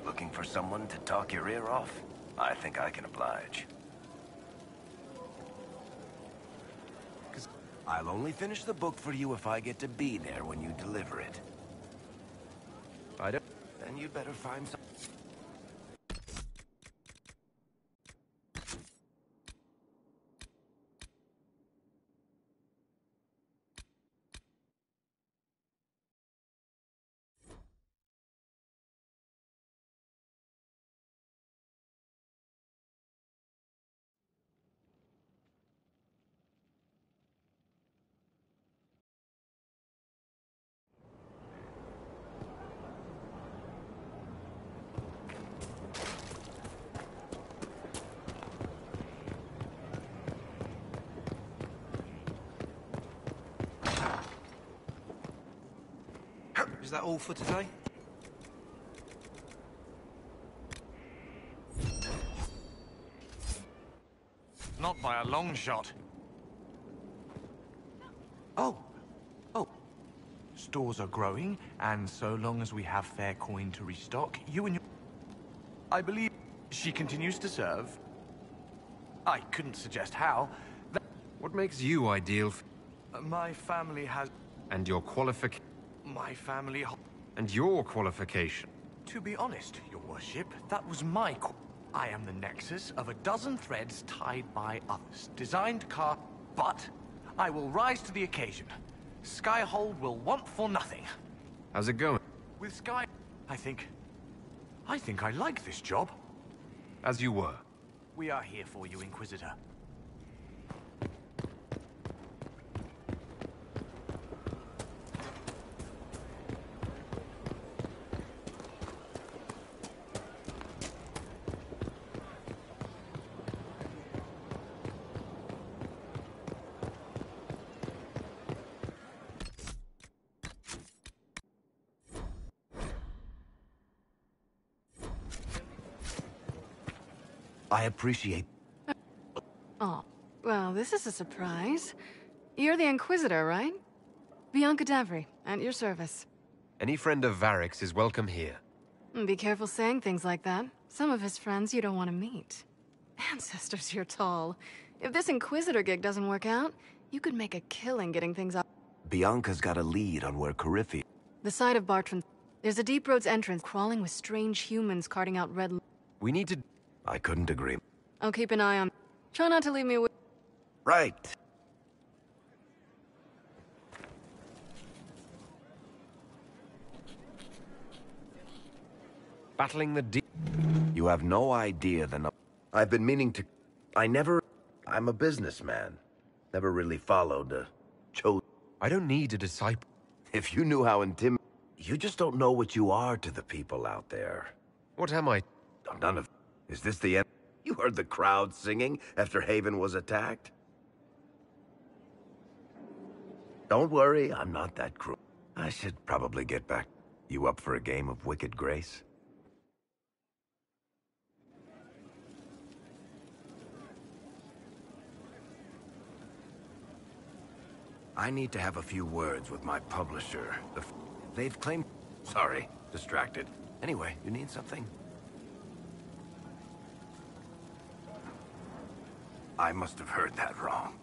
Looking for someone to talk your ear off? I think I can oblige. I'll only finish the book for you if I get to be there when you deliver it. I don't... Then you better find some... Is that all for today? Not by a long shot. Oh. Stores are growing, and so long as we have fair coin to restock, you and your... I believe she continues to serve. I couldn't suggest how. What makes you ideal My family has... And your qualification... My family... And your qualification? To be honest, your worship, that was my... I am the nexus of a dozen threads tied by others. Designed car... But I will rise to the occasion. Skyhold will want for nothing. How's it going? With Sky... I think I like this job. As you were. We are here for you, Inquisitor. I appreciate... Oh, well, this is a surprise. You're the Inquisitor, right? Bianca Davry, at your service. Any friend of Varric's is welcome here. Be careful saying things like that. Some of his friends you don't want to meet. Ancestors, you're tall. If this Inquisitor gig doesn't work out, you could make a killing getting things up. Bianca's got a lead on where Corypheus... The side of Bartram. There's a Deep Roads entrance crawling with strange humans carting out red... We need to... I couldn't agree. I'll keep an eye on... Try not to leave me with... Right. Battling the deep... You have no idea the... I've been meaning to... I'm a businessman. Never really followed a... I don't need a disciple. If you knew how You just don't know what you are to the people out there. What am I? None of... Is this the end? You heard the crowd singing after Haven was attacked? Don't worry, I'm not that cruel. I should probably get back. You up for a game of Wicked Grace? I need to have a few words with my publisher. They've claimed... Sorry, distracted. Anyway, you need something? I must have heard that wrong.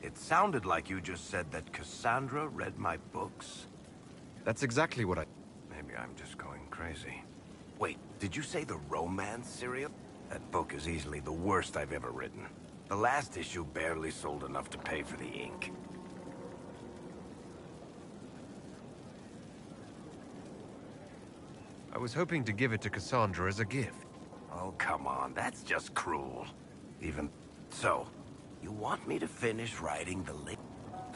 It sounded like you just said that Cassandra read my books. That's exactly what I... Maybe I'm just going crazy. Wait, did you say the romance serial? That book is easily the worst I've ever written. The last issue barely sold enough to pay for the ink. I was hoping to give it to Cassandra as a gift. Oh, come on, that's just cruel. Even... So, you want me to finish writing the link?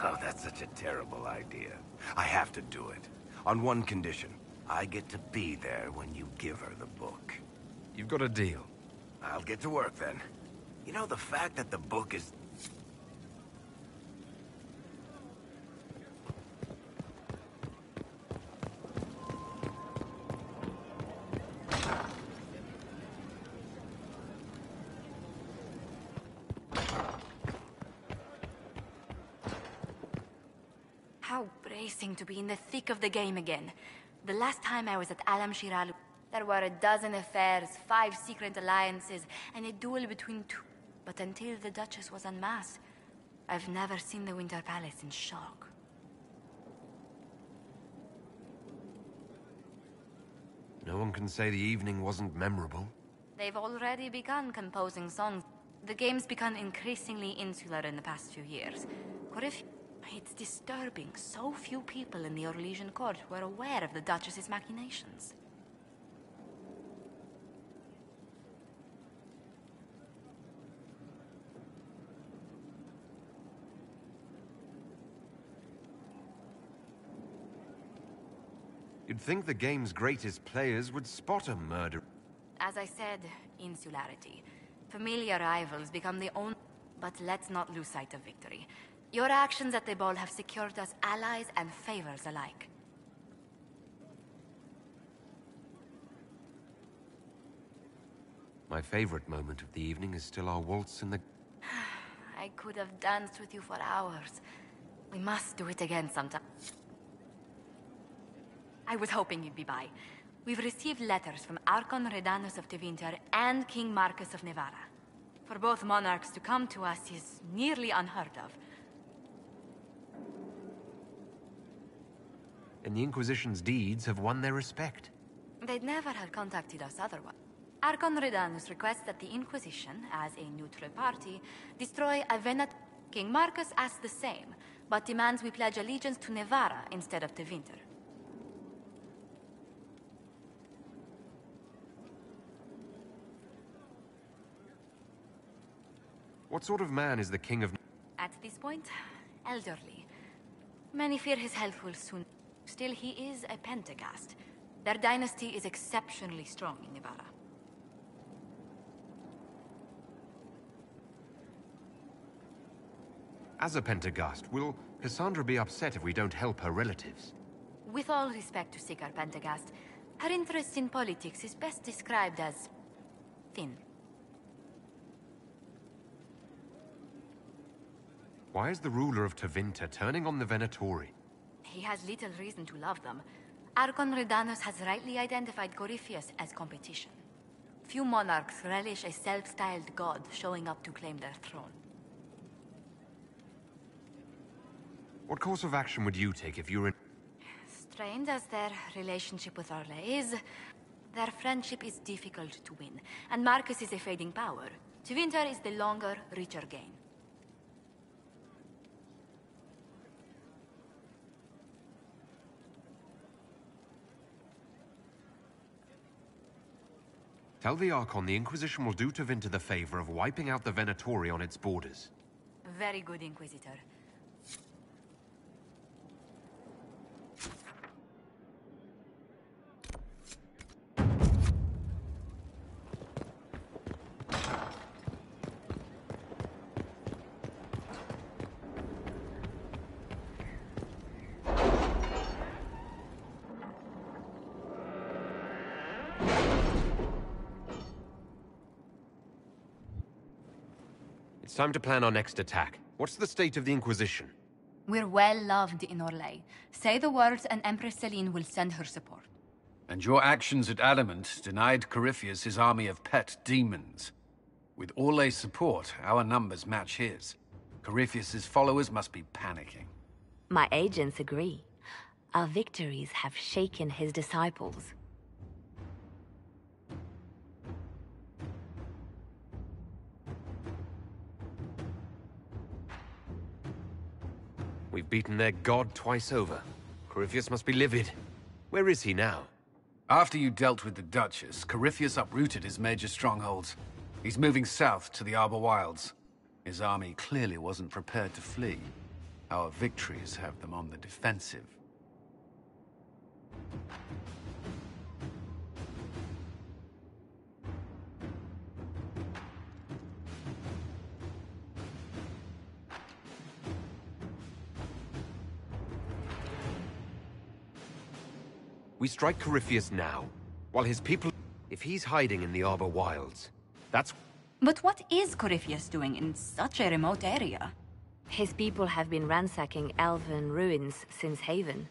Oh, that's such a terrible idea. I have to do it. On one condition. I get to be there when you give her the book. You've got a deal. I'll get to work then. You know, the fact that the book is... How bracing to be in the thick of the game again. The last time I was at Alam Shiral, There were a dozen affairs, 5 secret alliances, and a duel between 2. But until the Duchess was unmasked, I've never seen the Winter Palace in shock. No one can say the evening wasn't memorable. They've already begun composing songs. The game's become increasingly insular in the past few years. It's disturbing. So few people in the Orlesian court were aware of the Duchess's machinations. You'd think the game's greatest players would spot a murder. As I said, insularity. Familiar rivals become the only... But let's not lose sight of victory. Your actions at the ball have secured us allies and favors alike. My favorite moment of the evening is still our waltz in the... I could have danced with you for hours. We must do it again sometime. I was hoping you'd be by. We've received letters from Archon Redanus of Tevinter and King Marcus of Nevada. For both monarchs to come to us is nearly unheard of. And the Inquisition's deeds have won their respect. They'd never have contacted us otherwise. Archon Redanus requests that the Inquisition, as a neutral party, destroy Avenat. King Marcus asks the same, but demands we pledge allegiance to Nevada instead of Tevinter. What sort of man is the King of... At this point, elderly. Many fear his health will soon... Still, he is a Pentagast. Their dynasty is exceptionally strong in Nevada. As a Pentagast, will Cassandra be upset if we don't help her relatives? With all respect to Sigar Pentagast, her interest in politics is best described as... thin. Why is the ruler of Tevinter turning on the Venatori? He has little reason to love them. Archon Redanus has rightly identified Corypheus as competition. Few monarchs relish a self-styled god showing up to claim their throne. What course of action would you take if you were in... Strained as their relationship with Orle is, their friendship is difficult to win, and Marcus is a fading power. Tevinter is the longer, richer gain. Tell the Archon the Inquisition will do Tevinter the favor of wiping out the Venatori on its borders. Very good, Inquisitor. It's time to plan our next attack. What's the state of the Inquisition? We're well loved in Orlais. Say the words and Empress Celine will send her support. And your actions at Adamant denied Corypheus his army of pet demons. With Orlais' support, our numbers match his. Corypheus's followers must be panicking. My agents agree. Our victories have shaken his disciples. We've beaten their god twice over. Corypheus must be livid. Where is he now? After you dealt with the Duchess, Corypheus uprooted his major strongholds. He's moving south to the Arbor Wilds. His army clearly wasn't prepared to flee. Our victories have them on the defensive. We strike Corypheus now, while his people... If he's hiding in the Arbor Wilds, that's... But what is Corypheus doing in such a remote area? His people have been ransacking elven ruins since Haven.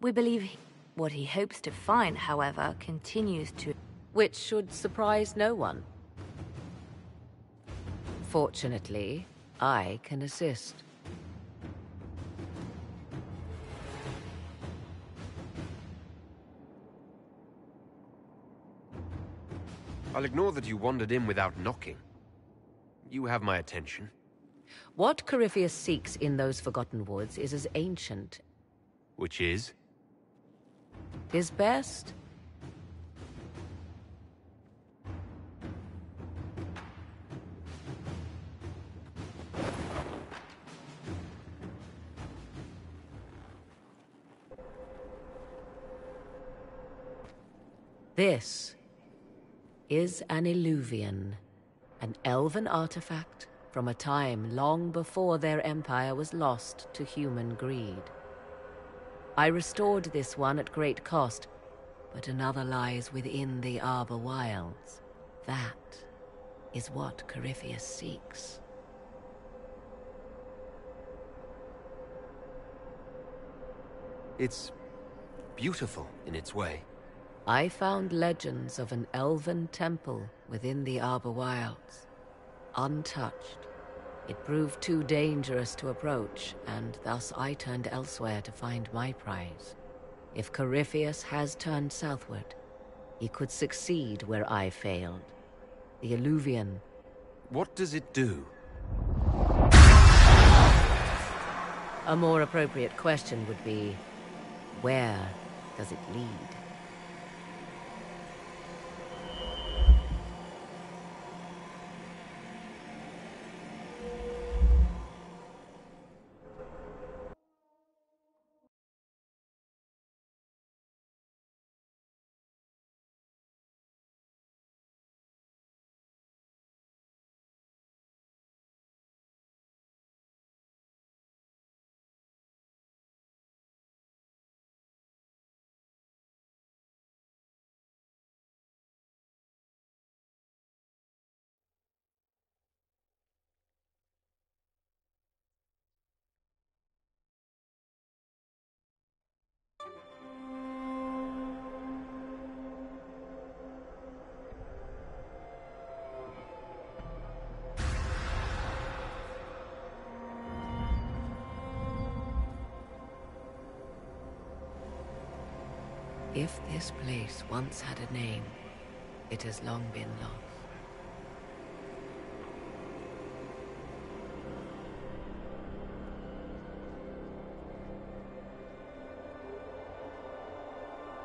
We believe What he hopes to find, however, continues to... Which should surprise no one. Fortunately, I can assist. I'll ignore that you wandered in without knocking. You have my attention. What Corypheus seeks in those Forgotten Woods is as ancient. Which is? His best. This is an Illuvian, an elven artifact from a time long before their empire was lost to human greed. I restored this one at great cost, but another lies within the Arbor Wilds. That is what Corypheus seeks. It's beautiful in its way. I found legends of an elven temple within the Arbor Wilds, untouched. It proved too dangerous to approach, and thus I turned elsewhere to find my prize. If Corypheus has turned southward, he could succeed where I failed. The Illuvian. What does it do? A more appropriate question would be, where does it lead? If this place once had a name, it has long been lost.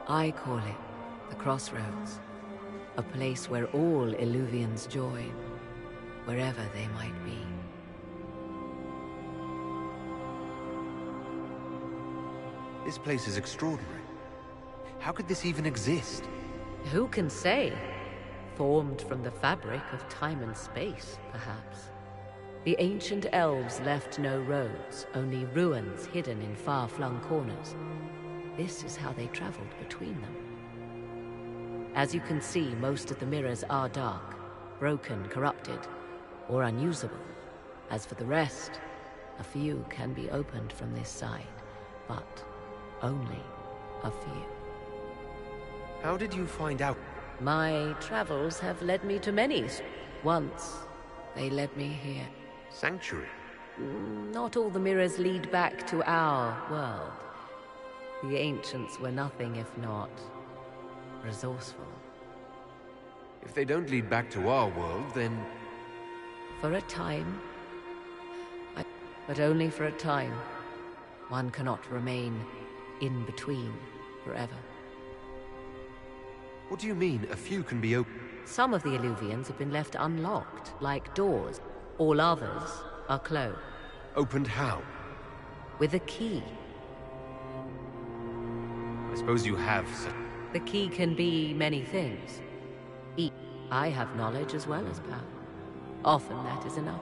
I call it the Crossroads, a place where all Illuvians join, wherever they might be. This place is extraordinary. How could this even exist? Who can say? Formed from the fabric of time and space, perhaps. The ancient elves left no roads, only ruins hidden in far-flung corners. This is how they traveled between them. As you can see, most of the mirrors are dark, broken, corrupted, or unusable. As for the rest, a few can be opened from this side, but only a few. How did you find out? My travels have led me to many. Once, they led me here. Sanctuary? Not all the mirrors lead back to our world. The ancients were nothing if not resourceful. If they don't lead back to our world, then... For a time. But only for a time. One cannot remain in between forever. What do you mean, a few can be open? Some of the Illuvians have been left unlocked, like doors. All others are closed. Opened how? With a key. I suppose you have such... The key can be many things. I have knowledge as well as power. Often that is enough.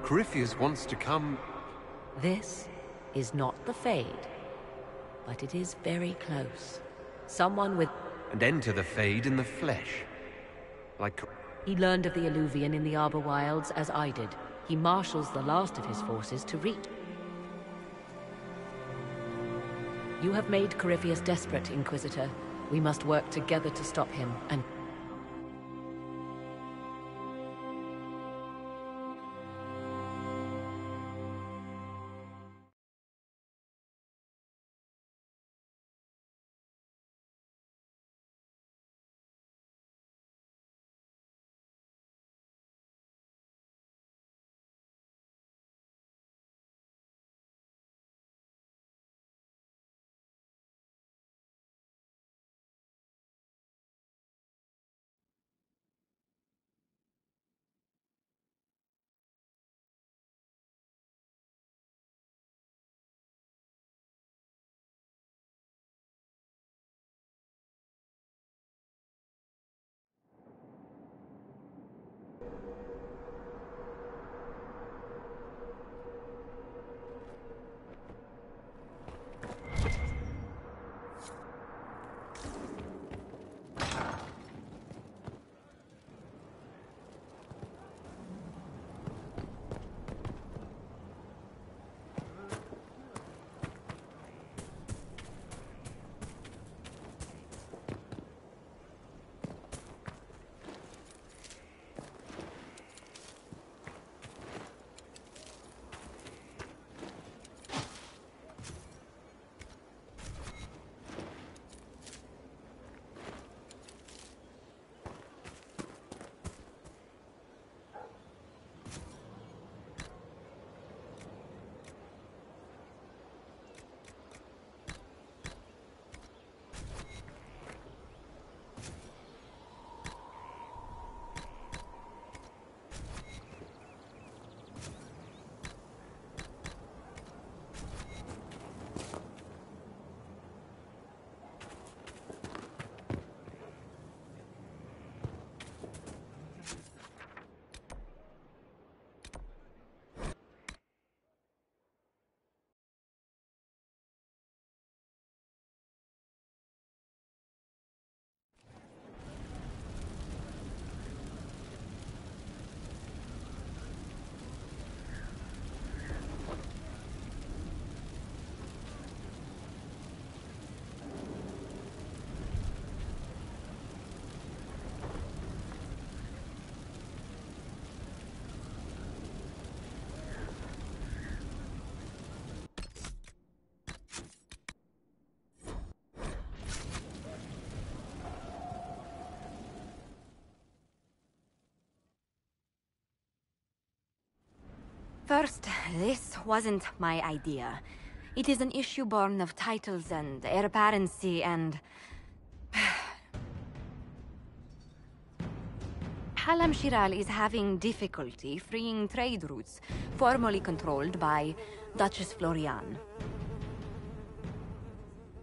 Corypheus wants to come... This is not the Fade, but it is very close. Someone with... And enter the Fade in the flesh. Like... He learned of the Alluvian in the Arbor Wilds, as I did. He marshals the last of his forces to reach. You have made Corypheus desperate, Inquisitor. We must work together to stop him, and... First, this wasn't my idea. It is an issue born of titles and heir apparency and... Halam Shiral is having difficulty freeing trade routes formerly controlled by Duchess Florian.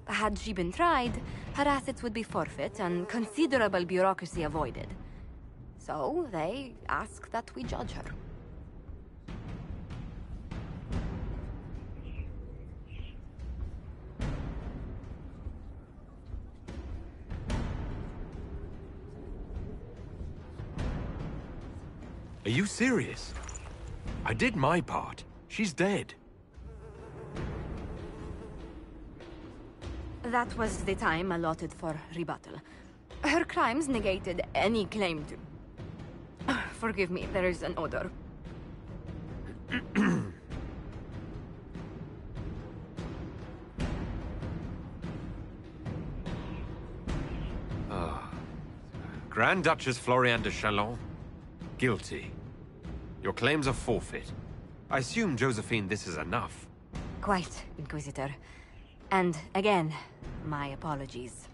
Had she been tried, her assets would be forfeit and considerable bureaucracy avoided. So they ask that we judge her. Are you serious? I did my part. She's dead. That was the time allotted for rebuttal. Her crimes negated any claim to... Forgive me, there is an odor. Grand Duchess Florian de Chalon, guilty. Your claims are forfeit. I assume, Josephine, this is enough. Quite, Inquisitor. And again, my apologies.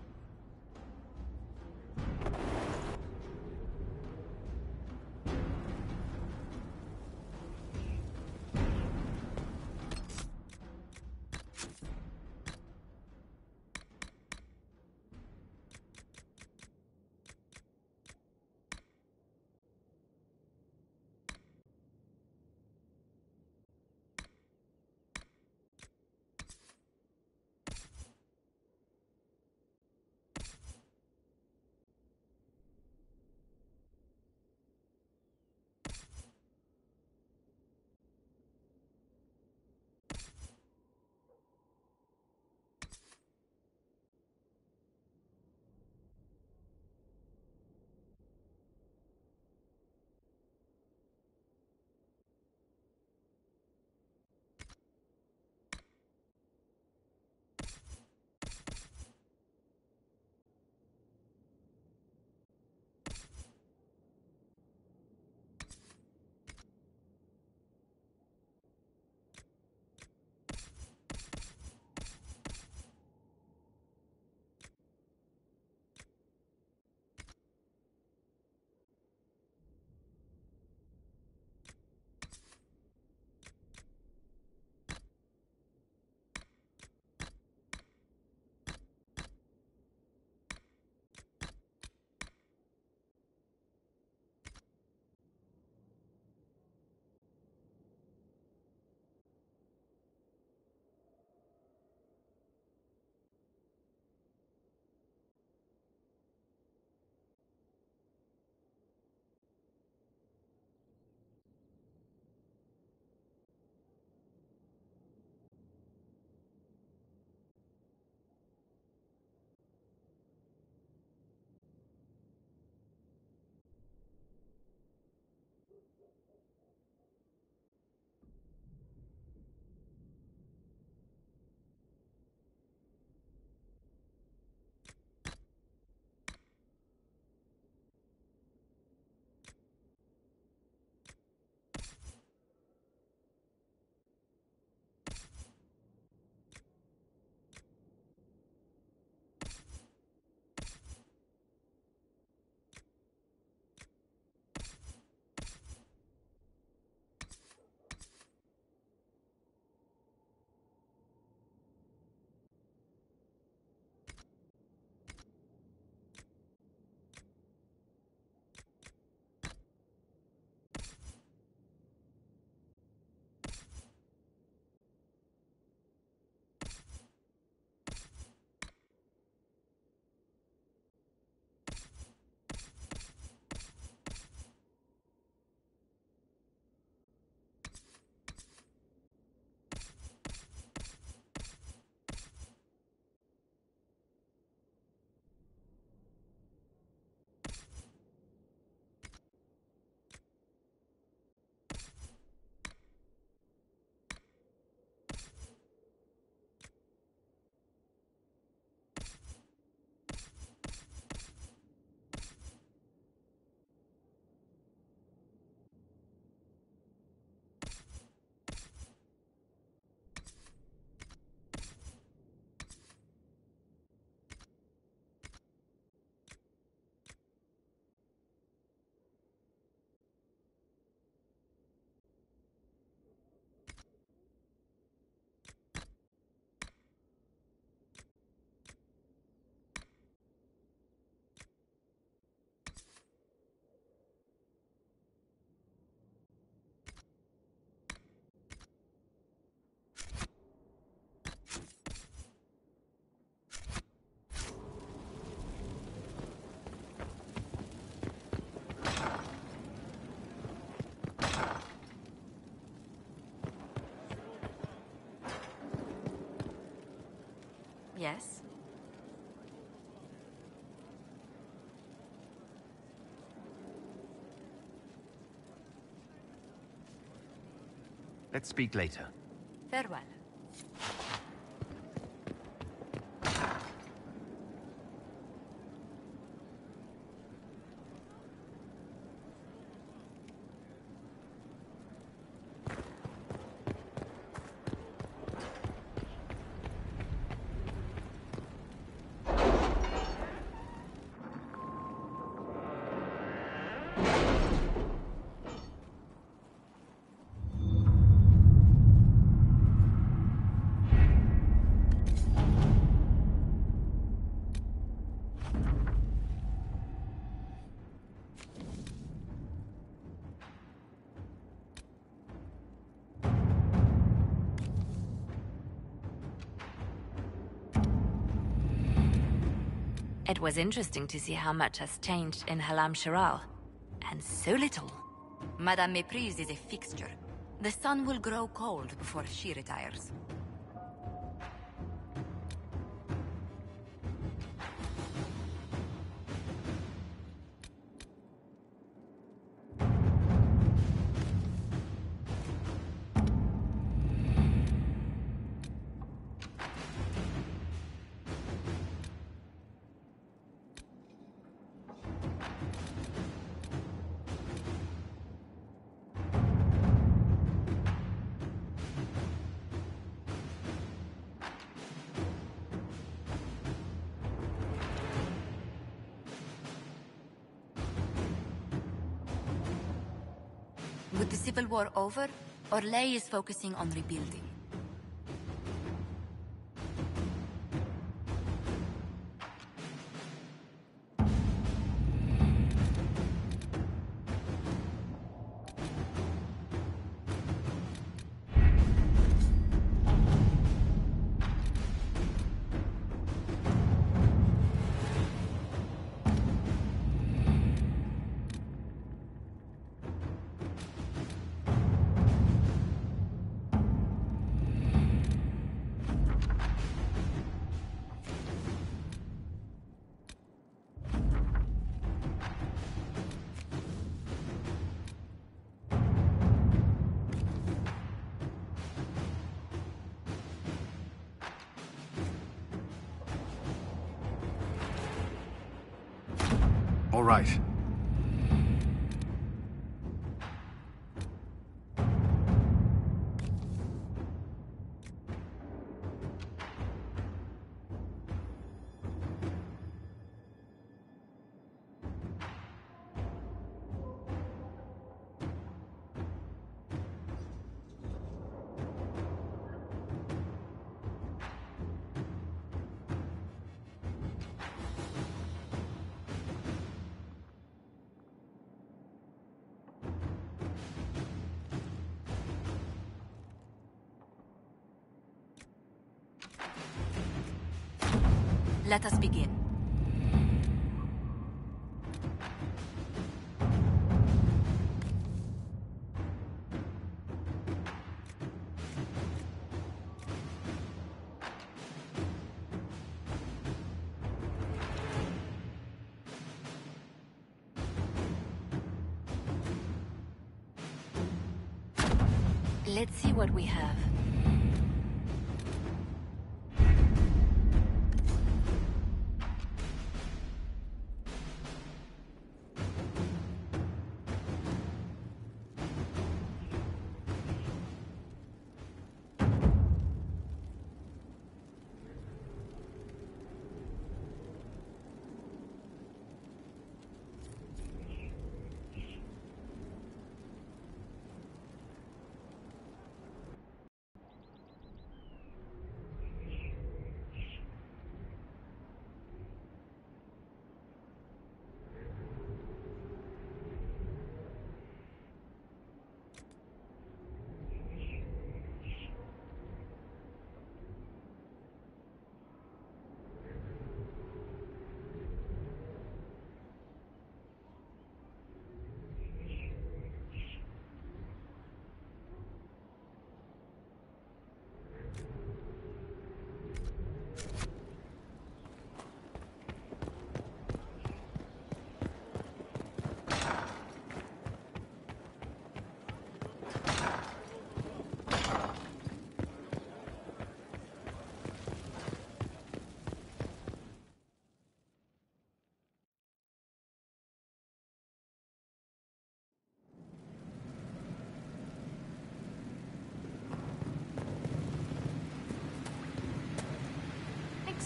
Yes? Let's speak later. Farewell. It was interesting to see how much has changed in Halam Shiral. And so little. Madame Méprise is a fixture. The sun will grow cold before she retires. With the Civil War over, Orlais is focusing on rebuilding. All right. Let us begin. Let's see what we have.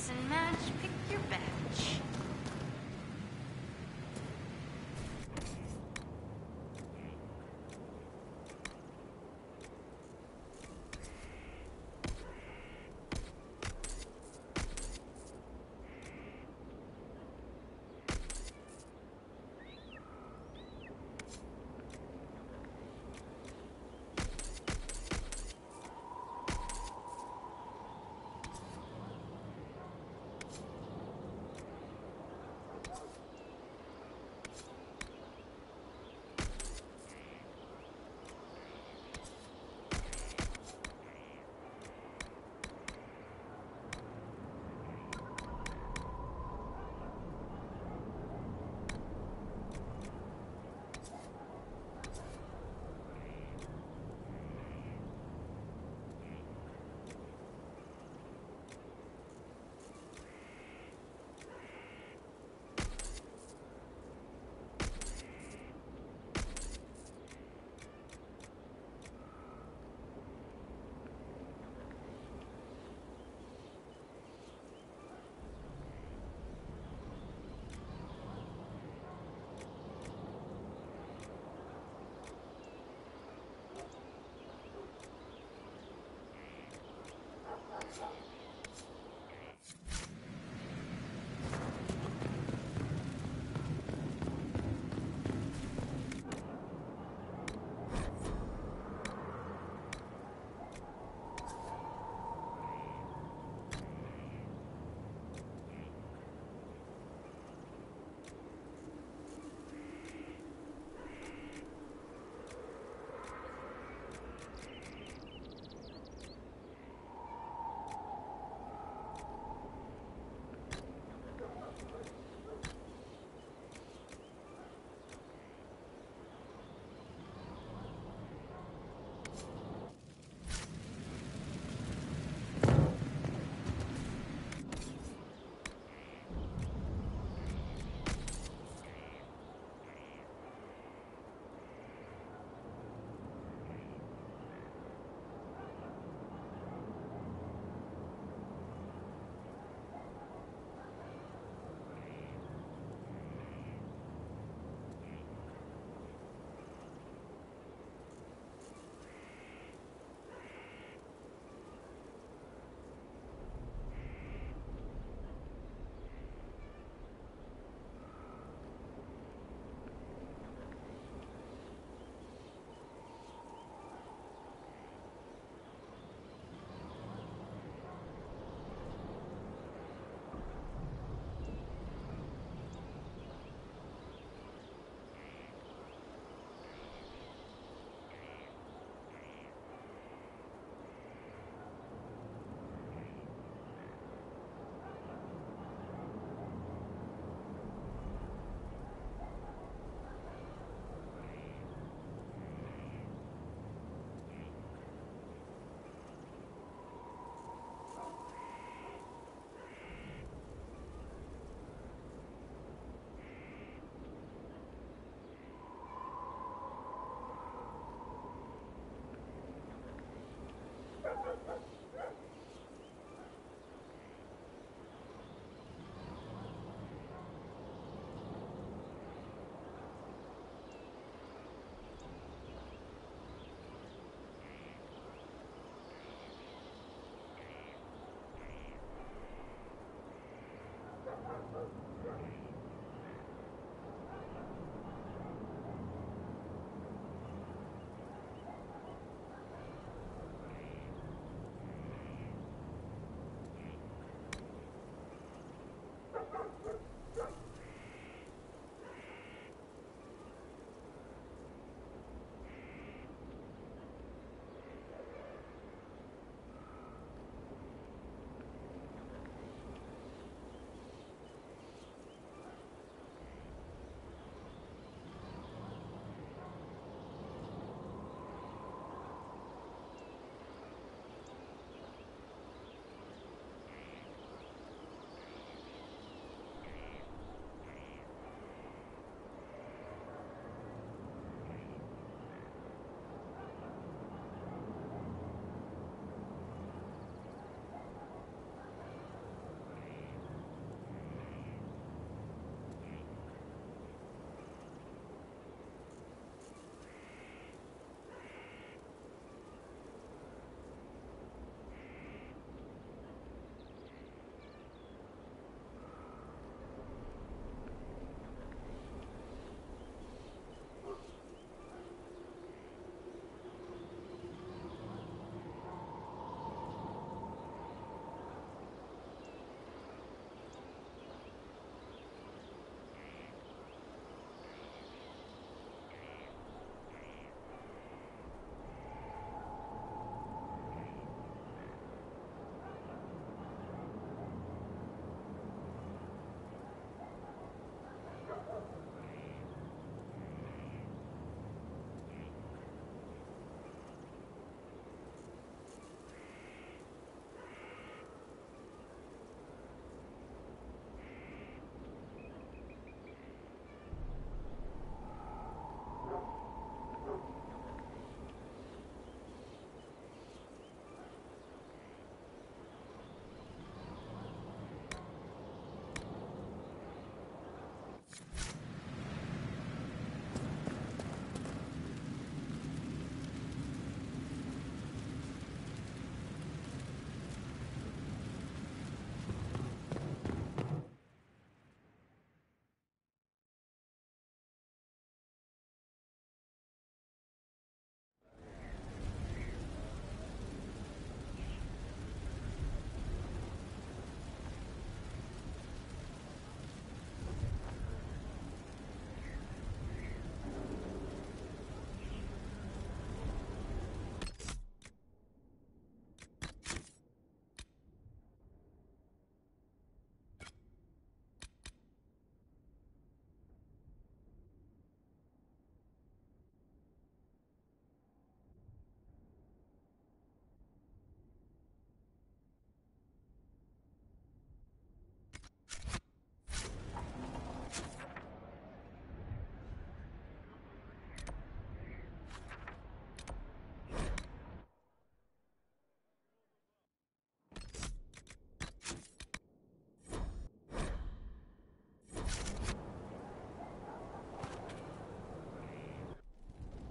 Mix and match, pick your batch.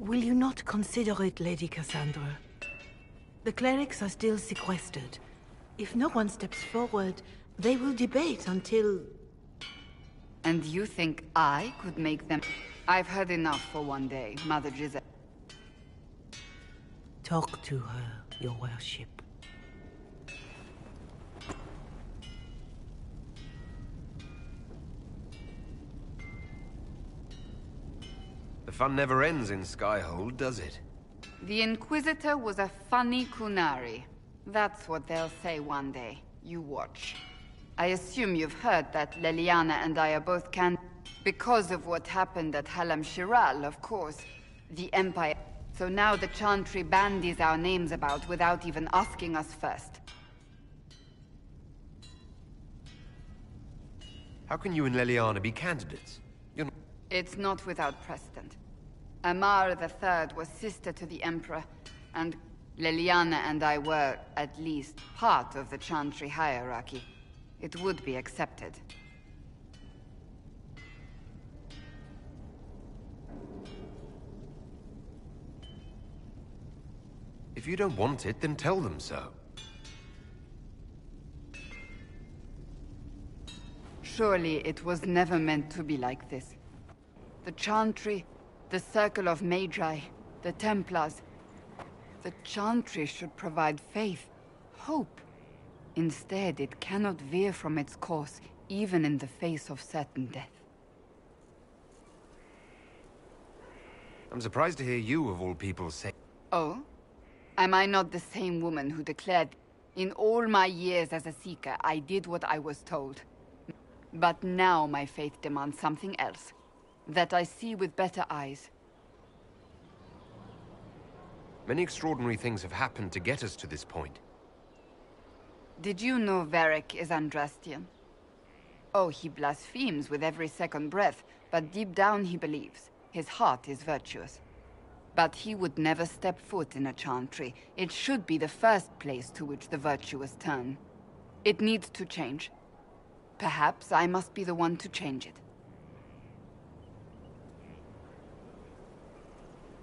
Will you not consider it, Lady Cassandra? The clerics are still sequestered. If no one steps forward, they will debate until... And you think I could make them... I've heard enough for one day, Mother Giselle. Talk to her, your worship. The fun never ends in Skyhold, does it? The Inquisitor was a funny Kunari. That's what they'll say one day. You watch. I assume you've heard that Leliana and I are both because of what happened at Halam Shiral, of course. The Empire... So now the Chantry bandies our names about without even asking us first. How can you and Leliana be candidates? It's not without precedent. Amar III was sister to the Emperor, and Leliana and I were, at least, part of the Chantry hierarchy. It would be accepted. If you don't want it, then tell them so. Surely it was never meant to be like this. The Chantry, the Circle of Magi, the Templars. The Chantry should provide faith, hope. Instead, it cannot veer from its course, even in the face of certain death. I'm surprised to hear you, of all people, say... Oh? Am I not the same woman who declared, in all my years as a Seeker, I did what I was told? But now my faith demands something else. That I see with better eyes. Many extraordinary things have happened to get us to this point. Did you know Varric is Andrastian? Oh, he blasphemes with every second breath, but deep down he believes. His heart is virtuous. But he would never step foot in a Chantry. It should be the first place to which the virtuous turn. It needs to change. Perhaps I must be the one to change it.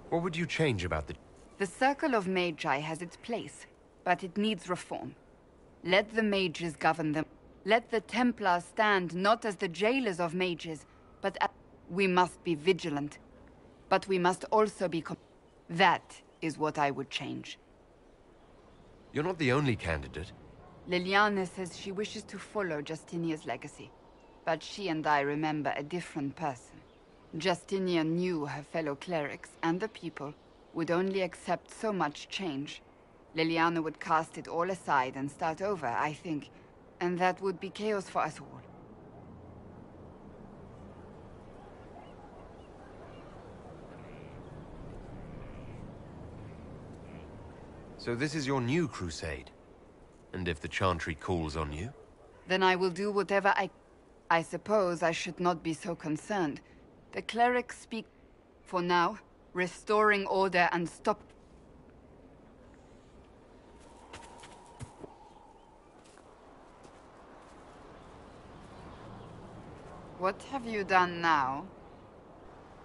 What would you change about the... The Circle of Magi has its place, but it needs reform. Let the mages govern them. Let the Templars stand not as the jailers of mages, but as... We must be vigilant. But we must also be... That is what I would change. You're not the only candidate. Liliana says she wishes to follow Justinia's legacy. But she and I remember a different person. Justinia knew her fellow clerics and the people would only accept so much change. Liliana would cast it all aside and start over, I think. And that would be chaos for us all. So this is your new crusade? And if the Chantry calls on you? Then I will do whatever I suppose I should not be so concerned. The clerics speak... For now, restoring order and stop... What have you done now?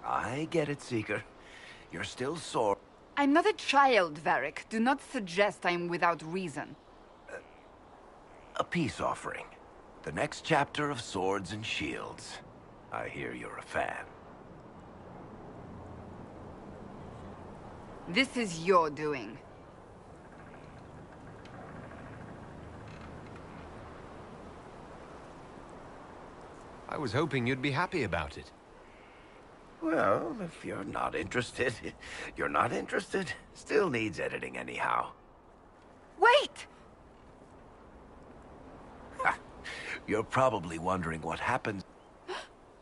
I get it, Seeker. You're still sore. I'm not a child, Varric. Do not suggest I'm without reason. A peace offering. The next chapter of Swords and Shields. I hear you're a fan. This is your doing. I was hoping you'd be happy about it. Well, if you're not interested, you're not interested. Still needs editing anyhow. Wait! You're probably wondering what happened.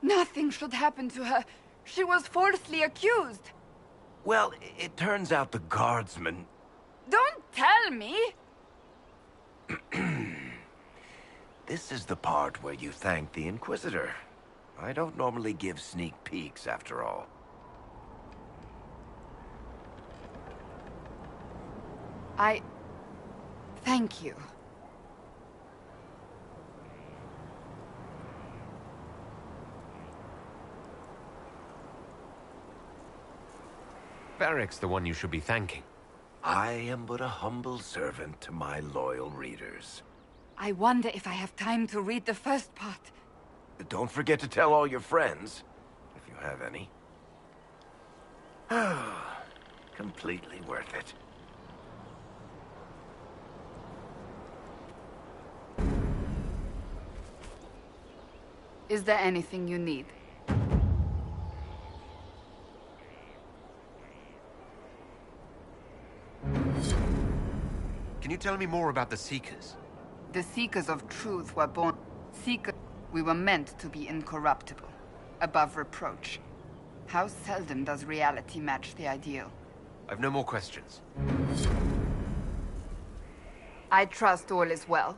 Nothing should happen to her. She was falsely accused. Well, it turns out the guardsman... Don't tell me! This is the part where you thank the Inquisitor. I don't normally give sneak peeks, after all. Thank you. Varric's the one you should be thanking. I am but a humble servant to my loyal readers. I wonder if I have time to read the first part. Don't forget to tell all your friends, if you have any. Completely worth it. Is there anything you need? Can you tell me more about the Seekers? The Seekers of Truth were born... Seekers... We were meant to be incorruptible. Above reproach. How seldom does reality match the ideal? I've no more questions. I trust all is well.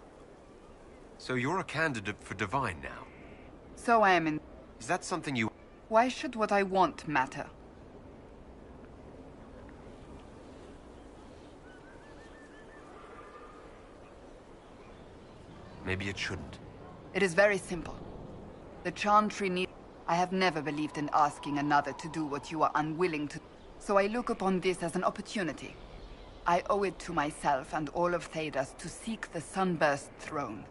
So you're a candidate for Divine now? So I am in... Is that something you... Why should what I want matter? Maybe it shouldn't. It is very simple. The Chantry need... I have never believed in asking another to do what you are unwilling to. So I look upon this as an opportunity. I owe it to myself and all of Thedas to seek the Sunburst throne.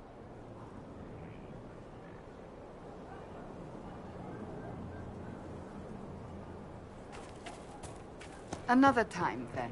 Another time, then.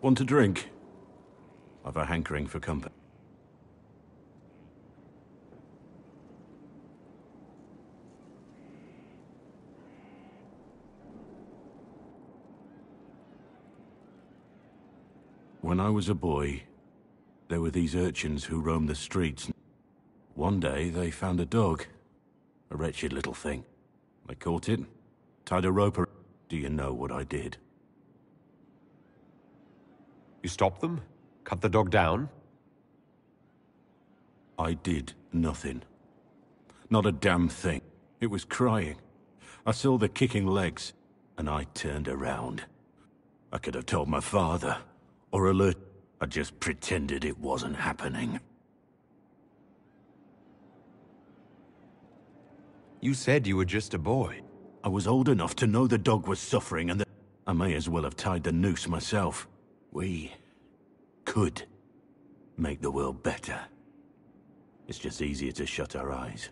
Want a drink? I've a hankering for company. When I was a boy, there were these urchins who roamed the streets. One day, they found a dog. A wretched little thing. They caught it, tied a rope around. Do you know what I did? You stopped them? Cut the dog down? I did nothing. Not a damn thing. It was crying. I saw the kicking legs, and I turned around. I could have told my father, or alert. I just pretended it wasn't happening. You said you were just a boy. I was old enough to know the dog was suffering and that I may as well have tied the noose myself. We could make the world better. It's just easier to shut our eyes.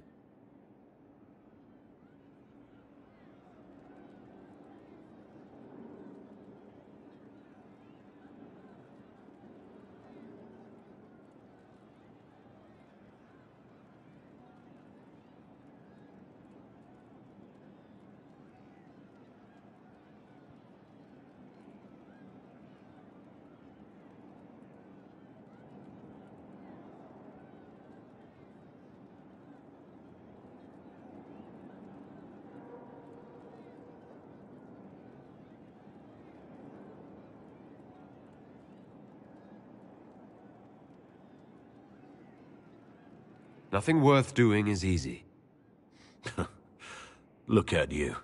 Nothing worth doing is easy. Look at you.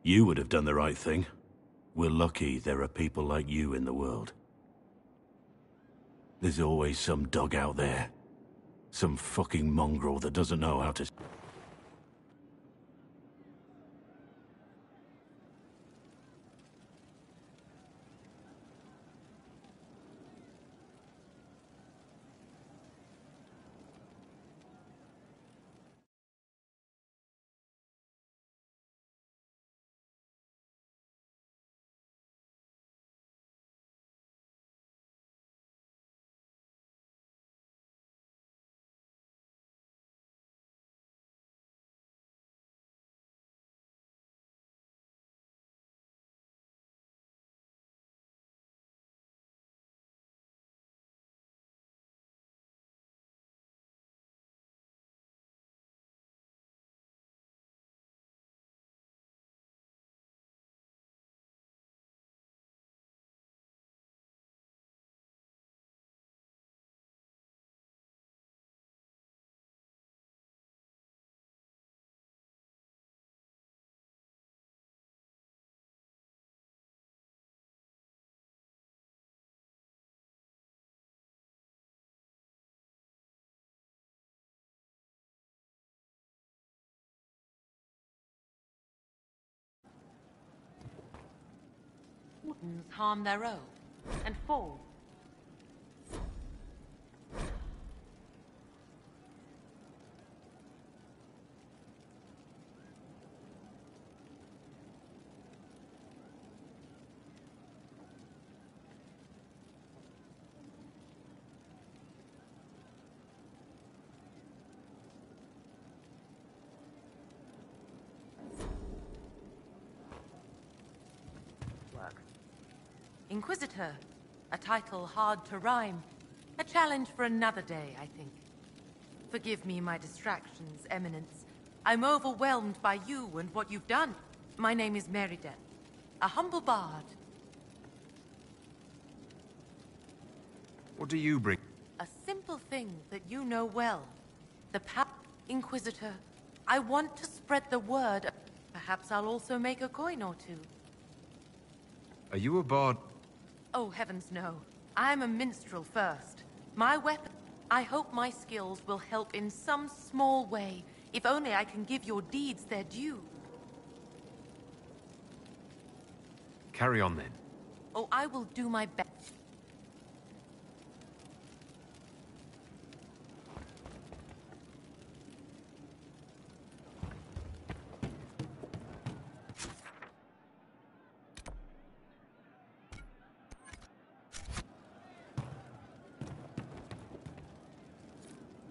You would have done the right thing. We're lucky there are people like you in the world. There's always some dog out there. Some fucking mongrel that doesn't know how to... Wouldn't harm their own and fall. Inquisitor. A title hard to rhyme. A challenge for another day, I think. Forgive me my distractions, Eminence. I'm overwhelmed by you and what you've done. My name is Meriden, a humble bard. What do you bring? A simple thing that you know well. The power... Inquisitor, I want to spread the word. Perhaps I'll also make a coin or two. Are you a bard? Oh, heavens no. I'm a minstrel first. My weapon... I hope my skills will help in some small way, if only I can give your deeds their due. Carry on then. Oh, I will do my best.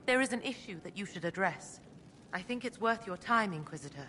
There is an issue that you should address. I think it's worth your time, Inquisitor.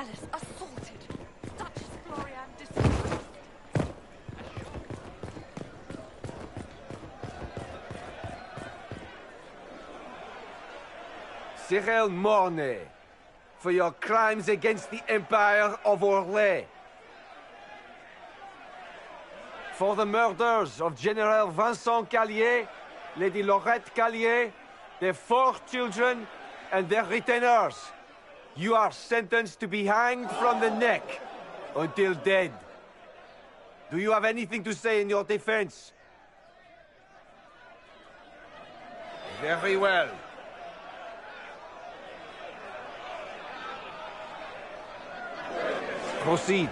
palace assaulted. Duchess Florian disgraced. Cyril Mornay, for your crimes against the Empire of Orlais. For the murders of General Vincent Callier, Lady Laurette Callier, their 4 children, and their retainers. You are sentenced to be hanged from the neck until dead. Do you have anything to say in your defense? Very well. Proceed.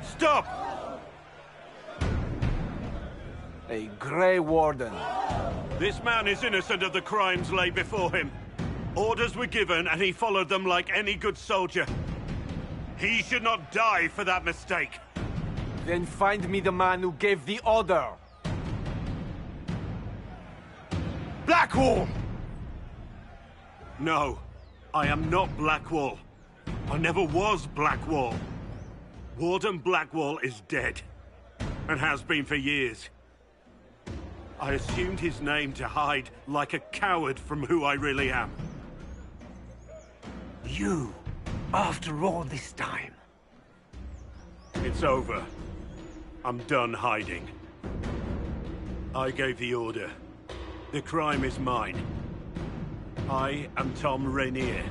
Stop! A Grey Warden. This man is innocent of the crimes laid before him. Orders were given, and he followed them like any good soldier. He should not die for that mistake. Then find me the man who gave the order. Blackwall! No, I am not Blackwall. I never was Blackwall. Warden Blackwall is dead, and has been for years. I assumed his name to hide like a coward from who I really am. You, after all this time. It's over. I'm done hiding. I gave the order. The crime is mine. I am Tom Rainier.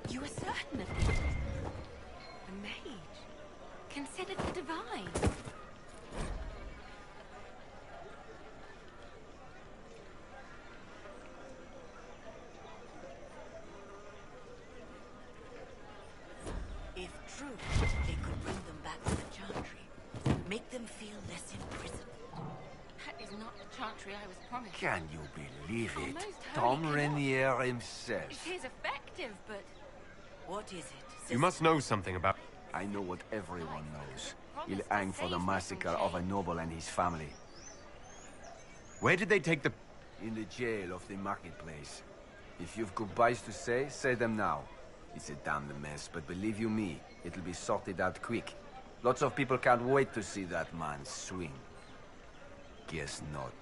You are certain of this? A mage? Considered the divine? If true, they could bring them back to the Chantry. Make them feel less imprisoned. That is not the chantry I was promised. Can you believe Oh, it? most Tom holy Rainier himself. It is effective, but... What is it? You must know something about... I know what everyone knows. He'll hang for the massacre of a noble and his family. Where did they take the... In the jail of the marketplace. If you've goodbyes to say them now. It's a damned mess, but believe you me, it'll be sorted out quick. Lots of people can't wait to see that man swing. Guess not.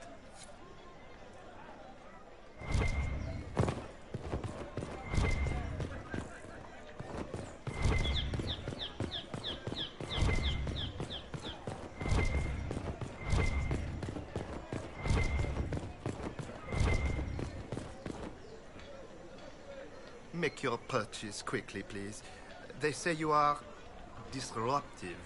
Make your purchase quickly, please. They say you are disruptive.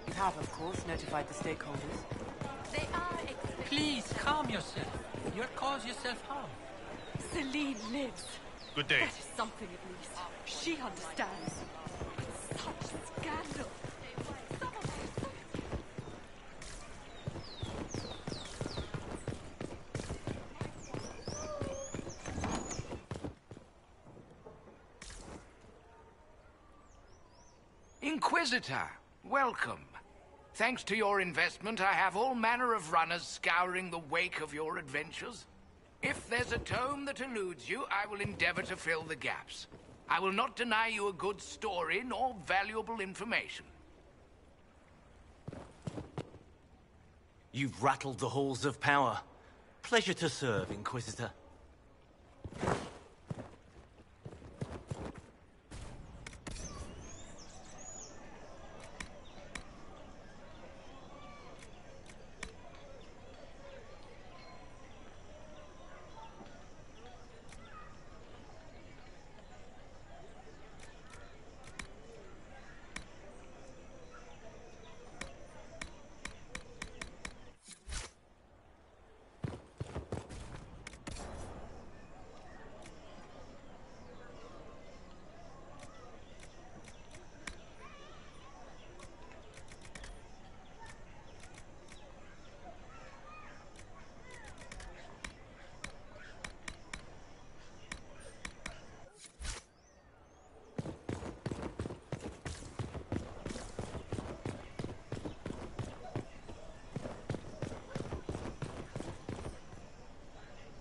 You have, of course, notified the stakeholders. They are... Please, calm yourself. You'll cause yourself harm. Celine lives. Good day. That is something at least. She understands. But such scandal. Inquisitor, welcome. Thanks to your investment, I have all manner of runners scouring the wake of your adventures. If there's a tome that eludes you, I will endeavor to fill the gaps. I will not deny you a good story nor valuable information. You've rattled the halls of power. Pleasure to serve, Inquisitor.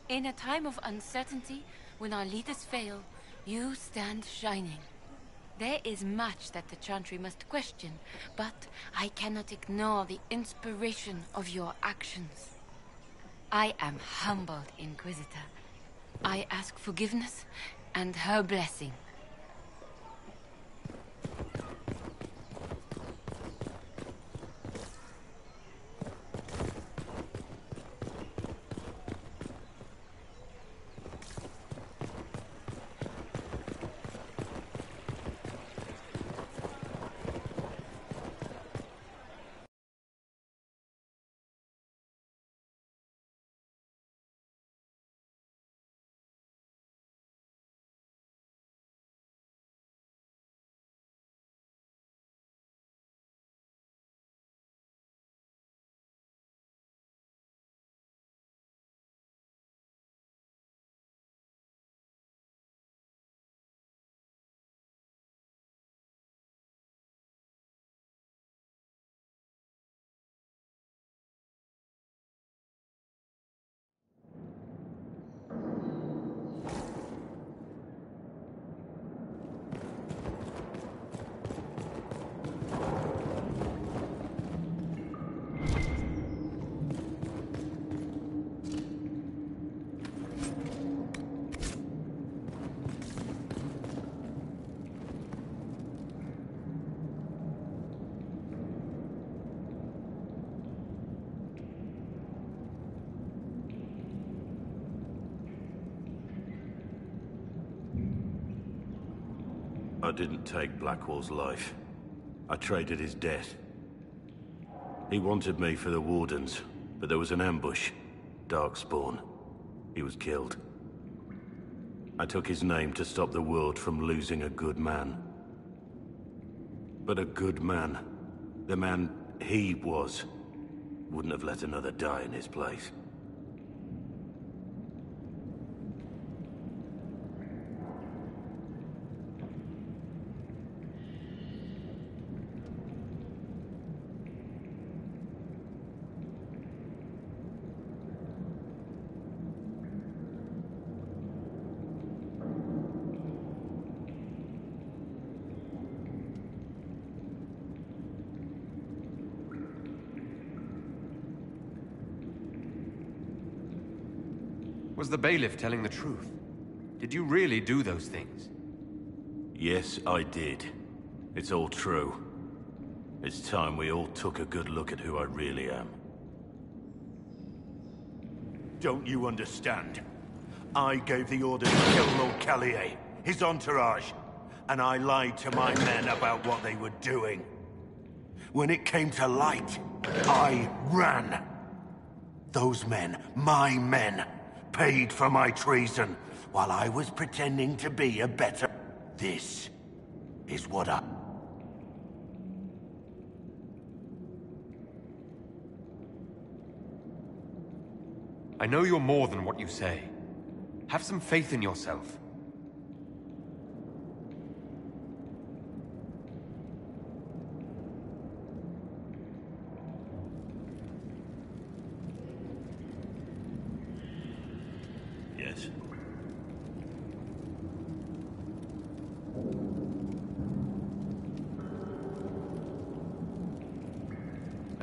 In a time of uncertainty, when our leaders fail, you stand shining. There is much that the Chantry must question, but I cannot ignore the inspiration of your actions. I am humbled, Inquisitor. I ask forgiveness and her blessing. I didn't take Blackwall's life. I traded his death. He wanted me for the Wardens, but there was an ambush. Darkspawn. He was killed. I took his name to stop the world from losing a good man. But a good man, the man he was, wouldn't have let another die in his place. Was the bailiff telling the truth? Did you really do those things? Yes, I did. It's all true. It's time we all took a good look at who I really am. Don't you understand? I gave the order to kill Lord Callier, his entourage, and I lied to my men about what they were doing. When it came to light, I ran. Those men, my men, paid for my treason, while I was pretending to be a better... This is what I... I know you're more than what you say. Have some faith in yourself.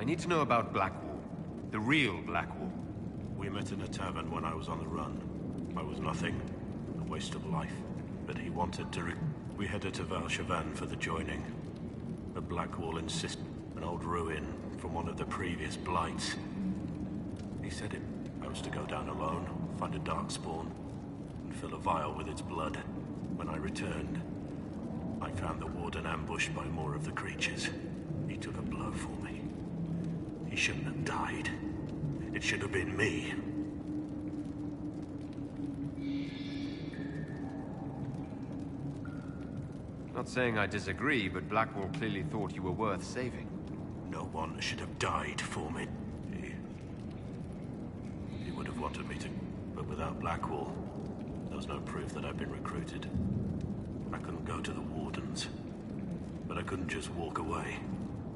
need to know about Blackwall. The real Blackwall. We met in a tavern when I was on the run. I was nothing. A waste of life. But he wanted to We headed to Valshavan for the joining. The Blackwall insisted an old ruin from one of the previous blights. He said I was to go down alone, find a dark spawn, and fill a vial with its blood. When I returned, I found the warden ambushed by more of the creatures. He took a blow for me. He shouldn't have died. It should have been me. Not saying I disagree, but Blackwall clearly thought you were worth saving. No one should have died for me. He would have wanted me to, but without Blackwall, there was no proof that I'd been recruited. I couldn't go to the wardens, but I couldn't just walk away.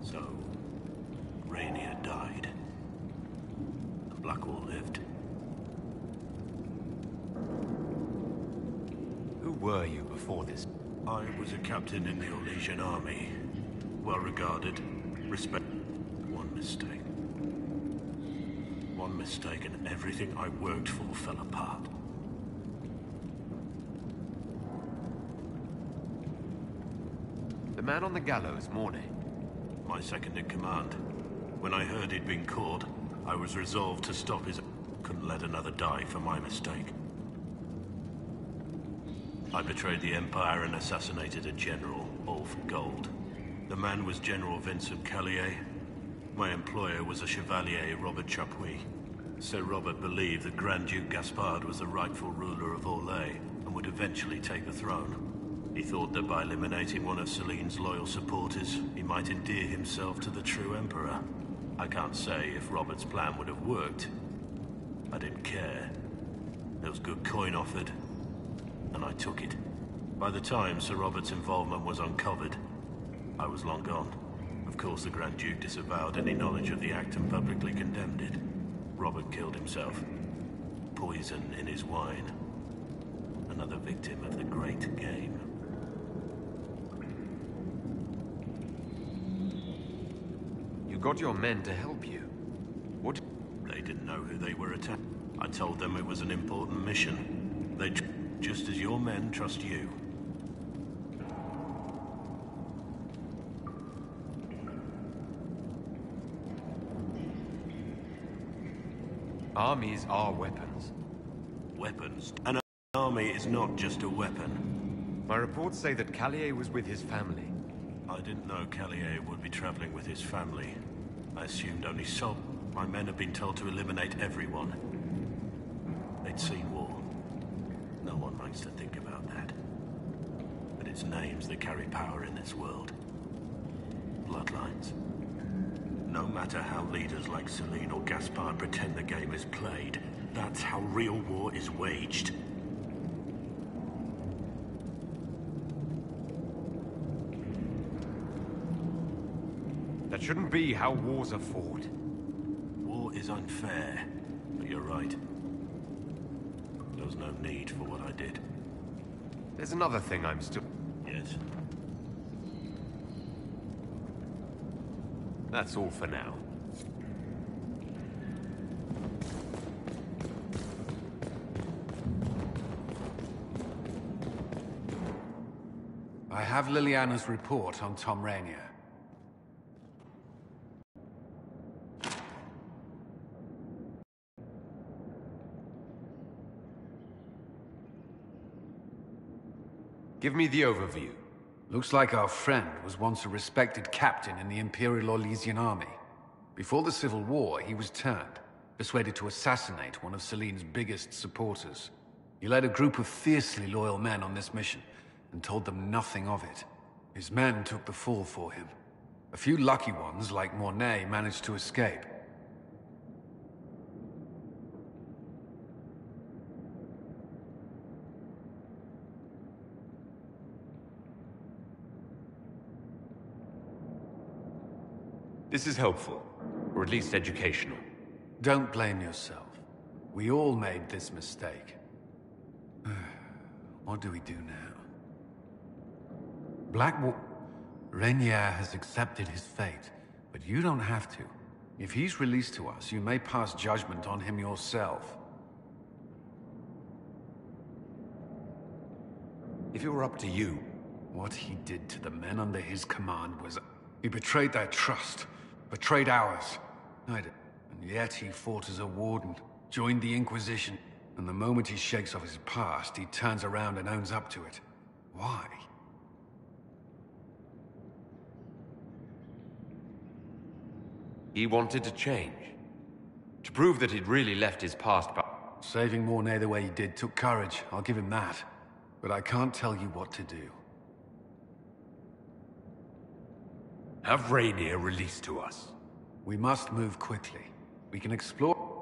So, Rainier died. And Blackwall lived. Who were you before this? I was a captain in the Orlesian army. Well regarded, respected. One mistake. One mistake and everything I worked for fell apart. The man on the gallows, Mornay. My second in command. When I heard he'd been caught, I was resolved to stop his... Couldn't let another die for my mistake. I betrayed the Empire and assassinated a general, all for gold. The man was General Vincent Callier. My employer was a Chevalier, Robert Chapuis. Sir Robert believed that Grand Duke Gaspard was the rightful ruler of Orlais and would eventually take the throne. He thought that by eliminating one of Celine's loyal supporters, he might endear himself to the true Emperor. I can't say if Robert's plan would have worked. I didn't care. There was good coin offered, and I took it. By the time Sir Robert's involvement was uncovered, I was long gone. Of course, the Grand Duke disavowed any knowledge of the act and publicly condemned it. Robert killed himself. Poison in his wine. Another victim of the great game. You got your men to help you. What? They didn't know who they were attacking. I told them it was an important mission. They just as your men trust you. Armies are weapons. Weapons? An army is not just a weapon. My reports say that Callier was with his family. I didn't know Callier would be traveling with his family. I assumed only so. My men have been told to eliminate everyone. They'd seen war. No one likes to think about that. But it's names that carry power in this world. Bloodlines. No matter how leaders like Celine or Gaspard pretend the game is played, that's how real war is waged. That shouldn't be how wars are fought. War is unfair, but you're right. There was no need for what I did. There's another thing I'm still... Yes? That's all for now. I have Liliana's report on Tom Rainier. Give me the overview. Looks like our friend was once a respected captain in the Imperial Orlesian army. Before the Civil War, he was turned, persuaded to assassinate one of Celine's biggest supporters. He led a group of fiercely loyal men on this mission, and told them nothing of it. His men took the fall for him. A few lucky ones, like Mornay, managed to escape. This is helpful, or at least educational. Don't blame yourself. We all made this mistake. What do we do now? Rainier has accepted his fate, but you don't have to. If he's released to us, you may pass judgment on him yourself. If it were up to you, what he did to the men under his command was... He betrayed their trust, betrayed ours. And yet he fought as a warden, joined the Inquisition, and the moment he shakes off his past, he turns around and owns up to it. Why? He wanted to change. To prove that he'd really left his past behind. Saving Mornay the way he did took courage, I'll give him that. But I can't tell you what to do. have Rainier released to us. We must move quickly. We can explore...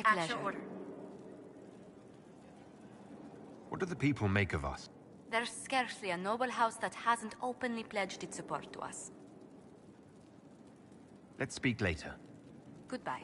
A pleasure. What do the people make of us? There's scarcely a noble house that hasn't openly pledged its support to us. Let's speak later. Goodbye.